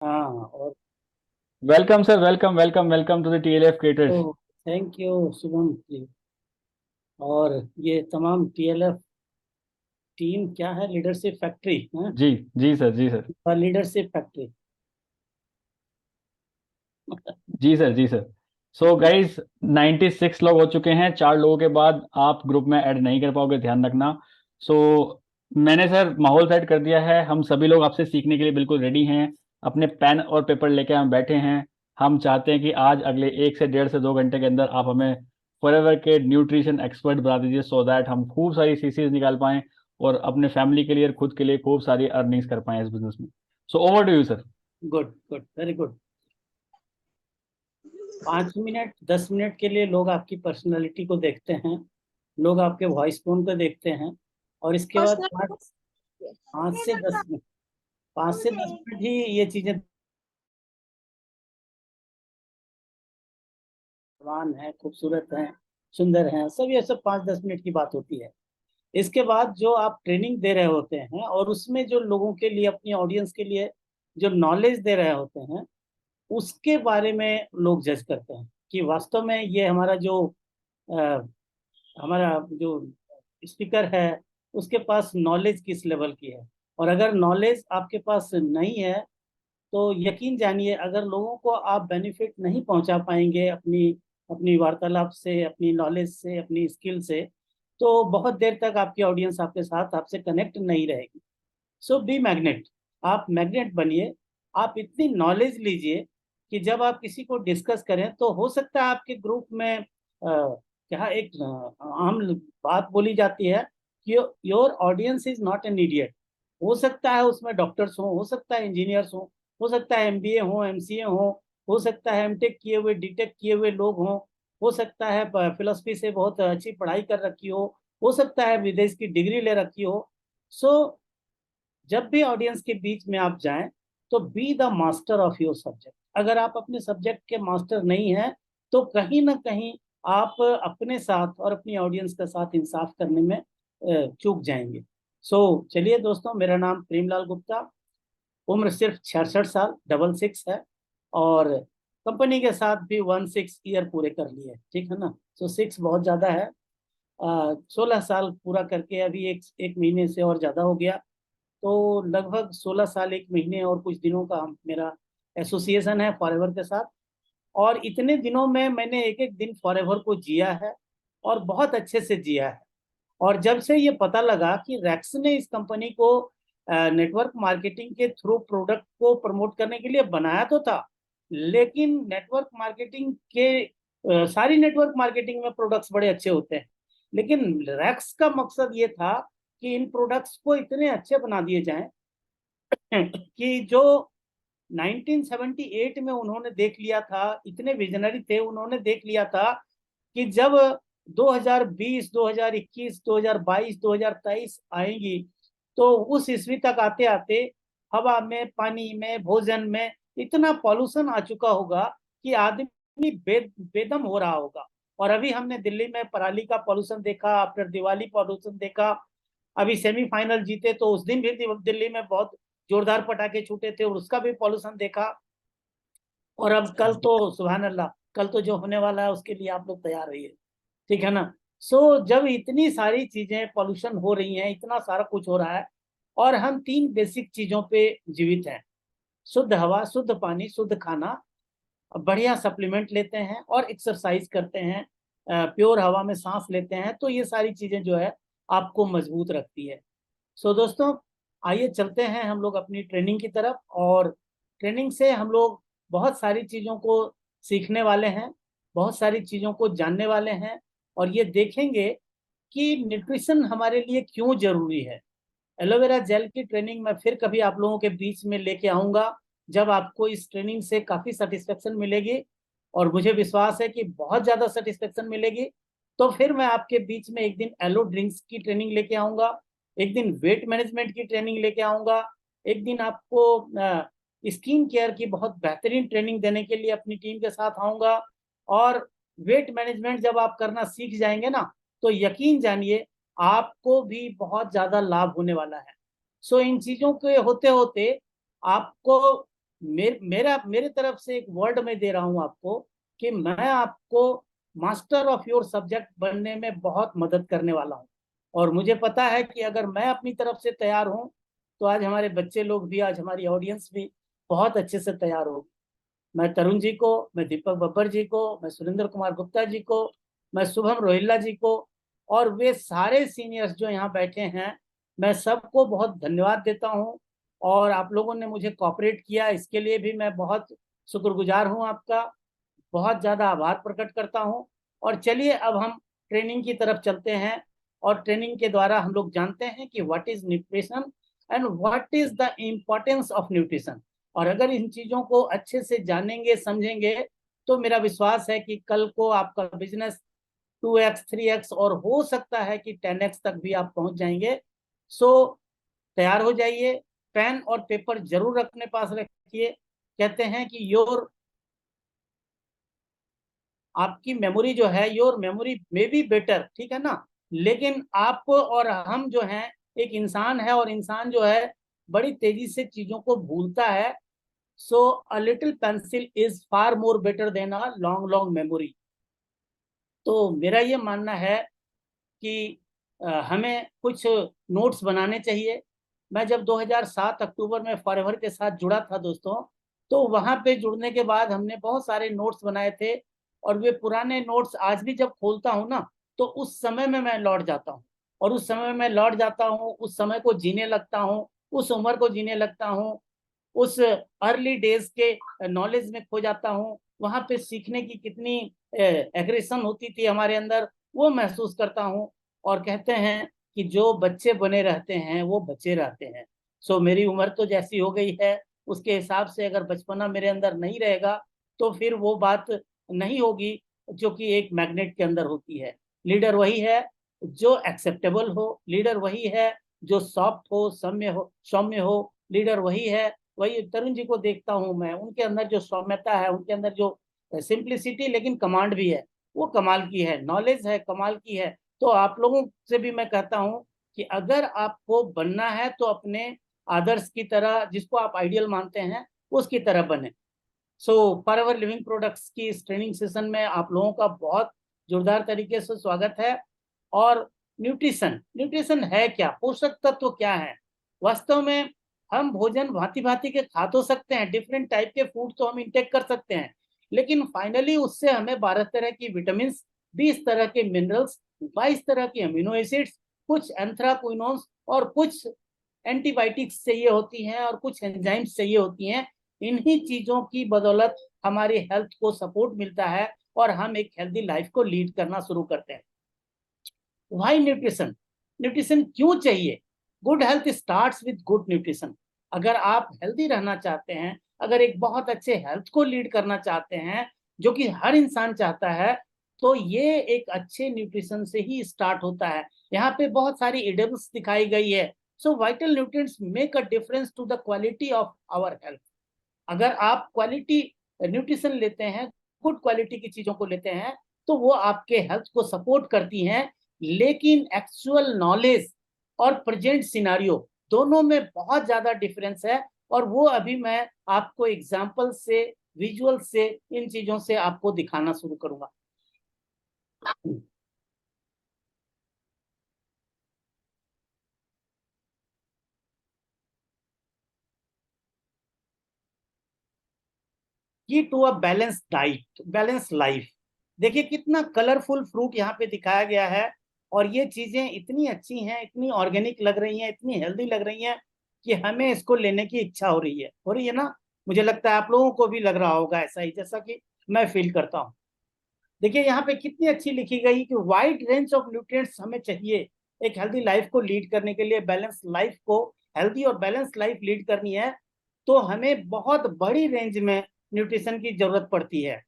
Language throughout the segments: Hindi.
हाँ। और welcome sir, welcome welcome welcome to the TLF creators. तो थैंक यू शुभम जी। और ये तमाम टीएलएफ टीम क्या है, लीडरशिप फैक्ट्री है। जी जी सर, जी सर। Leadership factory. जी सर, जी सर। सो गाइस, 96 लोग हो चुके हैं। 4 लोगों के बाद आप ग्रुप में ऐड नहीं कर पाओगे, ध्यान रखना। सो मैंने सर माहौल सेट कर दिया है। हम सभी लोग आपसे सीखने के लिए बिल्कुल रेडी हैं। अपने पेन और पेपर लेके हम बैठे हैं। हम चाहते हैं कि आज अगले 1 से 1.5 से 2 घंटे के अंदर आप हमें फॉरएवर के न्यूट्रिशन एक्सपर्ट बना दीजिए, सो दैट हम खूब सारी सीसीज निकाल पाएं और अपने फैमिली के लिए और खुद के लिए खूब सारी अर्निंग्स कर पाएं इस बिजनेस में। So over to you sir. Good good, very good. 5 minute 10 minute के लिए लोग आपकी पर्सनालिटी को देखते हैं, लोग आपके वॉइस टोन को देखते हैं। और इसके बाद पर्सनल। पाँच 5 से 10 मिनट, 5 से 10 मिनट ही ये चीजें। जवान है, खूबसूरत हैं, सुंदर हैं, सब ये सब 5-10 मिनट की बात होती है। इसके बाद जो आप ट्रेनिंग दे रहे होते हैं और उसमें जो लोगों के लिए, अपनी ऑडियंस के लिए जो नॉलेज दे रहे होते हैं, उसके बारे में लोग जज करते हैं कि वास्तव में ये हमारा जो अ, हमारा जो स्पीकर है उसके पास नॉलेज किस लेवल की है। और अगर नॉलेज आपके पास नहीं है तो यकीन जानिए, अगर लोगों को आप बेनिफिट नहीं पहुंचा पाएंगे अपनी अपनी वार्तालाप से, अपनी नॉलेज से, अपनी स्किल से, तो बहुत देर तक आपकी ऑडियंस आपके साथ, आपसे कनेक्ट नहीं रहेगी। सो बी मैग्नेट। आप मैग्नेट बनिए। आप इतनी नॉलेज लीजिए कि जब आप किसी को डिस्कस करें तो हो सकता है आपके ग्रुप में क्या एक आम बात बोली जाती है कि your audience is not an idiot. हो सकता है उसमें डॉक्टर्स हो सकता है इंजीनियर्स हो सकता है एमबीए हो, एमसीए हो सकता है एमटेक किए हुए, डीटेक किए हुए लोग हो सकता है फिलोसफी से बहुत अच्छी पढ़ाई कर रखी हो सकता है विदेश की डिग्री ले रखी हो। सो जब भी ऑडियंस के बीच में आप जाएं तो be the master of your subject. अगर आप अपने सब्जेक्ट के मास्टर नहीं हैं तो कहीं ना कहीं आप अपने साथ और अपनी ऑडियंस के साथ इंसाफ करने में चूक जाएंगे। चलिए दोस्तों, मेरा नाम प्रेमलाल गुप्ता, उम्र सिर्फ 66 साल, 66 है। और कंपनी के साथ भी 16 ईयर पूरे कर लिए, ठीक है ना। 6 बहुत ज़्यादा है। 16 साल पूरा करके अभी एक एक महीने से और ज़्यादा हो गया। तो लगभग 16 साल 1 महीने और कुछ दिनों का मेरा एसोसिएशन है फॉरएवर के साथ। और इतने दिनों में मैंने एक एक दिन फॉरएवर को जिया है और बहुत अच्छे से जिया है। और जब से ये पता लगा कि रैक्स ने इस कंपनी को नेटवर्क मार्केटिंग के थ्रू प्रोडक्ट को प्रमोट करने के लिए बनाया तो था, लेकिन नेटवर्क मार्केटिंग के सारी नेटवर्क मार्केटिंग में प्रोडक्ट्स बड़े अच्छे होते हैं, लेकिन रैक्स का मकसद ये था कि इन प्रोडक्ट्स को इतने अच्छे बना दिए जाएं कि जो 1978 में उन्होंने देख लिया था, इतने विजनरी थे, उन्होंने देख लिया था कि जब 2020, 2021, 2022, 2023 आएंगी तो उस ईस्वी तक आते आते हवा में, पानी में, भोजन में इतना पॉल्यूशन आ चुका होगा कि आदमी बेदम हो रहा होगा। और अभी हमने दिल्ली में पराली का पॉल्यूशन देखा, आफ्टर दिवाली पॉल्यूशन देखा। अभी सेमीफाइनल जीते तो उस दिन भी दिल्ली में बहुत जोरदार पटाखे छूटे थे और उसका भी पॉल्यूशन देखा। और अब कल तो सुभान अल्लाह, कल तो जो होने वाला है उसके लिए आप लोग तैयार रहिए, ठीक है ना। जब इतनी सारी चीजें पॉल्यूशन हो रही हैं, इतना सारा कुछ हो रहा है, और हम तीन बेसिक चीजों पे जीवित हैं: शुद्ध हवा, शुद्ध पानी, शुद्ध खाना, बढ़िया सप्लीमेंट लेते हैं और एक्सरसाइज करते हैं, प्योर हवा में सांस लेते हैं, तो ये सारी चीजें जो है आपको मजबूत रखती है। दोस्तों, आइए चलते हैं हम लोग अपनी ट्रेनिंग की तरफ। और ट्रेनिंग से हम लोग बहुत सारी चीज़ों को सीखने वाले हैं, बहुत सारी चीज़ों को जानने वाले हैं, और ये देखेंगे कि न्यूट्रिशन हमारे लिए क्यों जरूरी है। एलोवेरा जेल की ट्रेनिंग मैं फिर कभी आप लोगों के बीच में लेके आऊँगा, जब आपको इस ट्रेनिंग से काफ़ी सेटिस्फेक्शन मिलेगी, और मुझे विश्वास है कि बहुत ज़्यादा सेटिस्फेक्शन मिलेगी। तो फिर मैं आपके बीच में एक दिन एलो ड्रिंक्स की ट्रेनिंग लेके आऊँगा, एक दिन वेट मैनेजमेंट की ट्रेनिंग लेके आऊँगा, एक दिन आपको स्किन केयर की बहुत बेहतरीन ट्रेनिंग देने के लिए अपनी टीम के साथ आऊँगा। और वेट मैनेजमेंट जब आप करना सीख जाएंगे ना, तो यकीन जानिए आपको भी बहुत ज्यादा लाभ होने वाला है। इन चीजों के होते होते आपको मेरे तरफ से एक वर्ड में दे रहा हूं आपको कि मैं आपको मास्टर ऑफ योर सब्जेक्ट बनने में बहुत मदद करने वाला हूं। और मुझे पता है कि अगर मैं अपनी तरफ से तैयार हूं तो आज हमारे बच्चे लोग भी, आज हमारी ऑडियंस भी बहुत अच्छे से तैयार होगी। मैं तरुण जी को, मैं दीपक बब्बर जी को, मैं सुरेंद्र कुमार गुप्ता जी को, मैं शुभम रोहिल्ला जी को और वे सारे सीनियर्स जो यहाँ बैठे हैं, मैं सबको बहुत धन्यवाद देता हूँ। और आप लोगों ने मुझे कॉपरेट किया, इसके लिए भी मैं बहुत शुक्रगुजार हूँ आपका, बहुत ज़्यादा आभार प्रकट करता हूँ। और चलिए अब हम ट्रेनिंग की तरफ चलते हैं। और ट्रेनिंग के द्वारा हम लोग जानते हैं कि what is nutrition and what is the importance of nutrition. और अगर इन चीज़ों को अच्छे से जानेंगे समझेंगे तो मेरा विश्वास है कि कल को आपका बिजनेस 2x 3x और हो सकता है कि 10x तक भी आप पहुंच जाएंगे। सो तैयार हो जाइए, पेन और पेपर जरूर अपने पास रखिए। कहते हैं कि आपकी मेमोरी जो है, your memory may be better, ठीक है ना, लेकिन आप और हम जो हैं, एक इंसान है और इंसान जो है बड़ी तेजी से चीजों को भूलता है। So a little pencil is far more better than a long long memory. तो मेरा ये मानना है कि हमें कुछ नोट्स बनाने चाहिए। मैं जब 2007 अक्टूबर में फॉरएवर के साथ जुड़ा था दोस्तों, तो वहां पे जुड़ने के बाद हमने बहुत सारे नोट्स बनाए थे। और वे पुराने नोट्स आज भी जब खोलता हूँ ना, तो उस समय में मैं लौट जाता हूँ। और उस समय में लौट जाता हूँ, उस समय को जीने लगता हूँ, उस उम्र को जीने लगता हूँ, उस अर्ली डेज के नॉलेज में खो जाता हूँ। वहां पे सीखने की कितनी एग्रेशन होती थी हमारे अंदर, वो महसूस करता हूँ। और कहते हैं कि जो बच्चे बने रहते हैं वो बचे रहते हैं। सो मेरी उम्र तो जैसी हो गई है, उसके हिसाब से अगर बचपना मेरे अंदर नहीं रहेगा तो फिर वो बात नहीं होगी जो कि एक मैग्नेट के अंदर होती है। लीडर वही है जो एक्सेप्टेबल हो, लीडर वही है जो सॉफ्ट हो, सौम्य हो। लीडर वही है, वही तरुण जी को देखता हूं मैं, उनके अंदर जो सौम्यता है, उनके अंदर जो सिंप्लिसिटी लेकिन कमांड भी है, वो कमाल की है, नॉलेज है कमाल की है। तो आप लोगों से भी मैं कहता हूं कि अगर आपको बनना है तो अपने आदर्श की तरह, जिसको आप आइडियल मानते हैं, उसकी तरह बने। सो फॉरएवर लिविंग प्रोडक्ट्स की इस ट्रेनिंग सेशन में आप लोगों का बहुत जोरदार तरीके से स्वागत है। और न्यूट्रिशन, न्यूट्रिशन है क्या, पोषक तत्व क्या है? वास्तव में हम भोजन भांति भांति के खा तो सकते हैं, डिफरेंट टाइप के फूड तो हम इंटेक कर सकते हैं, लेकिन फाइनली उससे हमें 12 तरह की विटामिन, 20 तरह के मिनरल्स, 22 तरह के अमीनो एसिड्स, कुछ एंथ्राक्विनोन्स और कुछ एंटीबायोटिक्स चाहिए होती हैं और कुछ एंजाइम्स चाहिए होती हैं। इन्हीं चीजों की बदौलत हमारी हेल्थ को सपोर्ट मिलता है और हम एक हेल्दी लाइफ को लीड करना शुरू करते हैं। Why nutrition? न्यूट्रिशन क्यों चाहिए? Good health starts with good nutrition. अगर आप हेल्दी रहना चाहते हैं, अगर एक बहुत अच्छे हेल्थ को लीड करना चाहते हैं, जो कि हर इंसान चाहता है, तो ये एक अच्छे न्यूट्रिशन से ही स्टार्ट होता है। यहाँ पे बहुत सारी एडेबल्स दिखाई गई है। So vital nutrients make a difference to the quality of our health. अगर आप क्वालिटी न्यूट्रिशन लेते हैं, गुड क्वालिटी की चीजों को लेते हैं, तो वो आपके हेल्थ को सपोर्ट करती हैं। लेकिन एक्चुअल नॉलेज और प्रेजेंट सिनारियो दोनों में बहुत ज्यादा डिफरेंस है। और वो अभी मैं आपको एग्जांपल से, विजुअल से, इन चीजों से आपको दिखाना शुरू करूंगा। Key to a balance diet, balance life. देखिए कितना कलरफुल फ्रूट यहाँ पे दिखाया गया है। और ये चीजें इतनी अच्छी हैं, इतनी ऑर्गेनिक लग रही हैं, इतनी हेल्दी लग रही हैं कि हमें इसको लेने की इच्छा हो रही है ना? मुझे लगता है आप लोगों को भी लग रहा होगा ऐसा ही, जैसा कि मैं फील करता हूँ। देखिए यहाँ पे कितनी अच्छी लिखी गई कि वाइड रेंज ऑफ न्यूट्रिएंट्स हमें चाहिए एक हेल्दी लाइफ को लीड करने के लिए। बैलेंस लाइफ को, हेल्दी और बैलेंस लाइफ लीड करनी है तो हमें बहुत बड़ी रेंज में न्यूट्रिशन की जरूरत पड़ती है।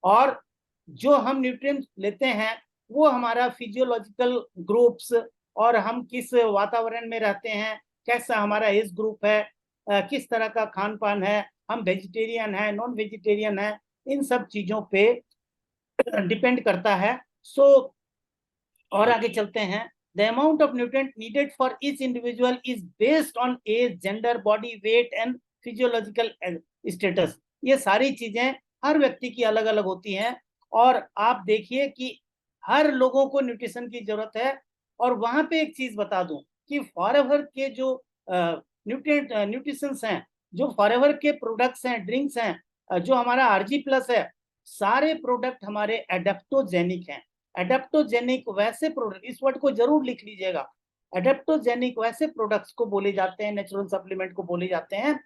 और जो हम न्यूट्रिएंट्स लेते हैं वो हमारा फिजियोलॉजिकल ग्रुप्स, और हम किस वातावरण में रहते हैं, कैसा हमारा एज ग्रुप है, किस तरह का खान पान है, हम वेजिटेरियन है, नॉन वेजिटेरियन है, इन सब चीजों पे डिपेंड करता है। सो और आगे चलते हैं। The amount of nutrient needed for each individual is based on age, gender, body weight and physiological status, ये सारी चीजें हर व्यक्ति की अलग अलग होती हैं। और आप देखिए कि हर लोगों को न्यूट्रिशन की जरूरत है। और वहां पे एक चीज बता दूं कि फॉरएवर के जो न्यूट्रिशंस हैं, जो फॉरएवर के प्रोडक्ट्स हैं, ड्रिंक्स हैं, जो हमारा आरजी प्लस है, सारे प्रोडक्ट हमारे एडेप्टोजेनिक हैं। एडेप्टोजेनिक वैसे प्रोडक्ट, इस वर्ड को जरूर लिख लीजिएगा, एडेप्टोजेनिक वैसे प्रोडक्ट्स को बोले जाते हैं, नेचुरल सप्लीमेंट को बोले जाते हैं,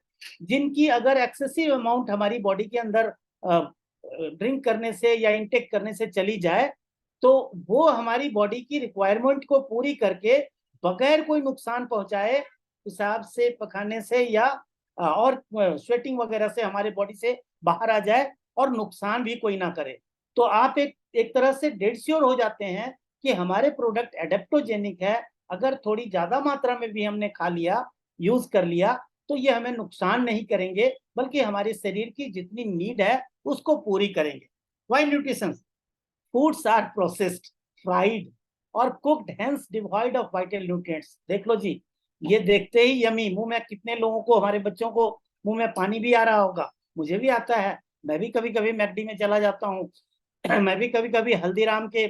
जिनकी अगर एक्सेसिव अमाउंट हमारी बॉडी के अंदर ड्रिंक करने से या इंटेक करने से चली जाए, तो वो हमारी बॉडी की रिक्वायरमेंट को पूरी करके बगैर कोई नुकसान पहुंचाए, पेशाब से, पखाने से या और स्वेटिंग वगैरह से हमारे बॉडी से बाहर आ जाए और नुकसान भी कोई ना करे। तो आप एक तरह से डेड श्योर हो जाते हैं कि हमारे प्रोडक्ट एडेप्टोजेनिक है। अगर थोड़ी ज्यादा मात्रा में भी हमने खा लिया, यूज कर लिया, तो ये हमें नुकसान नहीं करेंगे, बल्कि हमारे शरीर की जितनी नीड है उसको पूरी करेंगे। Why nutrition foods are processed, fried और cooked, hence devoid of vital nutrients. देख लो जी, ये देखते ही यमी, मुंह में कितने लोगों को, हमारे बच्चों को मुंह में पानी भी आ रहा होगा, मुझे भी आता है। मैं भी कभी कभी मैकडी में चला जाता हूँ मैं भी कभी कभी हल्दीराम के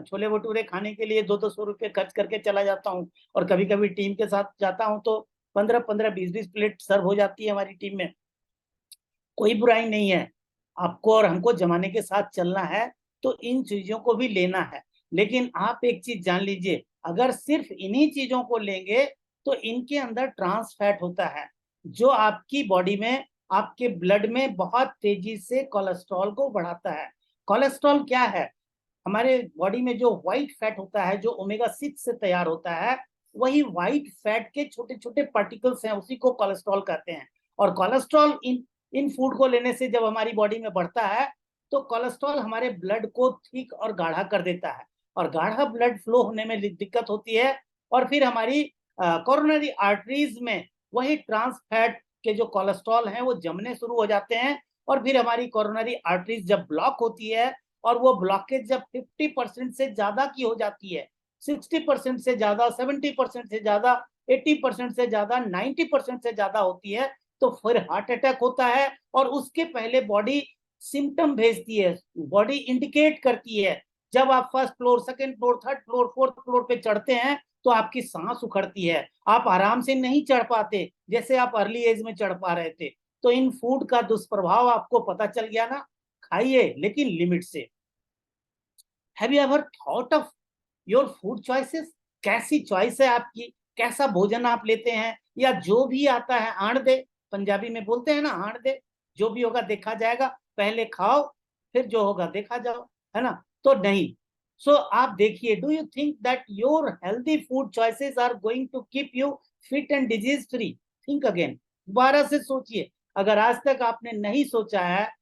छोले भटूरे खाने के लिए 200-200 रुपये खर्च करके चला जाता हूँ। और कभी कभी टीम के साथ जाता हूँ तो 15-15, 20-20 प्लेट सर्व हो जाती है हमारी टीम में। कोई बुराई नहीं है, आपको और हमको जमाने के साथ चलना है, तो इन चीजों को भी लेना है। लेकिन आप एक चीज जान लीजिए, अगर सिर्फ इन्हीं चीजों को लेंगे तो इनके अंदर ट्रांस फैट होता है, जो आपकी बॉडी में, आपके ब्लड में बहुत तेजी से कोलेस्ट्रॉल को बढ़ाता है। कोलेस्ट्रॉल क्या है? हमारे बॉडी में जो व्हाइट फैट होता है, जो ओमेगा 6 से तैयार होता है, वही व्हाइट फैट के छोटे छोटे पार्टिकल्स हैं, उसी को कोलेस्ट्रॉल कहते हैं। और कोलेस्ट्रॉल इन फूड को लेने से जब हमारी बॉडी में बढ़ता है, तो कोलेस्ट्रॉल हमारे ब्लड को थिक और गाढ़ा कर देता है, और गाढ़ा ब्लड फ्लो होने में दिक्कत होती है। और फिर हमारी कोरोनरी आर्टरीज में वही ट्रांस फैट के जो कोलेस्ट्रॉल हैं वो जमने शुरू हो जाते हैं। और फिर हमारी कोरोनरी आर्टरीज जब ब्लॉक होती है, और वो ब्लॉकेज जब 50% से ज्यादा की हो जाती है, 60% से ज्यादा, 70% से ज्यादा, 80% से ज्यादा, 90% से ज्यादा होती है, तो फिर हार्ट अटैक होता है। और उसके पहले बॉडी सिम्टम भेजती है, बॉडी इंडिकेट करती है। जब आप first floor, second floor, third floor, fourth floor पे चढ़ते हैं, तो आपकी सांस उखड़ती है, आप आराम से नहीं चढ़ पाते जैसे आप अर्ली एज में चढ़ पा रहे थे। तो इन फूड का दुष्प्रभाव आपको पता चल गया ना, खाइए लेकिन लिमिट से। Have you ever thought of your food choices? कैसी चॉइस है आपकी, कैसा भोजन आप लेते हैं, या जो भी आता है आण दे, पंजाबी में बोलते हैं ना, आण दे, जो भी होगा देखा जाएगा, पहले खाओ फिर जो होगा देखा जाओ, है ना? तो नहीं। सो आप देखिए, do you think that your healthy food choices are going to keep you fit and disease free? Think again, दोबारा से सोचिए। अगर आज तक आपने नहीं सोचा है,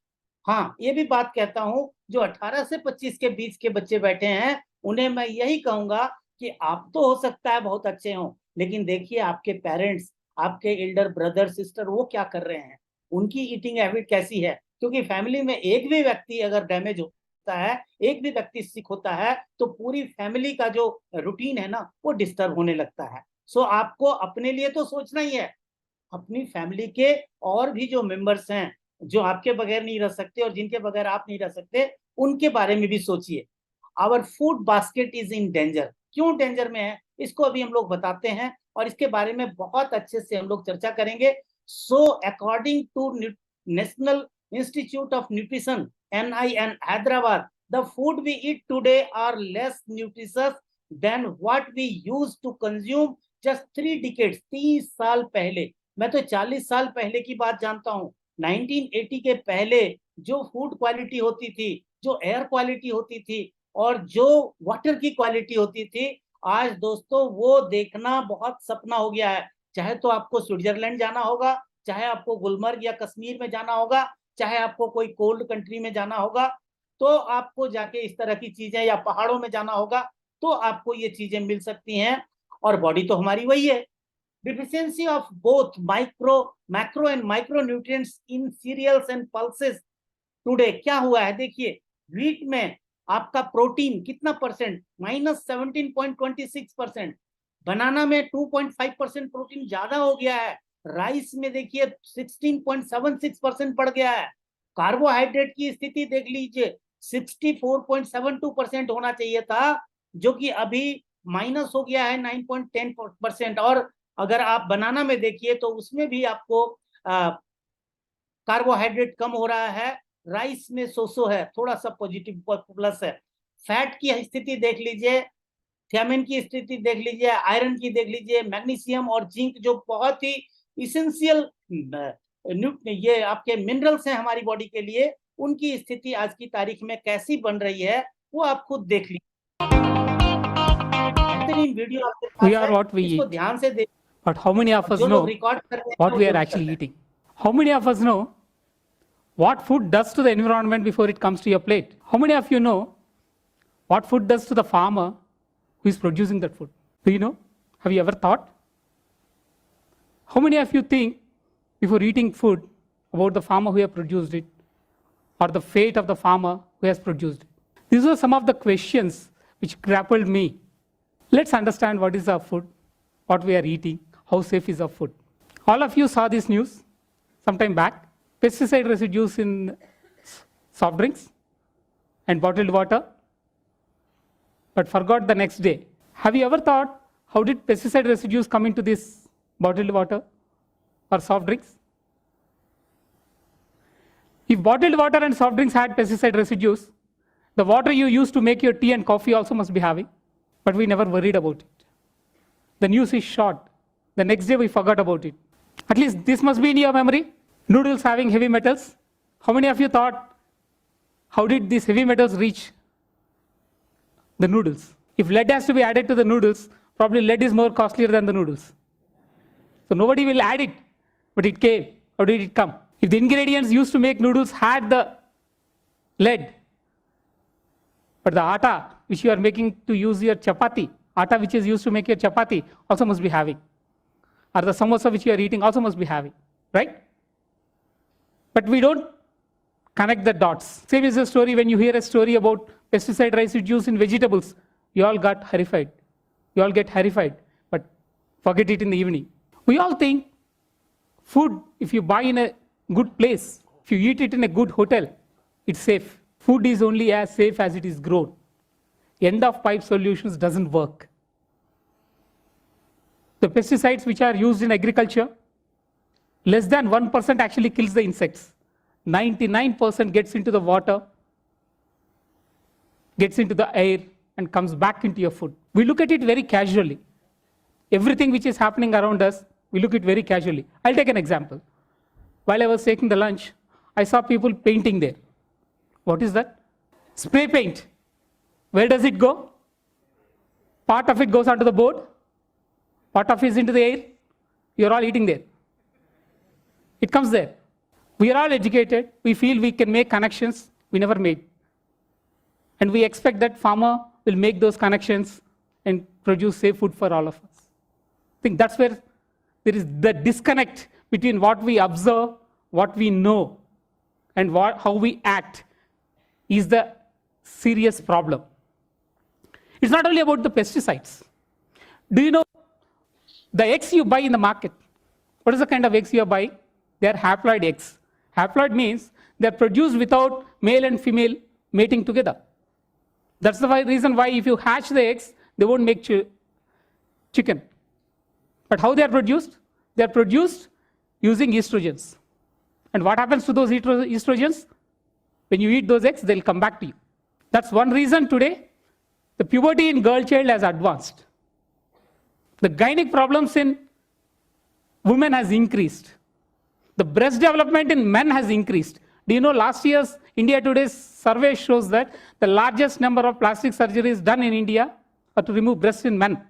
हाँ, ये भी बात कहता हूं, जो 18 से 25 के बीच के बच्चे बैठे हैं, उन्हें मैं यही कहूंगा कि आप तो हो सकता है बहुत अच्छे हो, लेकिन देखिए आपके पेरेंट्स, आपके एल्डर ब्रदर सिस्टर, वो क्या कर रहे हैं, उनकी ईटिंग हैबिट कैसी है। क्योंकि फैमिली में एक भी व्यक्ति अगर डैमेज होता है, एक भी व्यक्ति सिक होता है, तो पूरी फैमिली का जो रूटीन है ना, वो डिस्टर्ब होने लगता है। सो आपको अपने लिए तो सोचना ही है, अपनी फैमिली के और भी जो मेंबर्स हैं, जो आपके बगैर नहीं रह सकते और जिनके बगैर आप नहीं रह सकते, उनके बारे में भी सोचिए। Our food basket is in danger. क्यों डेंजर में है, इसको अभी हम लोग बताते हैं, और इसके बारे में बहुत अच्छे से हम लोग चर्चा करेंगे। So according to national institute of nutrition, NIN, Hyderabad, the food we eat today are less nutritious than what we used to consume just 3 decades, 30 साल पहले। मैं तो 40 साल पहले की बात जानता हूँ। 1980 के पहले जो फूड क्वालिटी होती थी, जो एयर क्वालिटी होती थी, और जो वाटर की क्वालिटी होती थी, आज दोस्तों वो देखना बहुत सपना हो गया है। चाहे तो आपको स्विट्जरलैंड जाना होगा, चाहे आपको गुलमर्ग या कश्मीर में जाना होगा, चाहे आपको कोई कोल्ड कंट्री में जाना होगा, तो आपको जाके इस तरह की चीजें, या पहाड़ों में जाना होगा, तो आपको ये चीजें मिल सकती हैं। और बॉडी तो हमारी वही है। Deficiency of both macro and micronutrients in cereals and pulses today क्या हुआ है, देखिए, व्हीट में आपका प्रोटीन कितना परसेंट, -17.26%। बनाना में 2.5% प्रोटीन ज्यादा हो गया है। राइस में देखिए 16.76% बढ़ गया है। कार्बोहाइड्रेट की स्थिति देख लीजिए, 64.72% होना चाहिए था, जो कि अभी माइनस हो गया है 9.10%। और अगर आप बनाना में देखिए तो उसमें भी आपको कार्बोहाइड्रेट कम हो रहा है। राइस में सो है, थोड़ा सा पॉजिटिव प्लस है। फैट की स्थिति देख लीजिए, थियामिन की स्थिति देख लीजिए, आयरन की देख लीजिए, मैग्नीशियम और जिंक जो बहुत ही इसेंशियल ये आपके मिनरल्स हैं हमारी बॉडी के लिए, उनकी स्थिति आज की तारीख में कैसी बन रही है वो आप खुद देख लीजिए। बेहतरीन वीडियो आपके पास We are है, what we इसको eat. ध्यान से देखिए। But how many of us जो लोग know रिकॉर्ड कर रहे हैं what वो we are जरूर actually करते हैं। eating? How many of us know what food does to the environment before it comes to your plate? How many of you know what food does to the farmer who is producing that food? Do you know? Have you ever thought? How many of you think before eating food about the farmer who has produced it or the fate of the farmer who has produced it? These are some of the questions which grappled me. Let's understand what is our food, what we are eating, how safe is our food. All of you saw this news sometime back. Pesticide residues in soft drinks and bottled water, but forgot the next day. Have you ever thought, how did pesticide residues come into this bottled water or soft drinks? If bottled water and soft drinks had pesticide residues, the water you use to make your tea and coffee also must be having, but we never worried about it. The news is short. The next day we forgot about it. At least this must be in your memory. Noodles having heavy metals. How many of you thought, how did these heavy metals reach the noodles? If lead has to be added to the noodles, probably lead is more costlier than the noodles. So nobody will add it, but it came. How did it come? If the ingredients used to make noodles had the lead, but the atta which you are making to use your chapati, atta which is used to make your chapati also must be having. Or the samosa which you are eating also must be having, right? But we don't connect the dots. Same is the story when you hear a story about pesticide residues in vegetables. You all got horrified. You all get horrified, but forget it in the evening. We all think food, if you buy in a good place, if you eat it in a good hotel, it's safe. Food is only as safe as it is grown. End of pipe solutions doesn't work. The pesticides which are used in agriculture, less than 1% actually kills the insects. 99% gets into the water, gets into the air, and comes back into your food. We look at it very casually. Everything which is happening around us, we look at it very casually. I'll take an example. While I was taking the lunch, I saw people painting there. What is that? Spray paint. Where does it go? Part of it goes onto the board, part of it is into the air. You're all eating there. It comes there. We are all educated. We feel we can make connections we never made. And we expect that farmer will make those connections and produce safe food for all of us. I think that's where there is the disconnect between what we observe, what we know, and how we act is the serious problem. It's not only about the pesticides. Do you know the eggs you buy in the market? What is the kind of eggs you are buying? They are haploid eggs. Haploid means they are produced without male and female mating together. That's the reason why if you hatch the eggs, they won't make chicken. But how they are produced? They are produced using estrogens. And what happens to those estrogens? When you eat those eggs, they'll come back to you. That's one reason today the puberty in girl child has advanced. The gynec problems in women has increased. The breast development in men has increased. Do you know last year's India Today's survey shows that the largest number of plastic surgeries done in India are to remove breasts in men.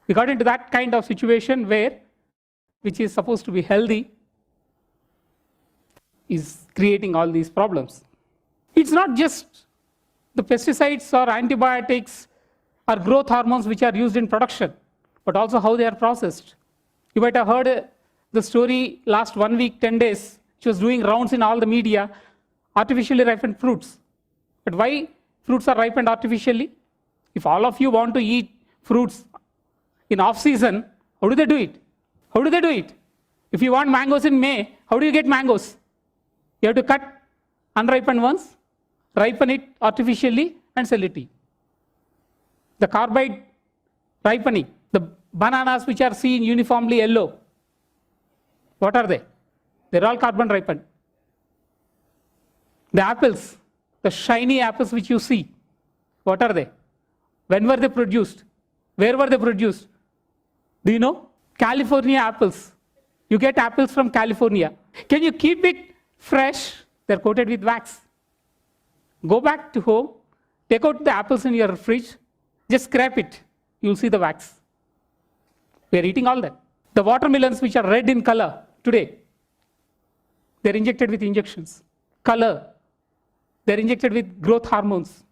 We got into that kind of situation where, which is supposed to be healthy, is creating all these problems. It's not just the pesticides or antibiotics or growth hormones which are used in production, but also how they are processed. You might have heard the story last 1 week, 10 days, which was doing rounds in all the media, artificially ripened fruits. But why fruits are ripened artificially? If all of you want to eat fruits in off season, how do they do it? How do they do it? If you want mangoes in May, how do you get mangoes? You have to cut unripened ones, ripen it artificially, and sell it to you. The carbide ripening, the bananas which are seen uniformly yellow, what are they? They're all carbon ripened. The apples, the shiny apples which you see, what are they? When were they produced? Where were they produced? Do you know? California apples. You get apples from California. Can you keep it fresh? They're coated with wax. Go back to home, take out the apples in your fridge, just scrape it. You'll see the wax. We're eating all that. The watermelons which are red in color today, they're injected with injections. Color, they're injected with growth hormones.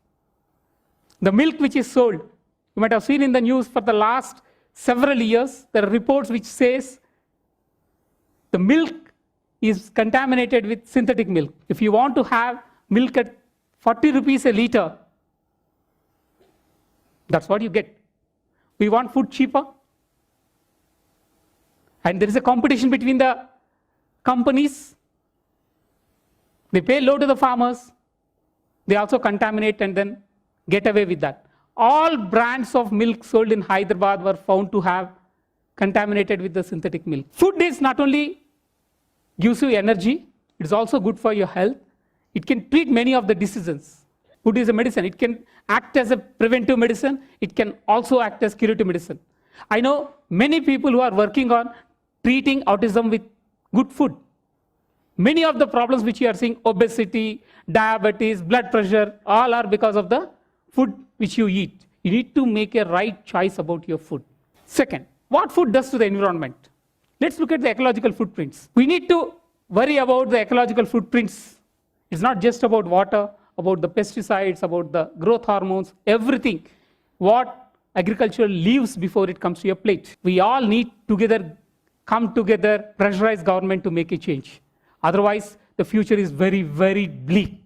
The milk which is sold, you might have seen in the news for the last several years, there are reports which says the milk is contaminated with synthetic milk. If you want to have milk at 40 rupees a liter, that's what you get. We want food cheaper. And there is a competition between the companies. They pay low to the farmers. They also contaminate and then get away with that. All brands of milk sold in Hyderabad were found to have contaminated with the synthetic milk. Food is not only gives you energy, it is also good for your health. It can treat many of the diseases. Food is a medicine. It can act as a preventive medicine. It can also act as curative medicine. I know many people who are working on treating autism with good food. Many of the problems which you are seeing, obesity, diabetes, blood pressure, all are because of the food which you eat. You need to make a right choice about your food. Second, what food does to the environment? Let's look at the ecological footprints. We need to worry about the ecological footprints. It's not just about water, about the pesticides, about the growth hormones, everything. What agriculture leaves before it comes to your plate. We all need together, come together, pressurize government to make a change. Otherwise, the future is very, very bleak.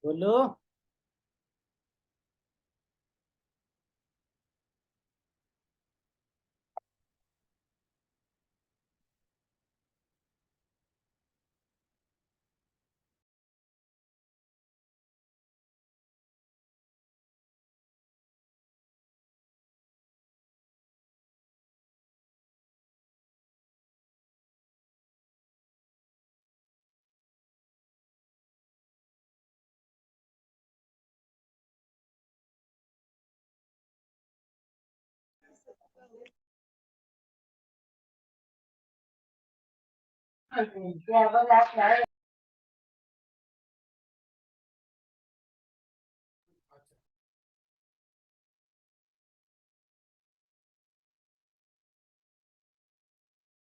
बोलो।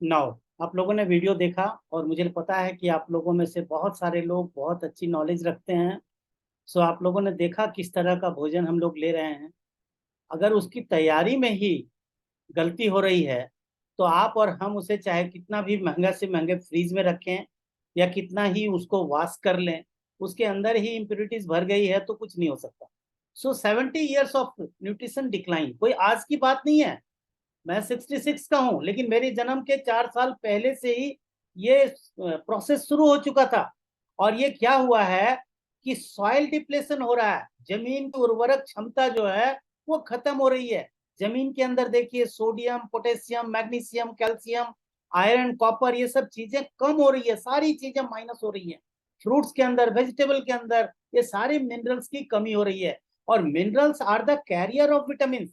नाउ आप लोगों ने वीडियो देखा और मुझे पता है कि आप लोगों में से बहुत सारे लोग बहुत अच्छी नॉलेज रखते हैं। सो आप लोगों ने देखा किस तरह का भोजन हम लोग ले रहे हैं। अगर उसकी तैयारी में ही गलती हो रही है तो आप और हम उसे चाहे कितना भी महंगा से महंगे फ्रीज में रखें या कितना ही उसको वॉश कर लें, उसके अंदर ही इम्प्योरिटीज भर गई है तो कुछ नहीं हो सकता। सो 70 ईयर्स ऑफ न्यूट्रिशन डिक्लाइन कोई आज की बात नहीं है। मैं 66 का हूं, लेकिन मेरे जन्म के 4 साल पहले से ही ये प्रोसेस शुरू हो चुका था। और ये क्या हुआ है कि सॉइल डिप्लेशन हो रहा है, जमीन की उर्वरक क्षमता जो है वो खत्म हो रही है। जमीन के अंदर देखिए sodium, potassium, magnesium, calcium, iron, copper, ये सब चीजें कम हो रही है, सारी चीजें माइनस हो रही है। फ्रूट्स के अंदर, वेजिटेबल के अंदर ये सारे मिनरल्स की कमी हो रही है। और minerals are the carrier of vitamin.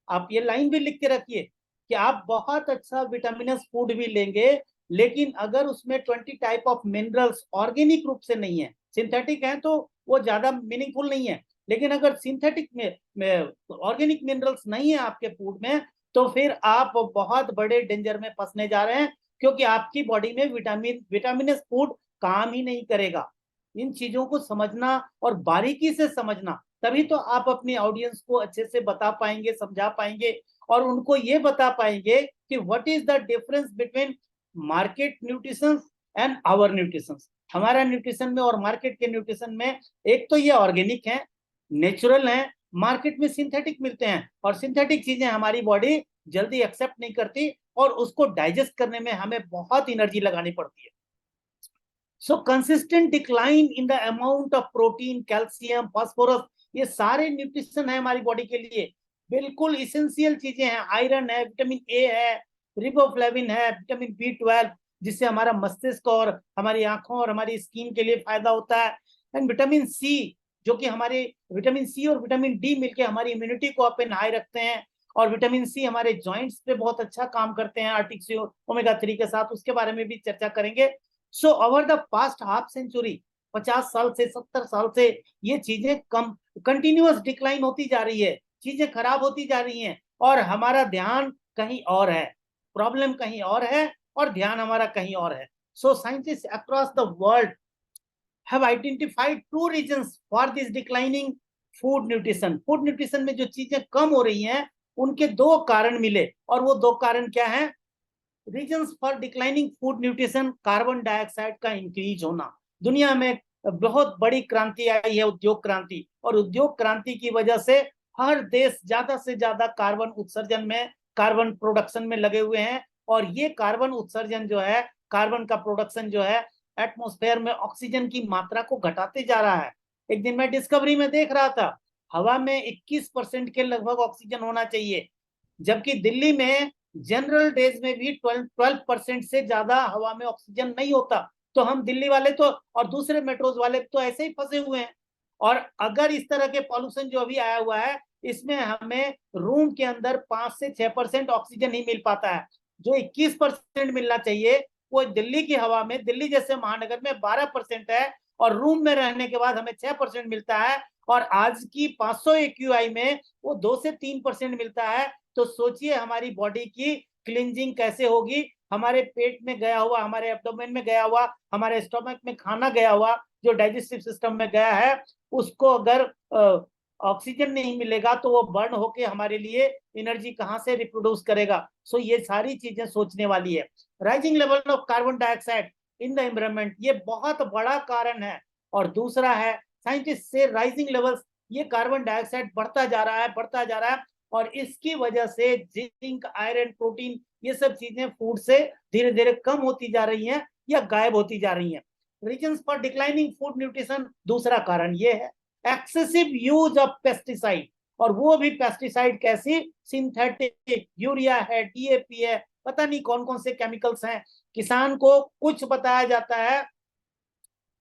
आप ये लाइन भी लिख के रखिए कि आप बहुत अच्छा विटामिनस फूड भी लेंगे, लेकिन अगर उसमें 20 टाइप ऑफ मिनरल्स ऑर्गेनिक रूप से नहीं है, सिंथेटिक है तो वो ज्यादा मीनिंगफुल नहीं है। लेकिन अगर सिंथेटिक में ऑर्गेनिक मिनरल्स नहीं है आपके फूड में, तो फिर आप बहुत बड़े डेंजर में फंसने जा रहे हैं, क्योंकि आपकी बॉडी में विटामिनस फूड काम ही नहीं करेगा। इन चीजों को समझना और बारीकी से समझना, तभी तो आप अपनी ऑडियंस को अच्छे से बता पाएंगे, समझा पाएंगे और उनको ये बता पाएंगे कि what is the difference between market nutrition and our nutrition. हमारा न्यूट्रिशन में और मार्केट के न्यूट्रिशन में एक तो ये ऑर्गेनिक है, नेचुरल है, मार्केट में सिंथेटिक मिलते हैं और सिंथेटिक चीजें हमारी बॉडी जल्दी एक्सेप्ट नहीं करती और उसको डाइजेस्ट करने में हमें बहुत एनर्जी लगानी पड़ती है। सो consistent decline in the amount of protein, calcium, phosphorus, ये सारे न्यूट्रिशन है हमारी बॉडी के लिए, बिल्कुल इसेंशियल चीजें हैं। आयरन है, विटामिन ए है, रिबोफ्लेविन है, विटामिन B12 जिससे हमारा मस्तिष्क और हमारी आंखों और हमारी स्किन के लिए फायदा होता है, एंड विटामिन सी जो कि हमारे विटामिन सी और विटामिन डी मिलके हमारी इम्यूनिटी को अपन हाई रखते हैं और विटामिन सी हमारे जॉइंट्स पे बहुत अच्छा काम करते हैं आर्टिक्सी ओमेगा 3 के साथ, उसके बारे में भी चर्चा करेंगे। So over the past half century, 50 साल से 70 साल से ये चीजें कम कंटिन्यूअस डिक्लाइन होती जा रही है, चीजें खराब होती जा रही हैं और हमारा ध्यान कहीं और है, प्रॉब्लम कहीं और है और ध्यान हमारा कहीं और है। So scientist across the world have identified two reasons for this declining food nutrition। Food nutrition में जो चीजें कम हो रही हैं उनके दो कारण मिले और वो दो कारण क्या है? Reasons for declining food nutrition, carbon dioxide का इंक्रीज होना। दुनिया में बहुत बड़ी क्रांति आई है, उद्योग क्रांति, और उद्योग क्रांति की वजह से हर देश ज्यादा से ज्यादा कार्बन उत्सर्जन में, कार्बन प्रोडक्शन में लगे हुए हैं और ये कार्बन उत्सर्जन जो है, कार्बन का प्रोडक्शन जो है, एटमॉस्फेयर में ऑक्सीजन की मात्रा को घटाते जा रहा है। एक दिन मैं डिस्कवरी में देख रहा था, हवा में 21% के लगभग ऑक्सीजन होना चाहिए, जबकि दिल्ली में जनरल डेज में भी 12% से ज्यादा हवा में ऑक्सीजन नहीं होता। तो हम दिल्ली वाले तो और दूसरे मेट्रोज वाले तो ऐसे ही फंसे हुए हैं। और अगर इस तरह के पॉल्यूशन जो अभी आया हुआ है, इसमें हमें रूम के अंदर 5 से 6% ऑक्सीजन ही मिल पाता है। जो 21% मिलना चाहिए वो दिल्ली की हवा में, दिल्ली जैसे महानगर में 12% है और रूम में रहने के बाद हमें 6% मिलता है और आज की 500 AQI में वो 2 से 3% मिलता है। तो सोचिए हमारी बॉडी की क्लींजिंग कैसे होगी, हमारे पेट में गया हुआ, हमारे एब्डोमेन में गया हुआ, हमारे स्टमक में खाना गया हुआ, जो डाइजेस्टिव सिस्टम में गया है, उसको अगर ऑक्सीजन नहीं मिलेगा तो वो बर्न होके हमारे लिए एनर्जी कहाँ से रिप्रोड्यूस करेगा। सो ये सारी चीजें सोचने वाली है। Rising level of carbon dioxide in the environment, ये बहुत बड़ा कारण है। और दूसरा है साइंटिस्ट से राइजिंग लेवल्स, ये कार्बन डाइऑक्साइड बढ़ता जा रहा है, बढ़ता जा रहा है और इसकी वजह से जिंक, आयरन, प्रोटीन, ये सब चीजें फूड से धीरे धीरे कम होती जा रही हैं या गायब होती जा रही हैं। Reasons for declining food nutrition, दूसरा कारण ये है एक्सेसिव यूज ऑफ पेस्टिसाइड, और वो भी पेस्टिसाइड कैसी? सिंथेटिक, यूरिया है, DAP है, पता नहीं कौन कौन से केमिकल्स हैं। किसान को कुछ बताया जाता है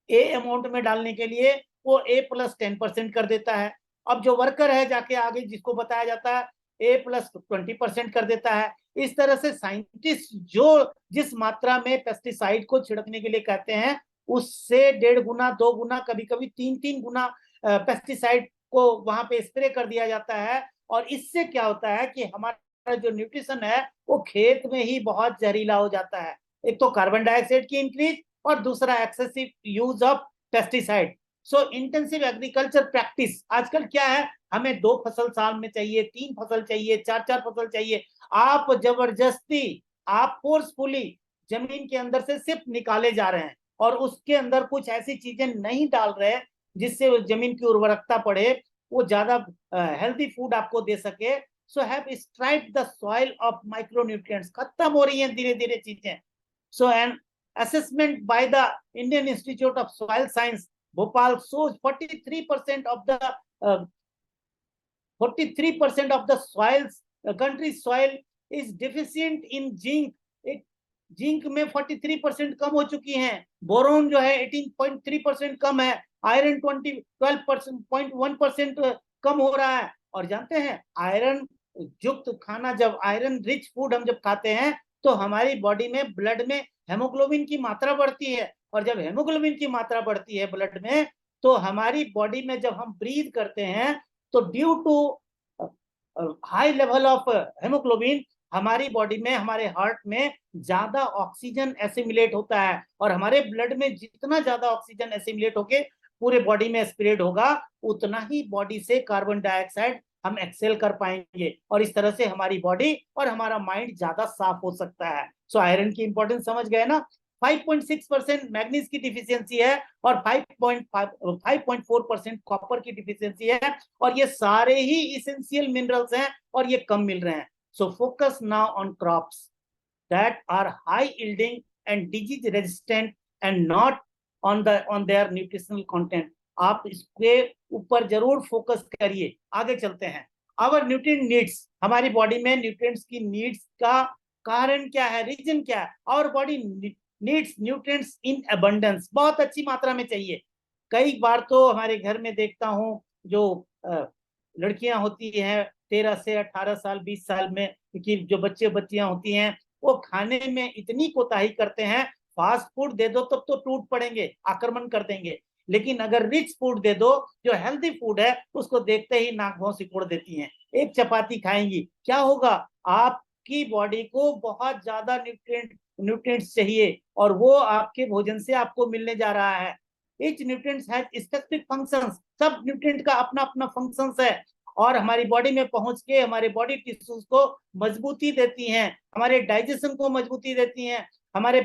ए अमाउंट में डालने के लिए, वो A+10% कर देता है। अब जो वर्कर है जाके आगे जिसको बताया जाता है A+20% कर देता है। इस तरह से साइंटिस्ट जो जिस मात्रा में पेस्टिसाइड को छिड़कने के लिए कहते हैं, उससे 1.5 गुना, 2 गुना, कभी कभी 3 गुना पेस्टिसाइड को वहां पे स्प्रे कर दिया जाता है। और इससे क्या होता है कि हमारा जो न्यूट्रिशन है वो खेत में ही बहुत जहरीला हो जाता है। एक तो कार्बन डाइऑक्साइड की इंक्रीज और दूसरा excessive use of pesticide. So intensive agriculture practice आजकल क्या है, हमें 2 फसल साल में चाहिए, 3 फसल चाहिए, 4 फसल चाहिए। आप जबरदस्ती, आप फोर्सफुली जमीन के अंदर से सिर्फ निकाले जा रहे हैं और उसके अंदर कुछ ऐसी चीजें नहीं डाल रहे जिससे जमीन की उर्वरकता बढ़े, वो ज्यादा हेल्दी फूड आपको दे सके। So have striped the soil of micronutrients, खत्म हो रही हैं धीरे धीरे चीजें। सो N assessment by the Indian Institute of Soil Science, Bhopal, shows 43% of the 43% of the soils, country's soil is deficient in zinc। Zinc में 43% कम हो चुकी हैं। बोरोन जो है 18.3% कम है। आयरन 12.1% कम हो रहा है। और जानते हैं आयरन युक्त खाना, जब आयरन रिच फूड हम जब खाते हैं तो हमारी बॉडी में, ब्लड में हेमोग्लोबिन की मात्रा बढ़ती है और जब हेमोग्लोबिन की मात्रा बढ़ती है ब्लड में, तो हमारी बॉडी में जब हम ब्रीथ करते हैं तो due to high level of haemoglobin, हमारी बॉडी में, हमारे हार्ट में ज्यादा ऑक्सीजन एसिमिलेट होता है, और हमारे ब्लड में जितना ज्यादा ऑक्सीजन एसिमिलेट होके पूरे बॉडी में स्प्रेड होगा, उतना ही बॉडी से कार्बन डाइऑक्साइड हम एक्सेल कर पाएंगे, और इस तरह से हमारी बॉडी और हमारा माइंड ज्यादा साफ हो सकता है। सो आयरन की इंपॉर्टेंस समझ गए ना। 5.6% मैग्नीज की डिफिशियंसी है, और 5.4% कॉपर की डिफिशियंसी है, और ये सारे ही इसेंशियल मिनरल्स हैं और ये कम मिल रहे हैं। So focus now on crops that are high yielding and disease resistant and not on their nutritional content. आप इसके ऊपर जरूर फोकस करिए। आगे चलते हैं। आवर न्यूट्रिएंट नीड्स, हमारी बॉडी में न्यूट्रिएंट्स की नीड्स का कारण क्या है, रीजन क्या है? Our body needs nutrients in abundance, बहुत अच्छी मात्रा में चाहिए। कई बार तो हमारे घर में देखता हूँ जो लड़कियां होती हैं 13 से 18 साल 20 साल में कि जो बच्चे बच्चियां होती हैं, वो खाने में इतनी कोताही करते हैं, फास्ट फूड दे दो तब तो टूट पड़ेंगे, आक्रमण कर देंगे, लेकिन अगर रिच फूड दे दो जो हेल्दी फूड है, उसको देखते ही नाक भौं सिकोड़ देती हैं। एक चपाती खाएंगी, क्या होगा? आपकी बॉडी को बहुत ज्यादा न्यूट्रिएंट्स चाहिए, और वो आपके भोजन से आपको मिलने जा रहा है। Each nutrients has specific functions, सब न्यूट्रिएंट का अपना अपना फंक्शंस है, और हमारी बॉडी में पहुंच के हमारे बॉडी टिश्यूज को मजबूती देती हैं, हमारे डाइजेशन को मजबूती देती हैं, हमारे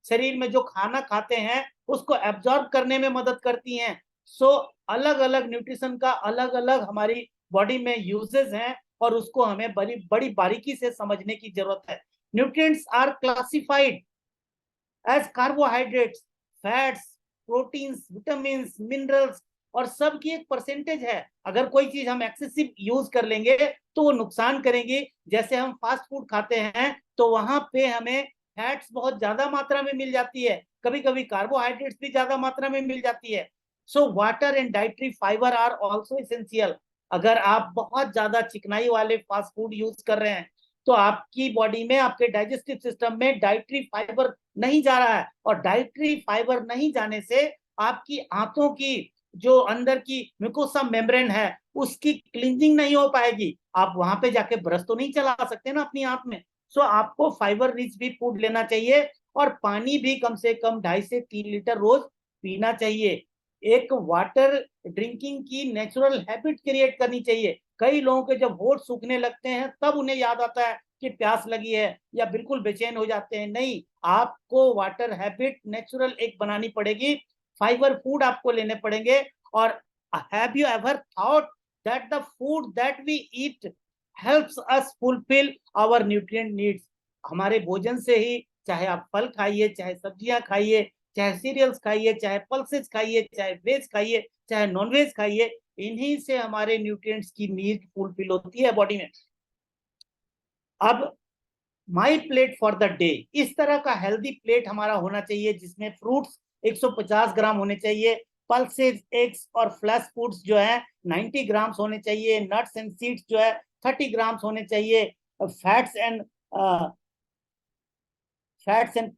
शरीर में जो खाना खाते हैं उसको एब्जॉर्ब करने में मदद करती हैं। सो अलग अलग न्यूट्रिशन का अलग अलग हमारी बॉडी में यूजेस हैं, और उसको हमें बड़ी बड़ी बारीकी से समझने की जरूरत है। Nutrients are classified as carbohydrates, fats, proteins, vitamin, minerals, और सब की एक परसेंटेज है। अगर कोई चीज हम एक्सेसिव यूज कर लेंगे तो वो नुकसान करेंगी। जैसे हम फास्ट फूड खाते हैं तो वहां पे हमें फैट्स बहुत ज्यादा मात्रा में मिल जाती है, कभी कभी कार्बोहाइड्रेट्स भी ज्यादा मात्रा में मिल जाती है। So water and dietary fibre are also essential. अगर आप बहुत ज्यादा चिकनाई वाले फास्ट फूड यूज कर रहे हैं तो आपकी बॉडी में, आपके डाइजेस्टिव सिस्टम में डाइटरी फाइबर नहीं जा रहा है, और डाइटरी फाइबर नहीं जाने से आपकी आंतों की जो अंदर की म्यूकोसा मेम्ब्रेन है उसकी क्लींजिंग नहीं हो पाएगी। आप वहां पे जाके ब्रश तो नहीं चला सकते ना अपनी आंत में। सो आपको फाइबर रिच भी फूड लेना चाहिए, और पानी भी कम से कम 2.5 से 3 लीटर रोज पीना चाहिए। एक वाटर ड्रिंकिंग की नेचुरल हैबिट क्रिएट करनी चाहिए। कई लोगों के जब होठ सूखने लगते हैं तब उन्हें याद आता है कि प्यास लगी है, या बिल्कुल बेचैन हो जाते हैं। नहीं, आपको वाटर हैबिट नेचुरल एक बनानी पड़ेगी, फाइबर फूड आपको लेने पड़ेंगे। और have you ever thought that the food that we eat helps us fulfil our nutrient needs? हमारे भोजन से ही, चाहे आप फल खाइए, चाहे सब्जियां खाइए, चाहे सीरियल्स खाइए, चाहे पल्सेस खाइए, चाहे वेज खाइए, चाहे नॉन वेज खाइए, इन्हीं से हमारे न्यूट्रिएंट्स की नीड फुलफिल होती है बॉडी में। अब माई प्लेट फॉर द डे, इस तरह का हेल्दी प्लेट हमारा होना चाहिए जिसमें फ्रूट्स 150 ग्राम होने चाहिए, पल्सेस, एग्स और फ्लैश फूड्स जो है 90 ग्राम्स होने चाहिए, नट्स एंड सीड्स जो है 30 ग्राम्स होने चाहिए, फैट्स एंड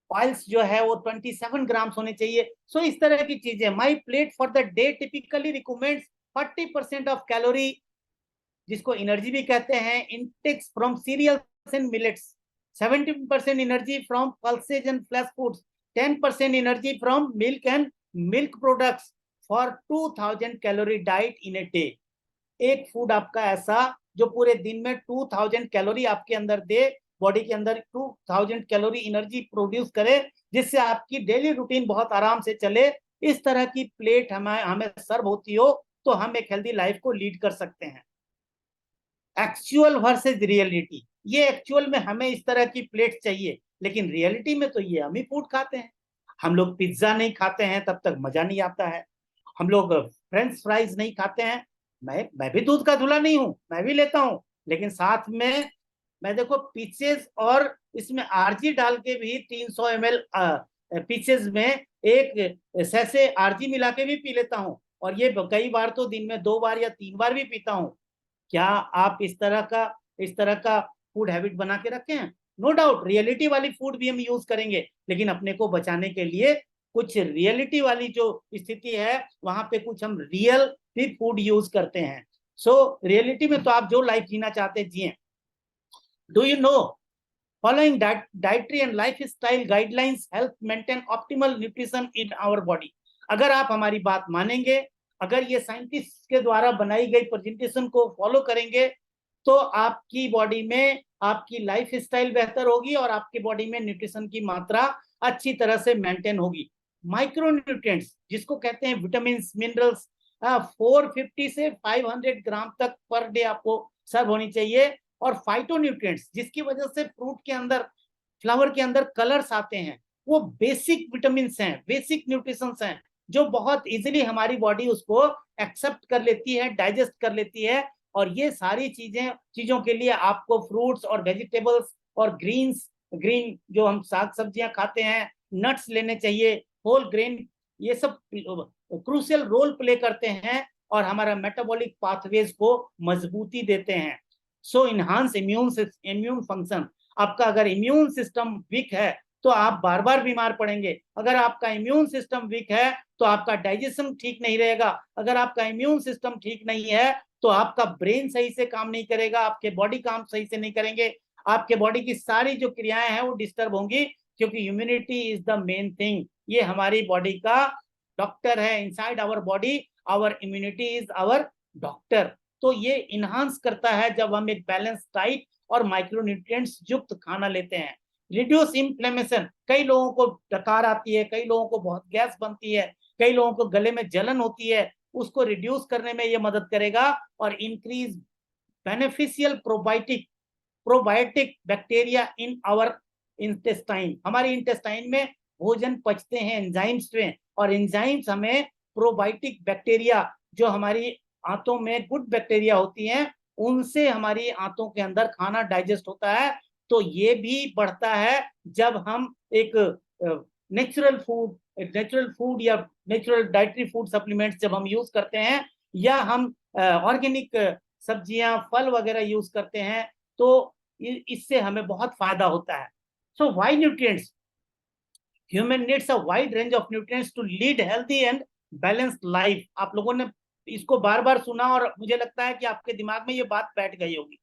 ऑयल्स जो है वो 27 ग्राम्स होने चाहिए। सो इस तरह की चीजें। My plate for the day typically recommends 40% of calorie, जिसको एनर्जी भी कहते हैं, intakes from cereals and millets, 17% energy from pulses and flesh foods, 10% energy from milk and milk products, for 2000 calorie diet in a day. एक फूड आपका ऐसा जो पूरे दिन में 2000 कैलोरी आपके अंदर दे, बॉडी के अंदर 2000 कैलोरी एनर्जी प्रोड्यूस करे, जिससे आपकी डेली रूटीन बहुत आराम से चले। इस तरह की प्लेट हमें सर्व होती हो तो हम एक हेल्दी लाइफ को लीड कर सकते हैं। एक्चुअल वर्सेस रियलिटी, ये एक्चुअल में हमें इस तरह की प्लेट चाहिए, लेकिन रियलिटी में तो ये हम ही फूड खाते हैं। हम लोग पिज्जा नहीं खाते हैं तब तक मजा नहीं आता है, हम लोग फ्रेंच फ्राइज नहीं खाते हैं। मैं भी दूध का धुला नहीं हूं, मैं भी लेता हूं, लेकिन साथ में मैं देखो पीचेस और इसमें आरजी डाल के भी 300 ml पीचेस में एक सैसे आरजी मिला के भी पी लेता हूं, और ये कई बार तो दिन में 2 बार या 3 बार भी पीता हूं। क्या आप इस तरह का फूड हैबिट बना के रखे हैं? नो डाउट रियलिटी वाली फूड भी हम यूज करेंगे, लेकिन अपने को बचाने के लिए कुछ रियलिटी वाली जो स्थिति है वहां पे कुछ हम रियल भी फूड यूज करते हैं। सो रियलिटी में तो आप जो लाइफ जीना चाहते जिए। Do you know following dietary and lifestyle guidelines help maintain optimal nutrition in our body? अगर आप हमारी बात मानेंगे, अगर ये साइंटिस्ट के द्वारा बनाई गई प्रेजेंटेशन को फॉलो करेंगे, तो आपकी बॉडी में आपकी लाइफ स्टाइल बेहतर होगी और आपकी बॉडी में न्यूट्रिशन की मात्रा अच्छी तरह से मेंटेन होगी। माइक्रोन्यूट्रिएंट्स जिसको कहते हैं विटामिन मिनरल्स 450 से 500 ग्राम तक पर डे आपको सर्व होनी चाहिए। और फाइटोन्यूट्रिएंट्स जिसकी वजह से फ्रूट के अंदर, फ्लावर के अंदर कलर्स आते हैं, वो बेसिक विटामिन हैं, बेसिक न्यूट्रिशंस हैं, जो बहुत इजीली हमारी बॉडी उसको एक्सेप्ट कर लेती है, डाइजेस्ट कर लेती है। और ये सारी चीजों के लिए आपको फ्रूट्स और वेजिटेबल्स और ग्रीन जो हम साग सब्जियां खाते हैं, नट्स लेने चाहिए, होल ग्रेन, ये सब क्रूशियल रोल प्ले करते हैं और हमारा मेटाबॉलिक पाथवेज को मजबूती देते हैं। सो इनहांस इम्यून फंक्शन। आपका अगर इम्यून सिस्टम वीक है तो आप बार बार बीमार पड़ेंगे। अगर आपका इम्यून सिस्टम वीक है तो आपका डाइजेशन ठीक नहीं रहेगा। अगर आपका इम्यून सिस्टम ठीक नहीं है तो आपका ब्रेन सही से काम नहीं करेगा, आपके बॉडी काम सही से नहीं करेंगे, आपके बॉडी की सारी जो क्रियाएं हैं वो डिस्टर्ब होंगी, क्योंकि immunity is the main thing. ये हमारी बॉडी का डॉक्टर है। Inside our body our immunity is our doctor. तो ये इनहांस करता है जब हम एक बैलेंस डाइट और माइक्रोन्यूट्रिएंट्स युक्त खाना लेते हैं। रिड्यूस इन्फ्लेमेशन, कई लोगों को डकार आती है, कई लोगों को बहुत गैस बनती है, कई लोगों को गले में जलन होती है, उसको रिड्यूस करने में ये मदद करेगा। और increase beneficial probiotic bacteria in our intestine. हमारे इंटेस्टाइन में भोजन पचते हैं एंजाइम्स में, और एंजाइम्स हमें प्रोबायोटिक बैक्टीरिया, जो हमारी आंतों में गुड बैक्टीरिया होती हैं, उनसे हमारी आंतों के अंदर खाना डाइजेस्ट होता है। तो ये भी बढ़ता है जब हम एक नेचुरल फूड या नेचुरल डाइटरी फूड सप्लीमेंट्स जब हम यूज करते हैं, या हम ऑर्गेनिक सब्जियां फल वगैरह यूज करते हैं, तो इससे हमें बहुत फायदा होता है। So why nutrients? Human needs a wide range of nutrients to lead healthy and balanced life. आप लोगों ने इसको बार बार सुना और मुझे लगता है कि आपके दिमाग में ये बात बैठ गई होगी।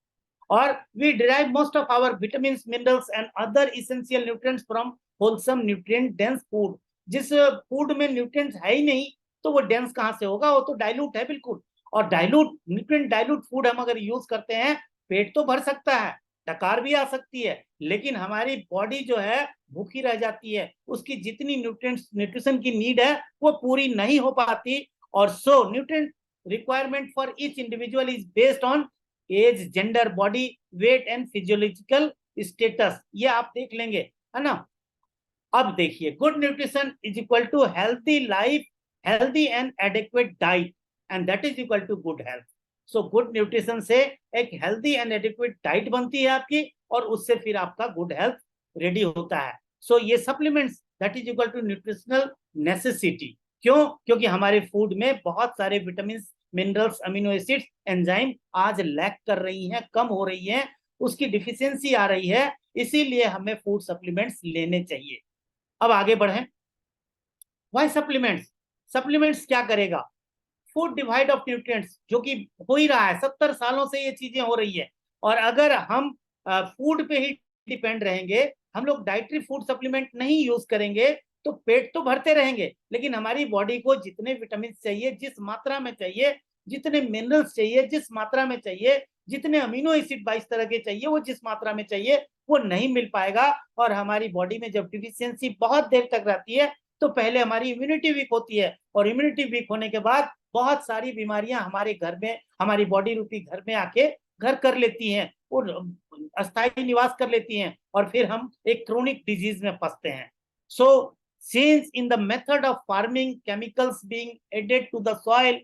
और we derive most of our vitamins, minerals and other essential nutrients from wholesome nutrient dense food. जिस फूड में न्यूट्रिएंट्स है ही नहीं तो वो डेंस कहाँ से होगा? वो तो डाइल्यूट है बिल्कुल। और न्यूट्रिएंट डाइल्यूट फूड हम अगर यूज करते हैं, पेट तो भर सकता है, डकार भी आ सकती है, लेकिन हमारी बॉडी जो है भूखी रह जाती है, उसकी जितनी न्यूट्रिशन की नीड है वो पूरी नहीं हो पाती। और so nutrient requirement for each individual is based on age, gender, body weight and physiological status. ये आप देख लेंगे, है ना। अब देखिए, good nutrition is equal to healthy life, healthy and adequate diet, and that is equal to good health. So good nutrition से एक हेल्थी एंड एडिक्वेट डाइट बनती है आपकी, और उससे फिर आपका गुड हेल्थ रेडी होता है। सो ये supplements that is equal to nutritional necessity. क्यों? क्योंकि हमारे फूड में बहुत सारे vitamin, minerals, amino acids, enzyme आज लैक कर रही हैं, कम हो रही हैं, उसकी डिफिशियंसी आ रही है, इसीलिए हमें फूड सप्लीमेंट्स लेने चाहिए। अब आगे बढ़ें। Why supplements? सप्लीमेंट्स क्या करेगा? फूड डिवाइड ऑफ न्यूट्रिएंट्स, जो कि हो ही रहा है, 70 सालों से ये चीजें हो रही है। और अगर हम फूड पे ही डिपेंड रहेंगे, हम लोग डाइटरी फूड सप्लीमेंट नहीं यूज करेंगे, तो पेट तो भरते रहेंगे, लेकिन हमारी बॉडी को जितने विटामिन चाहिए, जिस मात्रा में चाहिए, जितने मिनरल्स चाहिए जिस मात्रा में चाहिए, जितने अमीनो एसिड 22 तरह के चाहिए वो जिस मात्रा में चाहिए, वो नहीं मिल पाएगा। और हमारी बॉडी में जब डिफिशियंसी बहुत देर तक रहती है, तो पहले हमारी इम्यूनिटी वीक होती है, और इम्यूनिटी वीक होने के बाद बहुत सारी बीमारियां हमारे घर में, हमारी बॉडी रूपी घर में आके घर कर लेती हैं और अस्थायी निवास कर लेती हैं, और फिर हम एक क्रोनिक डिजीज में फंसते हैं। सो since in the method of farming, chemicals being added to the soil,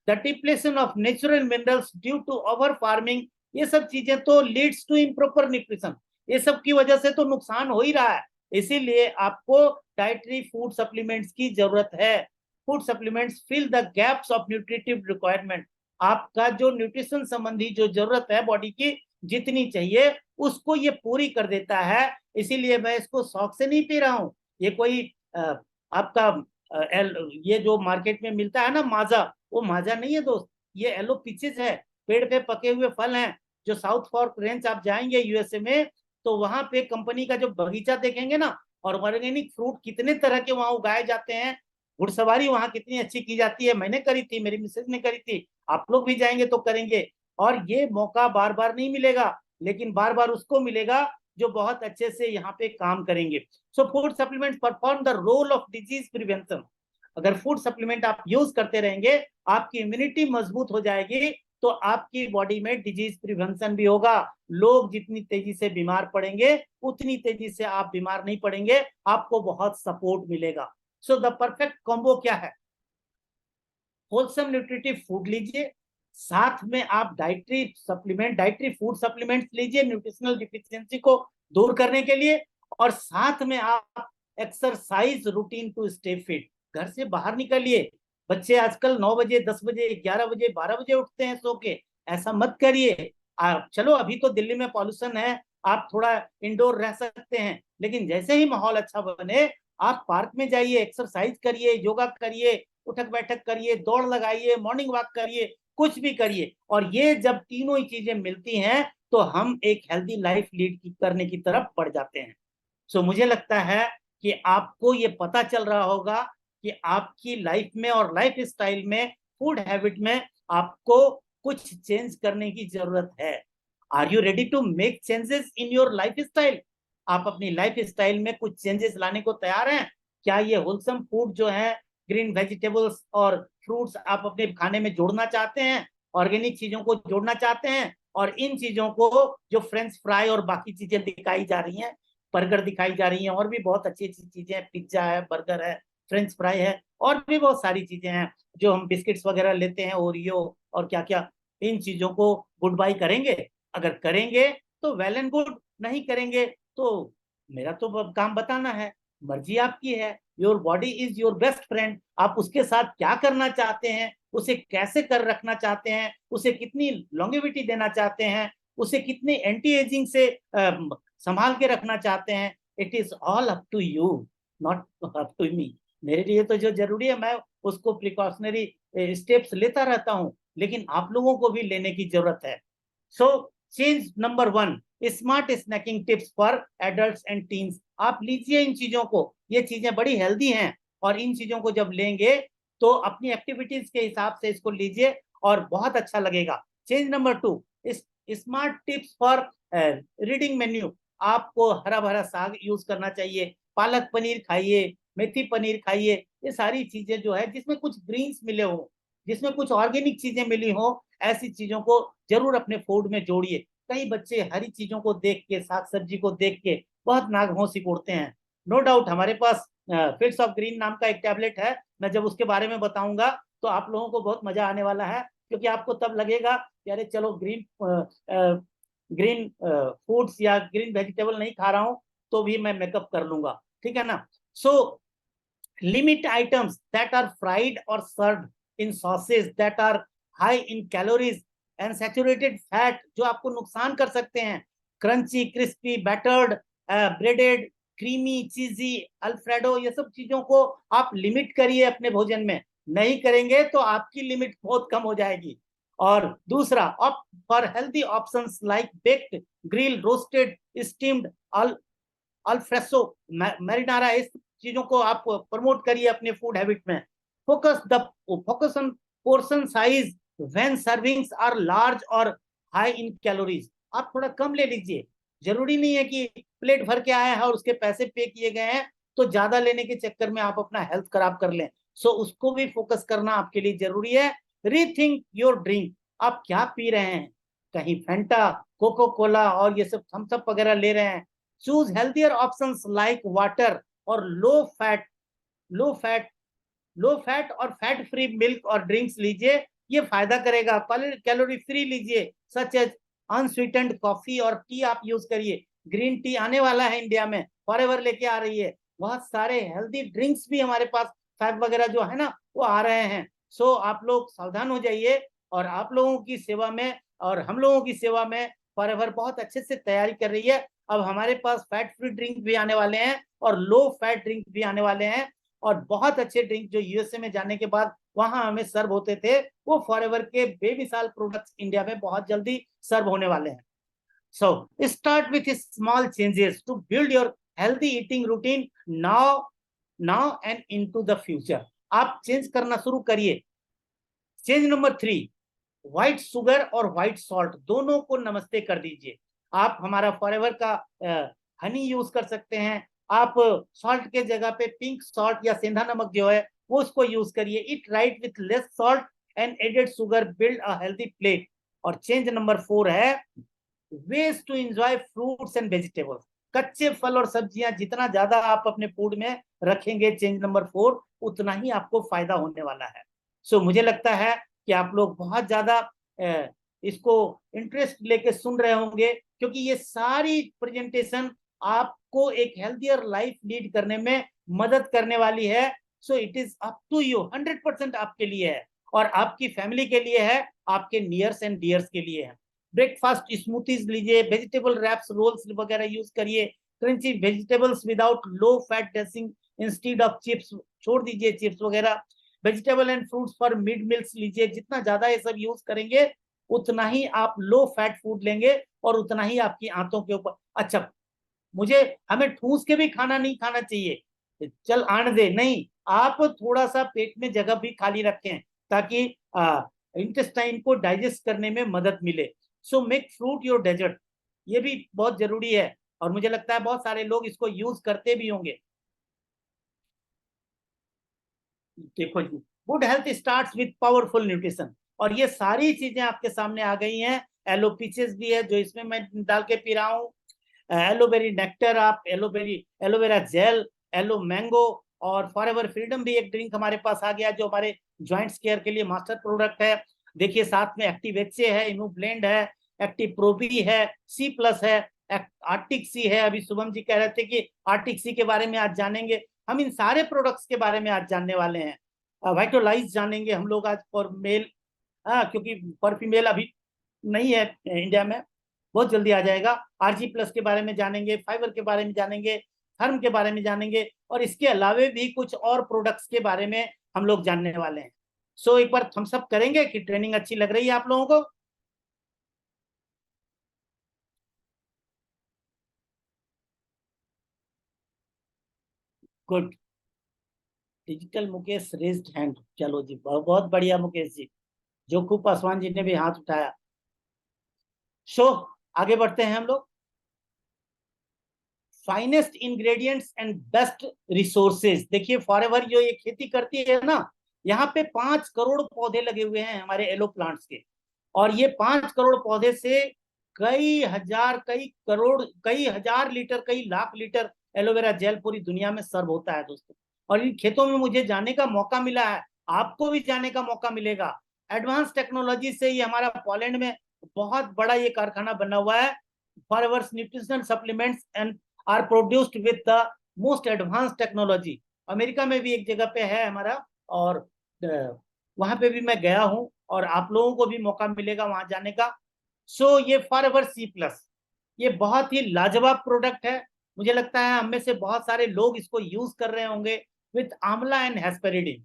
the depletion of natural minerals due to over farming, ये सब चीजें तो leads to improper nutrition, ये सब की वजह से तो नुकसान हो ही रहा है। इसीलिए आपको डाइटरी फूड सप्लीमेंट्स की जरूरत है। Food supplements fill the gaps of nutritive requirement. आपका जो न्यूट्रिशन संबंधी जो जरूरत है बॉडी की, जितनी चाहिए, उसको ये पूरी कर देता है। इसीलिए मैं इसको शौक से नहीं पी रहा हूँ। ये कोई आपका ये जो मार्केट में मिलता है ना माजा, वो माजा नहीं है दोस्त, ये एलो पीचेस है, पेड़ पे पके हुए फल हैं, जो साउथ फॉर्क रेंज आप जाएंगे यूएसए में, तो वहां पे कंपनी का जो बगीचा देखेंगे ना, और ऑर्गेनिक फ्रूट कितने तरह के वहां उगाए जाते हैं, घुड़सवारी वहां कितनी अच्छी की जाती है, मैंने करी थी, मेरी मिसेज ने करी थी, आप लोग भी जाएंगे तो करेंगे। और ये मौका बार बार नहीं मिलेगा, लेकिन बार बार उसको मिलेगा जो बहुत अच्छे से यहाँ पे काम करेंगे। So food supplement perform the role of disease prevention. अगर फूड सप्लीमेंट आप यूज करते रहेंगे, आपकी इम्यूनिटी मजबूत हो जाएगी, तो आपकी बॉडी में डिजीज प्रिवेंशन भी होगा। लोग जितनी तेजी से बीमार पड़ेंगे, उतनी तेजी से आप बीमार नहीं पड़ेंगे, आपको बहुत सपोर्ट मिलेगा। सो द परफेक्ट कॉम्बो क्या है? होलसम न्यूट्रिटिव फूड लीजिए, साथ में आप डाइटरी फूड सप्लीमेंट्स लीजिए न्यूट्रिशनल डिफिशियंसी को दूर करने के लिए, और साथ में आप exercise routine to stay fit. घर से बाहर निकलिए। बच्चे आजकल 9 बजे, 10 बजे, 11 बजे, 12 बजे उठते हैं सो के, ऐसा मत करिए। आप चलो, अभी तो दिल्ली में पॉल्यूशन है, आप थोड़ा इंडोर रह सकते हैं, लेकिन जैसे ही माहौल अच्छा बने, आप पार्क में जाइए, एक्सरसाइज करिए, योगा करिए, उठक बैठक करिए, दौड़ लगाइए, मॉर्निंग वॉक करिए, कुछ भी करिए। और ये जब तीनों ही चीजें मिलती हैं, तो हम एक हेल्दी लाइफ लीड करने की तरफ बढ़ जाते हैं। सो मुझे लगता है कि आपको ये पता चल रहा होगा कि आपकी लाइफ में और लाइफ स्टाइल में, फूड हैबिट में आपको कुछ चेंज करने की जरूरत है। Are you ready to make changes in your lifestyle? आप अपनी लाइफ स्टाइल में कुछ चेंजेस लाने को तैयार हैं? क्या ये होलसम फूड जो है, ग्रीन वेजिटेबल्स और फ्रूट्स आप अपने खाने में जोड़ना चाहते हैं? ऑर्गेनिक चीजों को जोड़ना चाहते हैं? और इन चीजों को, जो फ्रेंच फ्राई और बाकी चीजें दिखाई जा रही हैं, बर्गर दिखाई जा रही हैं, और भी बहुत अच्छी अच्छी चीजें हैं, पिज्जा है, बर्गर है, फ्रेंच फ्राई है, और भी बहुत सारी चीजें हैं जो हम बिस्किट्स वगैरह लेते हैं, ओरियो और क्या क्या, इन चीजों को गुड बाय करेंगे? अगर करेंगे तो वेल एंड गुड, नहीं करेंगे तो मेरा तो काम बताना है, मर्जी आपकी है। Your body is your best friend. आप उसके साथ क्या करना चाहते हैं, उसे कैसे कर रखना चाहते हैं, उसे कितनी लॉन्गेविटी देना चाहते हैं, उसे कितने एंटी एजिंग से संभाल के रखना चाहते हैं, it is all up to you, not up to me. मेरे लिए तो जो जरूरी है, मैं उसको प्रिकॉशनरी स्टेप्स लेता रहता हूं, लेकिन आप लोगों को भी लेने की जरूरत है। So change number 1, smart snacking tips for adults and teens. आप लीजिए इन चीजों को, ये चीजें बड़ी हेल्दी हैं, और इन चीजों को जब लेंगे तो अपनी एक्टिविटीज के हिसाब से इसको लीजिए और बहुत अच्छा लगेगा। Change number 2, smart tips for reading menu. आपको हरा भरा साग यूज करना चाहिए, पालक पनीर खाइए, मेथी पनीर खाइए, ये सारी चीजें जो है जिसमें कुछ ग्रीन्स मिले हो, जिसमें कुछ ऑर्गेनिक चीजें मिली हो, ऐसी चीजों को जरूर अपने फूड में जोड़िए। कई बच्चे हरी चीजों को देख के, साग सब्जी को देख के बहुत नाक सिकोड़ते हैं। नो डाउट हमारे पास फिट्स ऑफ ग्रीन नाम का एक टैबलेट है, मैं जब उसके बारे में बताऊंगा तो आप लोगों को बहुत मजा आने वाला है, क्योंकि आपको तब लगेगा कि अरे चलो ग्रीन फूड्स या ग्रीन वेजिटेबल नहीं खा रहा हूं तो भी मैं मेकअप कर लूंगा, ठीक है ना। सो limit items that are fried or served in sauces that are high in calories and saturated fat, जो आपको नुकसान कर सकते हैं। Crunchy, crispy, battered, breaded, creamy, cheesy, alfredo, ये सब चीजों को आप लिमिट करिए अपने भोजन में। नहीं करेंगे तो आपकी लिमिट बहुत कम हो जाएगी। और दूसरा, for healthy options like baked, grill, roasted, steamed, alfresco, marinara, इस चीजों को आप प्रमोट करिए अपने फूड हैबिट में। Focus on portion size when servings are large और हाई इन कैलोरीज। आप थोड़ा कम ले लीजिए, जरूरी नहीं है कि प्लेट भर के आया है और उसके पैसे पे किए गए हैं तो ज्यादा लेने के चक्कर में आप अपना हेल्थ खराब कर लें। सो उसको भी फोकस करना आपके लिए जरूरी है। रीथिंक योर ड्रिंक, आप क्या पी रहे हैं, कहीं फैंटा, कोको कोला और ये सब थम्स अप वगैरह ले रहे हैं। Choose healthier options like water और लो फैट और फैट फ्री मिल्क और ड्रिंक्स लीजिए, ये फायदा करेगा। कैलोरी फ्री लीजिए, सच एज अनस्वीटेंड कॉफी और टी आप यूज करिए। ग्रीन टी आने वाला है इंडिया में, फॉरएवर लेके आ रही है। बहुत सारे हेल्दी ड्रिंक्स भी हमारे पास, फैट वगैरह जो है ना, वो आ रहे हैं। सो आप लोग सावधान हो जाइए, और आप लोगों की सेवा में और हम लोगों की सेवा में फॉरएवर बहुत अच्छे से तैयारी कर रही है। अब हमारे पास फैट फ्री ड्रिंक भी आने वाले हैं और लो फैट ड्रिंक भी आने वाले हैं। और बहुत अच्छे ड्रिंक जो यूएसए में जाने के बाद वहां हमें सर्व होते थे, वो फॉरएवर के बेमिसाल प्रोडक्ट्स इंडिया में बहुत जल्दी सर्व होने वाले हैं। So start with small changes to build your healthy eating routine now and into the future. आप चेंज करना शुरू करिए। चेंज नंबर 3, व्हाइट शुगर और व्हाइट सॉल्ट दोनों को नमस्ते कर दीजिए। आप हमारा फॉरएवर का हनी यूज कर सकते हैं। आप सॉल्ट के जगह पे पिंक सॉल्ट या सेंधा नमक जो है वो उसको यूज करिए। Eat right with less salt and added sugar, build a healthy plate. और चेंज नंबर 4 है ways to enjoy fruits and vegetables. कच्चे फल और सब्जियां जितना ज्यादा आप अपने फूड में रखेंगे, चेंज नंबर 4, उतना ही आपको फायदा होने वाला है। सो मुझे लगता है कि आप लोग बहुत ज्यादा इसको इंटरेस्ट लेके सुन रहे होंगे, क्योंकि ये सारी प्रेजेंटेशन आपको एक हेल्थियर लाइफ लीड करने में मदद करने वाली है। So it is up to you, 100% आपके लिए है और आपकी फैमिली के लिए है, आपके नियर्स एंड डियर्स के लिए है। ब्रेकफास्ट स्मूथीज लीजिए, वेजिटेबल रैप्स, रोल्स वगैरह यूज करिए, crunchy vegetables without low fat dressing instead of chips, छोड़ दीजिए चिप्स वगैरह। Vegetable and fruits for mid meals लीजिए। जितना ज्यादा ये सब यूज करेंगे उतना ही आप लो फैट फूड लेंगे और उतना ही आपकी आंतों के ऊपर। अच्छा, हमें ठूस के भी खाना नहीं खाना चाहिए, चल आने दे, नहीं, आप थोड़ा सा पेट में जगह भी खाली रखें ताकि इंटेस्टाइन को डाइजेस्ट करने में मदद मिले। So make fruit your dessert, ये भी बहुत जरूरी है और मुझे लगता है बहुत सारे लोग इसको यूज करते भी होंगे। देखो जी, good health starts with powerful nutrition, और ये सारी चीजें आपके सामने आ गई हैं। एलो पीचेस भी है जो इसमें मैं डाल के पी रहा हूँ, एलोवेरी नेक्टर, आप एलोवेरा जेल, एलो मैंगो, और फॉरएवर फ्रीडम भी एक ड्रिंक हमारे पास आ गया जो हमारे जॉइंट्स केयर के लिए मास्टर प्रोडक्ट है। देखिए साथ में एक्टिव एचए है, इनू ब्लेंड है, एक्टिव प्रोबी है, सी प्लस है, आर्टिक सी है। अभी शुभम जी कह रहे थे कि आर्टिक सी के बारे में आज जानेंगे। हम इन सारे प्रोडक्ट्स के बारे में आज जानने वाले हैं। वाइटोलाइज जानेंगे हम लोग आज फॉर मेल, क्योंकि फॉर फीमेल अभी नहीं है इंडिया में, बहुत जल्दी आ जाएगा। आरजी प्लस के बारे में जानेंगे, फाइबर के बारे में जानेंगे, थर्म के बारे में जानेंगे, और इसके अलावे भी कुछ और प्रोडक्ट्स के बारे में हम लोग जानने वाले हैं। सो एक बार थम्स अप करेंगे कि ट्रेनिंग अच्छी लग रही है आप लोगों को? Good. Digital Mukesh raised hand, चलो जी, बहुत बढ़िया मुकेश जी। जोखू पासवान जी ने भी हाथ उठाया। सो आगे बढ़ते हैं हम लोग। Finest ingredients and best resources. देखिए फॉरएवर जो ये खेती करती है ना, यहाँ पे 5 करोड़ पौधे लगे हुए हैं हमारे एलो प्लांट्स के, और ये 5 करोड़ पौधे से कई हजार, कई हजार लीटर, कई लाख लीटर एलोवेरा जेल पूरी दुनिया में सर्व होता है दोस्तों। और इन खेतों में मुझे जाने का मौका मिला है, आपको भी जाने का मौका मिलेगा। एडवांस टेक्नोलॉजी से ये हमारा पोलैंड में बहुत बड़ा ये कारखाना बना हुआ है। Forever nutritional supplements and are produced with the most advance technology. America में भी एक जगह पे है हमारा, और वहां पे भी मैं गया हूं, और आप लोगों को भी मौका मिलेगा वहां जाने का। सो ये फॉरएवर सी प्लस, ये बहुत ही लाजवाब प्रोडक्ट है। मुझे लगता है हम में से बहुत सारे लोग इसको यूज कर रहे होंगे विथ आंवला एंड हेस्पेरिडिन।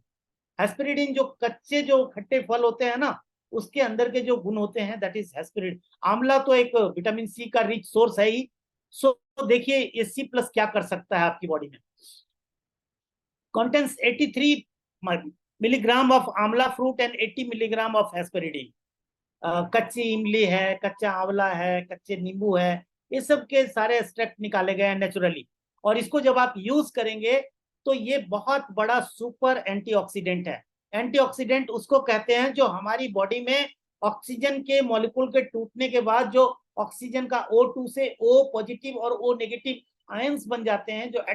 हेस्पेरिडिन जो कच्चे जो खट्टे फल होते हैं ना, उसके अंदर के जो गुण होते हैं, दैट इज हेस्पेरिडिन। आंवला तो एक विटामिन सी का रिच सोर्स है ही। सो देखिए ये सी प्लस क्या कर सकता है आपकी बॉडी में। कंटेंस 83 मिलीग्राम ऑफ आंवला fruit and 80 milligram of hesperidin. कच्ची इमली है, कच्चा आंवला है, कच्चे नींबू है, ये सब के सारे एक्सट्रैक्ट निकाले गए हैं नेचुरली, और इसको जब आप यूज करेंगे तो ये बहुत बड़ा सुपर एंटीऑक्सीडेंट है। एंटीऑक्सीडेंट उसको कहते हैं जो हमारी बॉडी में ऑक्सीजन के मॉलिक्यूल के टूटने के बाद जो ऑक्सीजन का O2 से O पॉजिटिव और O नेगेटिव आयंस बन जाते हैं, जो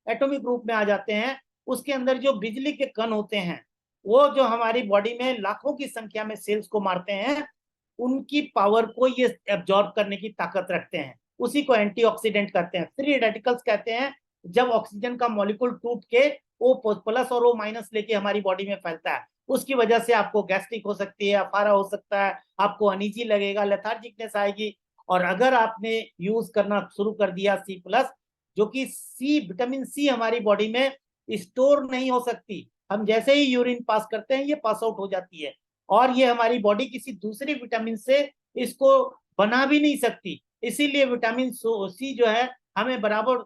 एटॉमिक रूप में आ जाते हैं, उसके अंदर जो बिजली के कण होते हैं, वो जो हमारी बॉडी में लाखों की संख्या में सेल्स को मारते हैं, उनकी पावर को ये एब्जॉर्ब करने की ताकत रखते हैं। उसी को एंटीऑक्सीडेंट कहते हैं। फ्री रेडिकल्स कहते हैं जब ऑक्सीजन का मॉलिक्यूल टूट के O प्लस और O माइनस लेके हमारी बॉडी में फैलता है, उसकी वजह से आपको गैस्ट्रिक हो सकती है, अफारा हो सकता है, आपको अनईजी लगेगा, लेथार्जिकनेस आएगी। और अगर आपने यूज करना शुरू कर दिया सी प्लस, जो कि सी, विटामिन सी हमारी बॉडी में स्टोर नहीं हो सकती। हम जैसे ही यूरिन पास करते हैं ये पास आउट हो जाती है, और ये हमारी बॉडी किसी दूसरी विटामिन से इसको बना भी नहीं सकती। इसीलिए विटामिन सी जो है हमें बराबर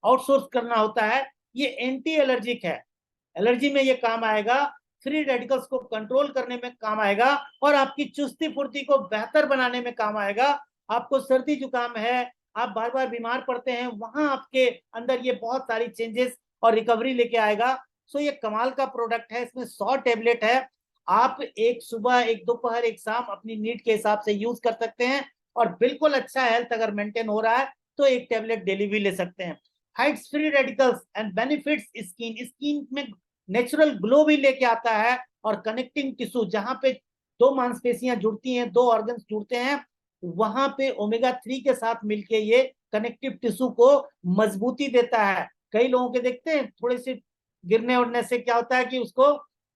आउटसोर्स करना होता है। ये एंटी एलर्जिक है, एलर्जी में ये काम आएगा, फ्री रेडिकल्स को कंट्रोल करने में काम आएगा, और आपकी चुस्ती फुर्ती को बेहतर बनाने में काम आएगा। आपको सर्दी जुकाम है, आप बार बार बीमार पड़ते हैं, वहां आपके अंदर ये बहुत सारी चेंजेस और रिकवरी लेके आएगा। सो ये कमाल का प्रोडक्ट है। इसमें 100 टेबलेट है। आप एक सुबह, एक दोपहर, एक शाम अपनी नीड के हिसाब से यूज कर सकते हैं, और बिल्कुल अच्छा हेल्थ अगर मेंटेन हो रहा है तो एक टेबलेट डेली भी ले सकते हैं। Heights free radicals and benefits skin में नेचुरल ग्लो भी लेके आता है, और कनेक्टिंग टिश्यू, जहां पे दो मांसपेशियां जुड़ती हैं, दो ऑर्गन्स जुड़ते हैं, वहां पे ओमेगा 3 के साथ मिलके ये कनेक्टिव टिश्यू को मजबूती देता है। कई लोगों के देखते हैं थोड़े से गिरने उड़ने से क्या होता है कि उसको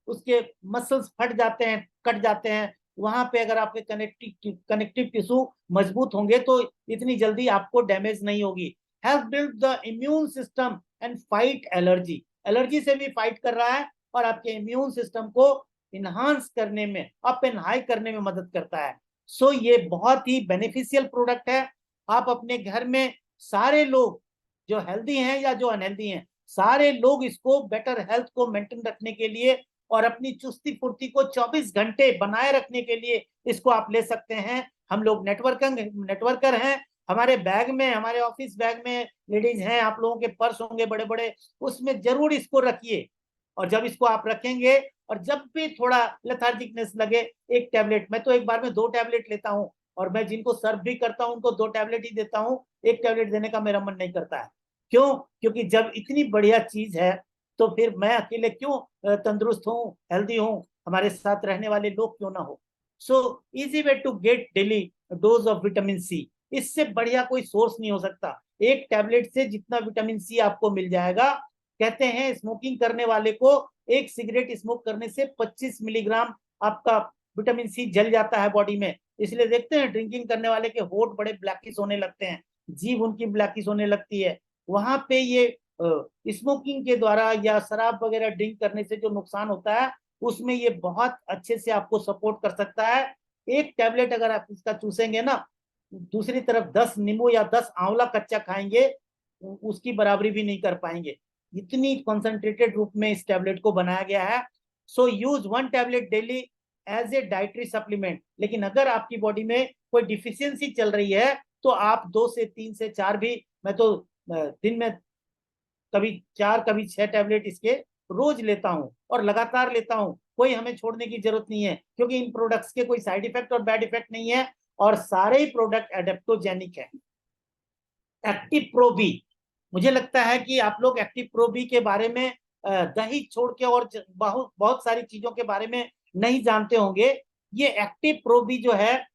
उसके मसल्स फट जाते हैं, कट जाते हैं। वहां पे अगर आपके कनेक्टिव टिश्यू मजबूत होंगे तो इतनी जल्दी आपको डैमेज नहीं होगी। Help build the immune system and fight allergy, allergy से भी फाइट कर रहा है, और आपके इम्यून सिस्टम को इनहांस करने में, अप एंड हाई करने में मदद करता है। सो ये बहुत ही बेनिफिशियल प्रोडक्ट है। आप अपने घर में सारे लोग जो हेल्दी हैं या जो अनहेल्दी हैं, सारे लोग इसको बेटर हेल्थ को मेंटेन रखने के लिए और अपनी चुस्ती फुर्ती को 24 घंटे बनाए रखने के लिए इसको आप ले सकते हैं। हम लोग नेटवर्कर हैं। हमारे बैग में, हमारे ऑफिस बैग में लेडीज हैं, आप लोगों के पर्स होंगे बड़े बड़े, उसमें जरूर इसको रखिए। और जब इसको आप रखेंगे, और जब भी थोड़ा लेथार्जिकनेस लगे, एक टैबलेट, मैं तो एक बार में 2 टैबलेट लेता हूं, और मैं जिनको सर्व भी करता हूं उनको 2 टैबलेट ही देता हूं। एक टैबलेट देने का मेरा मन नहीं करता है। क्यों? क्योंकि जब इतनी बढ़िया चीज है तो फिर मैं अकेले क्यों तंदुरुस्त हूँ, हेल्दी हूँ, हमारे साथ रहने वाले लोग क्यों ना हो। So easy way to get daily dose of vitamin C. इससे बढ़िया कोई सोर्स नहीं हो सकता। एक टैबलेट से जितना विटामिन सी आपको मिल जाएगा, कहते हैं स्मोकिंग करने वाले को एक सिगरेट स्मोक करने से 25 मिलीग्राम आपका विटामिन सी जल जाता है बॉडी में। इसलिए देखते हैं ड्रिंकिंग करने वाले के होठ बड़े ब्लैकिश होने लगते हैं, जीभ उनकी ब्लैकिश होने लगती है। वहां पे ये स्मोकिंग के द्वारा या शराब वगैरह ड्रिंक करने से जो नुकसान होता है, उसमें ये बहुत अच्छे से आपको सपोर्ट कर सकता है। एक टैबलेट अगर आप इसका चूसेंगे ना, दूसरी तरफ 10 नींबू या 10 आंवला कच्चा खाएंगे, उसकी बराबरी भी नहीं कर पाएंगे। इतनी कॉन्सेंट्रेटेड रूप में इस टैबलेट को बनाया गया है। So use 1 tablet daily as a dietary supplement. लेकिन अगर आपकी बॉडी में कोई डिफिशियंसी चल रही है तो आप 2 से 3 से 4 भी, मैं तो दिन में कभी 4 कभी 6 टैबलेट इसके रोज लेता हूं, और लगातार लेता हूं। कोई हमें छोड़ने की जरूरत नहीं है, क्योंकि इन प्रोडक्ट्स के कोई साइड इफेक्ट और बैड इफेक्ट नहीं है, और सारे ही प्रोडक्ट एडेप्टोजेनिक है। एक्टिव प्रो बी, मुझे लगता है कि आप लोग एक्टिव प्रो बी के बारे में दही छोड़ के और बहुत बहुत सारी चीजों के बारे में नहीं जानते होंगे। ये एक्टिव प्रो बी जो है,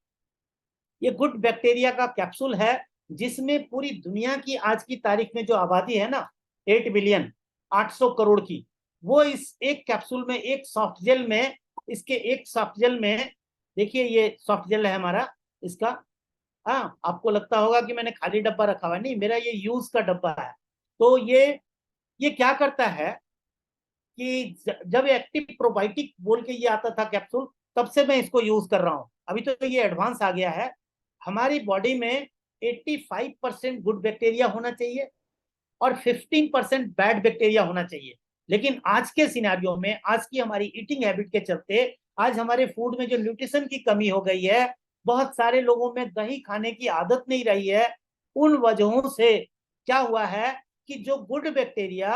ये गुड बैक्टीरिया का कैप्सूल है, जिसमें पूरी दुनिया की आज की तारीख में जो आबादी है ना, 8 बिलियन 800 करोड़ की, वो इस एक कैप्सूल में, एक सॉफ्ट जेल में, इसके एक सॉफ्ट जेल में, देखिए ये सॉफ्ट जेल है हमारा इसका। हाँ, आपको लगता होगा कि मैंने खाली डब्बा रखा हुआ है, नहीं, मेरा ये यूज का डब्बा है। तो ये क्या करता है कि जब एक्टिव प्रोबायोटिक बोल के ये आता था कैप्सूल, तब से मैं इसको यूज कर रहा हूँ। अभी तो ये एडवांस आ गया है। हमारी बॉडी में 85% गुड बैक्टीरिया होना चाहिए और 15% बैड बैक्टीरिया होना चाहिए। लेकिन आज के सिनेरियो में, आज की हमारी ईटिंग हैबिट के चलते, आज हमारे फूड में जो न्यूट्रिशन की कमी हो गई है, बहुत सारे लोगों में दही खाने की आदत नहीं रही है। उन वजहों से क्या हुआ है कि जो गुड बैक्टीरिया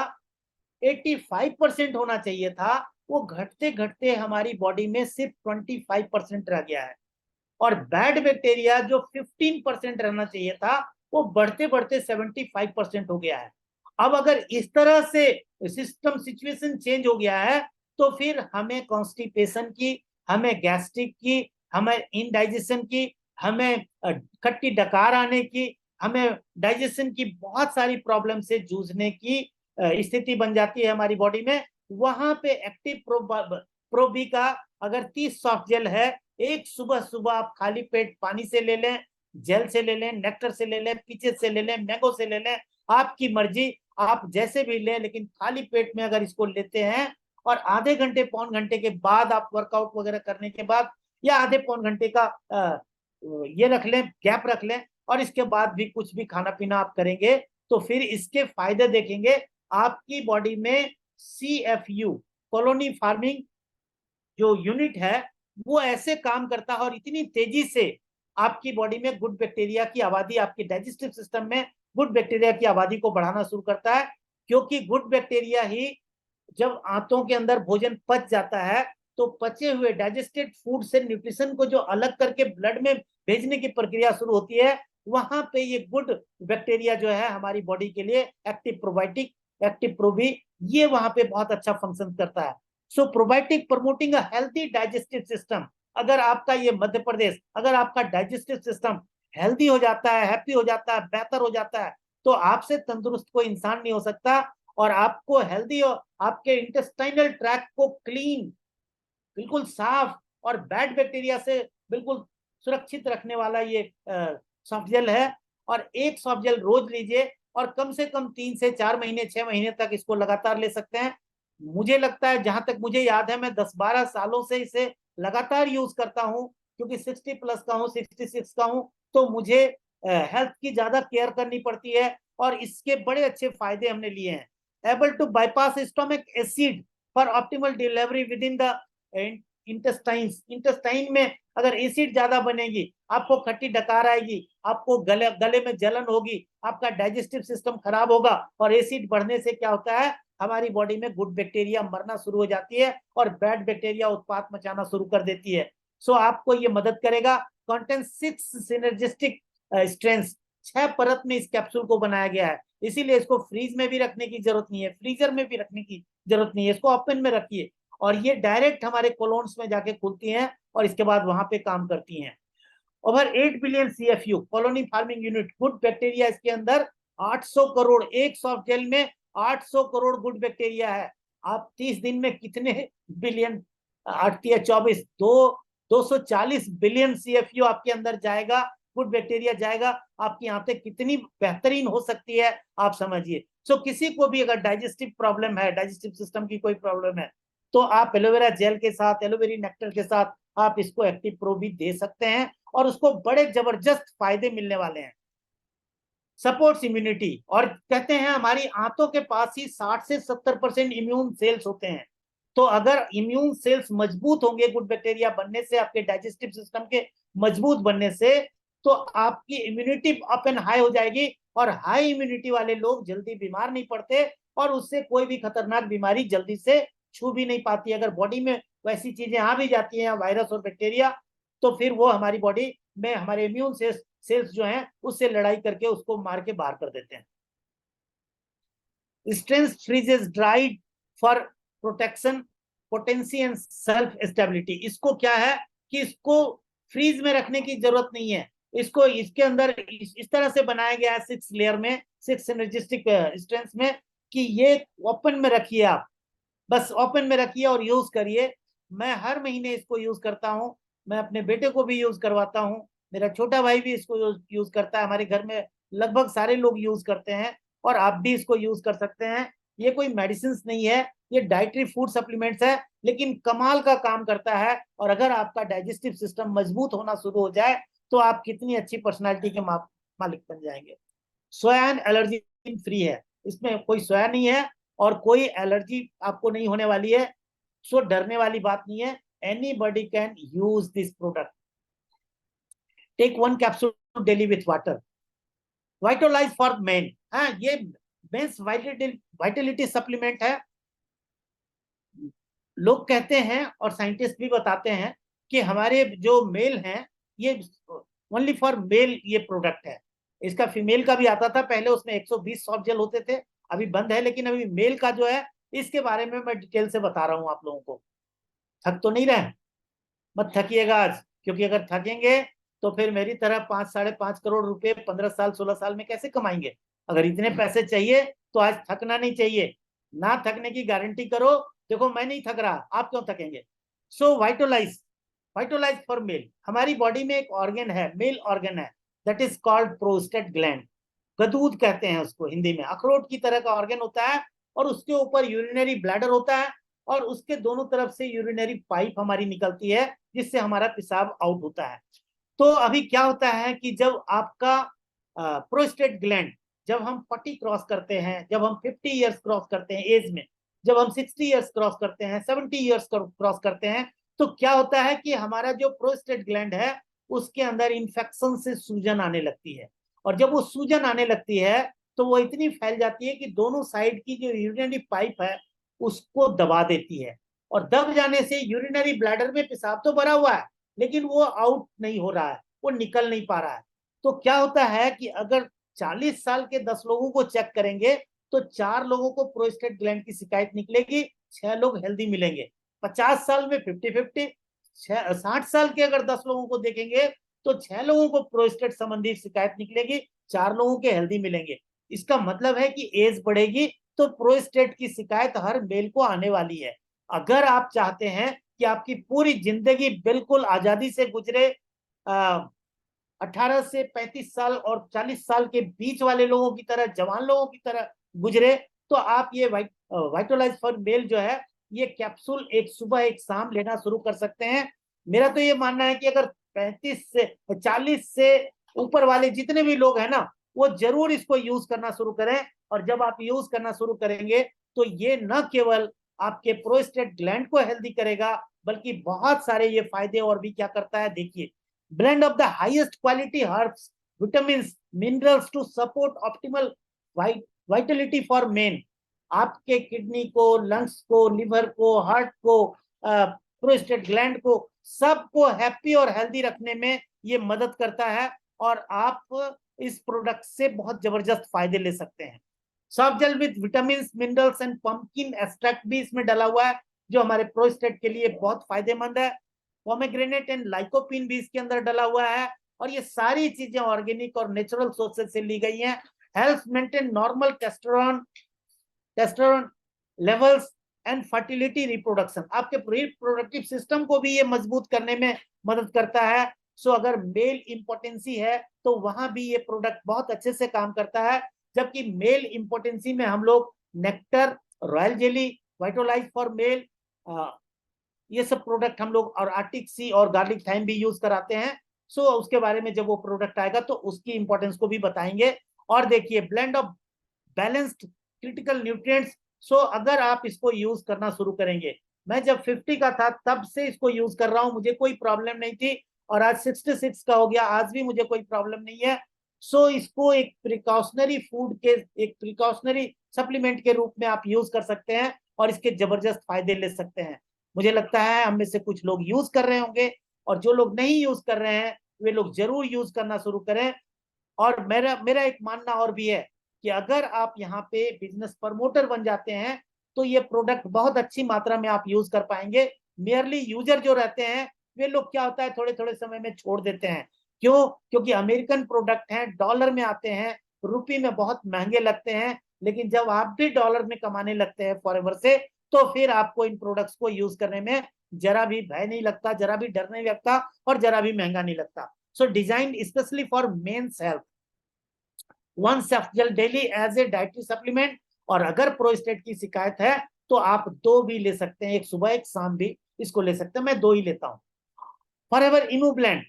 85% होना चाहिए था, वो घटते घटते हमारी बॉडी में सिर्फ 25% रह गया है। और बैड बैक्टीरिया जो 15% रहना चाहिए था, वो बढ़ते बढ़ते 75% हो गया है। अब अगर इस तरह से सिस्टम सिचुएशन चेंज हो गया है, तो फिर हमें कॉन्स्टिपेशन की, हमें गैस्ट्रिक की, हमें इनडाइजेशन की, हमें खट्टी डकार आने की, हमें डाइजेशन की बहुत सारी प्रॉब्लम से जूझने की स्थिति बन जाती है हमारी बॉडी में। वहां पे एक्टिव प्रोबी का अगर 30 सॉफ्ट जेल है, एक सुबह सुबह आप खाली पेट पानी से ले लें, जेल से ले लें, नेक्टर से ले लें, पीचे से ले लें, मैंगो से ले लें, आपकी मर्जी। आप जैसे भी लें, लेकिन खाली पेट में अगर इसको लेते हैं और आधे घंटे पौन घंटे के बाद आप वर्कआउट वगैरह करने के बाद या आधे पौन घंटे का ये रख लें, गैप रख लें, और इसके बाद भी कुछ भी खाना पीना आप करेंगे तो फिर इसके फायदे देखेंगे। आपकी बॉडी में CFU कॉलोनी फार्मिंग जो यूनिट है वो ऐसे काम करता है और इतनी तेजी से आपकी बॉडी में गुड बैक्टीरिया की आबादी, आपके डाइजेस्टिव सिस्टम में गुड बैक्टीरिया की आबादी को बढ़ाना शुरू करता है, क्योंकि गुड बैक्टीरिया ही जब आंतों के अंदर भोजन पच जाता है तो पचे हुए डाइजेस्टेड फूड से न्यूट्रिशन को जो अलग करके ब्लड में भेजने की प्रक्रिया शुरू होती है, वहां पे ये गुड बैक्टीरिया जो है हमारी बॉडी के लिए एक्टिव प्रोबायोटिक, एक्टिव प्रोबी, ये वहां पे बहुत अच्छा फंक्शन करता है। So probiotic promoting a healthy digestive system. अगर आपका ये मध्य प्रदेश, अगर आपका डाइजेस्टिव सिस्टम हेल्दी हो जाता है, हैप्पी हो जाता है, बेहतर हो जाता है, तो आपसे तंदुरुस्त कोई इंसान नहीं हो सकता। और आपको हेल्दी और आपके इंटेस्टाइनल ट्रैक्ट को क्लीन, बिल्कुल साफ और बैड बैक्टीरिया से बिल्कुल सुरक्षित रखने वाला ये सॉफ्ट जेल है। और एक सॉफ्ट जेल रोज लीजिए और कम से कम 3 से 4 महीने 6 महीने तक इसको लगातार ले सकते हैं। मुझे लगता है, जहां तक मुझे याद है, मैं 10-12 सालों से इसे लगातार यूज करता हूं, क्योंकि 60 प्लस का हूं, 66 का हूं, तो मुझे हेल्थ की ज्यादा केयर करनी पड़ती है और इसके बड़े अच्छे फायदे हमने लिए हैं। Able to bypass stomach acid for optimal delivery within the intestine में अगर एसिड ज्यादा बनेगी, आपको खट्टी डकार आएगी, आपको गले में जलन होगी, आपका डाइजेस्टिव सिस्टम खराब होगा। और एसिड बढ़ने से क्या होता है, हमारी बॉडी में गुड बैक्टीरिया मरना शुरू हो जाती है और बैड बैक्टीरिया उत्पात मचाना शुरू कर देती है। सो आपको ये मदद करेगा। कंटेंट 6 सिनर्जिस्टिक स्ट्रेंथ, 6 परत में इस कैप्सूल को बनाया गया है, इसीलिए इसको फ्रीज में भी रखने की जरूरत नहीं है, फ्रीजर में भी रखने की जरूरत नहीं है, इसको ओपन में रखिए और ये डायरेक्ट हमारे कोलोन्स में जाके खुलती हैं और इसके बाद वहां पे काम करती हैं। Over 8 billion CFU colony farming unit, good bacteria इसके अंदर 800 करोड़, एक सॉफ्ट जेल में 800 करोड़ गुड बैक्टीरिया है। आप 30 दिन में कितने बिलियन, 8 या 24, 240 बिलियन CFU आपके अंदर जाएगा, गुड बैक्टीरिया जाएगा। आपकी आंतें कितनी बेहतरीन हो सकती है आप समझिए। सो किसी को भी अगर डाइजेस्टिव प्रॉब्लम है, डाइजेस्टिव सिस्टम की कोई प्रॉब्लम है, तो आप एलोवेरा जेल के साथ, एलोवेरी नेक्टर के साथ आप इसको एक्टिव प्रो भी दे सकते हैं और उसको बड़े जबरदस्त फायदे मिलने वाले हैं। सपोर्ट्स इम्यूनिटी, और कहते हैं हमारी आंतों के पास ही 60 से 70% इम्यून सेल्स होते हैं। तो अगर इम्यून सेल्स मजबूत होंगे गुड बैक्टीरिया बनने से, आपके डाइजेस्टिव सिस्टम के मजबूत बनने से, तो आपकी इम्यूनिटी अप एंड हाई हो जाएगी और हाई इम्यूनिटी वाले लोग जल्दी बीमार नहीं पड़ते और उससे कोई भी खतरनाक बीमारी जल्दी से छू भी नहीं पाती। अगर बॉडी में वैसी चीजें आ भी जाती हैं, वायरस और बैक्टीरिया, तो फिर वो हमारी बॉडी में हमारे इम्यून सेल्स जो हैं उससे लड़ाई करके उसको मार के बाहर कर देते हैं। Strength freezes dried for protection, potency and self stability. इसको क्या है कि इसको फ्रीज में रखने की जरूरत नहीं है, इसको इसके अंदर इस तरह से बनाया गया है 6 लेयर में, 6 सिनर्जिस्टिक स्ट्रेंथ में, कि ये ओपन में रखिए, आप बस ओपन में रखिए और यूज करिए। मैं हर महीने इसको यूज करता हूं, मैं अपने बेटे को भी यूज करवाता हूं, मेरा छोटा भाई भी इसको यूज करता है, हमारे घर में लगभग सारे लोग यूज करते हैं और आप भी इसको यूज कर सकते हैं। ये कोई मेडिसिन नहीं है, ये डाइटरी फूड सप्लीमेंट्स है, लेकिन कमाल का काम करता है। और अगर आपका डाइजेस्टिव सिस्टम मजबूत होना शुरू हो जाए तो आप कितनी अच्छी पर्सनालिटी के मालिक बन जाएंगे। सोया एलर्जी फ्री है, इसमें कोई सोया नहीं है और कोई एलर्जी आपको नहीं होने वाली है, सो डरने वाली बात नहीं है। Anybody can use this product. Take 1 capsule daily with water. Vitolize for men, हाँ ये मेंस वाइटलिटी सप्लीमेंट है। लोग कहते हैं और साइंटिस्ट भी बताते हैं कि हमारे जो मेल हैं ये ओनली फॉर मेल ये प्रोडक्ट है। इसका फीमेल का भी आता था पहले, उसमें 120 सॉफ्ट जेल होते थे, अभी बंद है, लेकिन अभी मेल का जो है इसके बारे में मैं डिटेल से बता रहा हूं आप लोगों को। थक तो नहीं रहे, मत थकिएगा आज, क्योंकि अगर थकेंगे तो फिर मेरी तरह 5-5.5 करोड़ रुपए 15 साल 16 साल में कैसे कमाएंगे। अगर इतने पैसे चाहिए तो आज थकना नहीं चाहिए, ना थकने की गारंटी करो। देखो मैं नहीं थक रहा, आप क्यों थकेंगे। सो वाइटोलाइज फॉर मेल, हमारी बॉडी में एक ऑर्गन है, मेल ऑर्गन है, that is called prostate gland. गदूद कहते हैं उसको हिंदी में, अखरोट की तरह का ऑर्गन होता है, और उसके ऊपर यूरिनरी ब्लैडर होता है, और उसके दोनों तरफ से यूरिनरी पाइप हमारी निकलती है, जिससे हमारा पेशाब आउट होता है। तो अभी क्या होता है कि जब आपका प्रोस्टेट ग्लैंड, जब हम 40 क्रॉस करते हैं, जब हम 50 इयर्स क्रॉस करते हैं एज में, जब हम 60 इयर्स क्रॉस करते हैं, 70 इयर्स क्रॉस करते हैं, तो क्या होता है कि हमारा जो प्रोस्टेट ग्लैंड है उसके अंदर इंफेक्शन से सूजन आने लगती है, और जब वो सूजन आने लगती है तो वो इतनी फैल जाती है कि दोनों साइड की जो यूरिनरी पाइप है उसको दबा देती है, और दब जाने से यूरिनरी ब्लैडर में पेशाब तो भरा हुआ है लेकिन वो आउट नहीं हो रहा है, वो निकल नहीं पा रहा है। तो क्या होता है कि अगर 40 साल के 10 लोगों को चेक करेंगे तो 4 लोगों को प्रोस्टेट ग्लैंड की शिकायत निकलेगी, 6 लोग हेल्दी मिलेंगे। 50 साल में 50-50, 60 साल के अगर 10 लोगों को देखेंगे तो 6 लोगों को प्रोस्टेट संबंधी शिकायत निकलेगी, 4 लोगों के हेल्दी मिलेंगे। इसका मतलब है कि एज बढ़ेगी तो प्रोस्टेट की शिकायत हर मेल को आने वाली है। अगर आप चाहते हैं कि आपकी पूरी जिंदगी बिल्कुल आजादी से गुजरे, 18 से 35 साल और 40 साल के बीच वाले लोगों की तरह, जवान लोगों की तरह गुजरे, तो आप ये वाइटलाइज फॉर मेल जो है ये कैप्सूल एक सुबह एक शाम लेना शुरू कर सकते हैं। मेरा तो ये मानना है कि अगर 35 से 40 से ऊपर वाले जितने भी लोग हैं ना, वो जरूर इसको यूज करना शुरू करें। और जब आप यूज करना शुरू करेंगे तो ये न केवल आपके प्रोस्टेट ग्लैंड को हेल्दी करेगा, बल्कि बहुत सारे ये फायदे और भी क्या करता है, देखिए। Blend of the highest quality herbs, vitamins, minerals to support optimal vitality for men. आपके किडनी को, लंग्स को, लिवर को, हार्ट को, प्रोस्टेट ग्लैंड को, सबको हैप्पी और हेल्दी रखने में ये मदद करता है, और आप इस प्रोडक्ट से बहुत जबरदस्त फायदे ले सकते हैं। Soft gel with vitamin, minerals and pumpkin extract भी इसमें डाला हुआ है, जो हमारे प्रोस्टेट के लिए बहुत फायदेमंद है। पोमेग्रेनेट एंड लाइकोपिन भी इसके अंदर डाला हुआ है, और ये सारी चीजें ऑर्गेनिक और नेचुरल सोर्सेज से ली गई हैं। Help maintain normal testosterone levels and fertility reproduction, आपके रिप्रोडक्टिव सिस्टम को भी ये मजबूत करने में मदद करता है। सो अगर मेल इंपोर्टेंसी है तो वहां भी ये प्रोडक्ट बहुत अच्छे से काम करता है। जबकि मेल इंपोर्टेंसी में हम लोग nectar, royal jelly, Vitolize for male, ये सब प्रोडक्ट हम लोग, और आर्टिक सी और गार्लिक थाइम भी यूज कराते हैं। सो उसके बारे में जब वो प्रोडक्ट आएगा तो उसकी इंपॉर्टेंस को भी बताएंगे। और देखिए, blend of balanced critical nutrients. So अगर आप इसको यूज करना शुरू करेंगे, मैं जब 50 का था तब से इसको यूज कर रहा हूं, मुझे कोई प्रॉब्लम नहीं थी, और आज 66 का हो गया, आज भी मुझे कोई प्रॉब्लम नहीं है। सो इसको एक प्रिकॉशनरी फूड के, एक प्रिकॉशनरी सप्लीमेंट के रूप में आप यूज कर सकते हैं, और इसके जबरदस्त फायदे ले सकते हैं। मुझे लगता है हम में से कुछ लोग यूज कर रहे होंगे, और जो लोग नहीं यूज कर रहे हैं वे लोग जरूर यूज करना शुरू करें। और मेरा एक मानना और भी है कि अगर आप यहाँ पे बिजनेस प्रमोटर बन जाते हैं तो ये प्रोडक्ट बहुत अच्छी मात्रा में आप यूज कर पाएंगे। मेयरली यूजर जो रहते हैं वे लोग क्या होता है, थोड़े थोड़े समय में छोड़ देते हैं। क्यों? क्योंकि अमेरिकन प्रोडक्ट हैं, डॉलर में आते हैं, रुपये में बहुत महंगे लगते हैं। लेकिन जब आप भी डॉलर में कमाने लगते हैं फॉरएवर से, तो फिर आपको इन प्रोडक्ट्स को यूज करने में जरा भी भय नहीं लगता, जरा भी डर नहीं लगता, और जरा भी महंगा नहीं लगता। So design specially for men's health, one soft gel daily as a dietary supplement. और अगर प्रोस्टेट की शिकायत है तो आप 2 भी ले सकते हैं, एक सुबह एक शाम भी इसको ले सकते हैं। मैं 2 ही लेता हूं। Forever इम्यूब्लेंड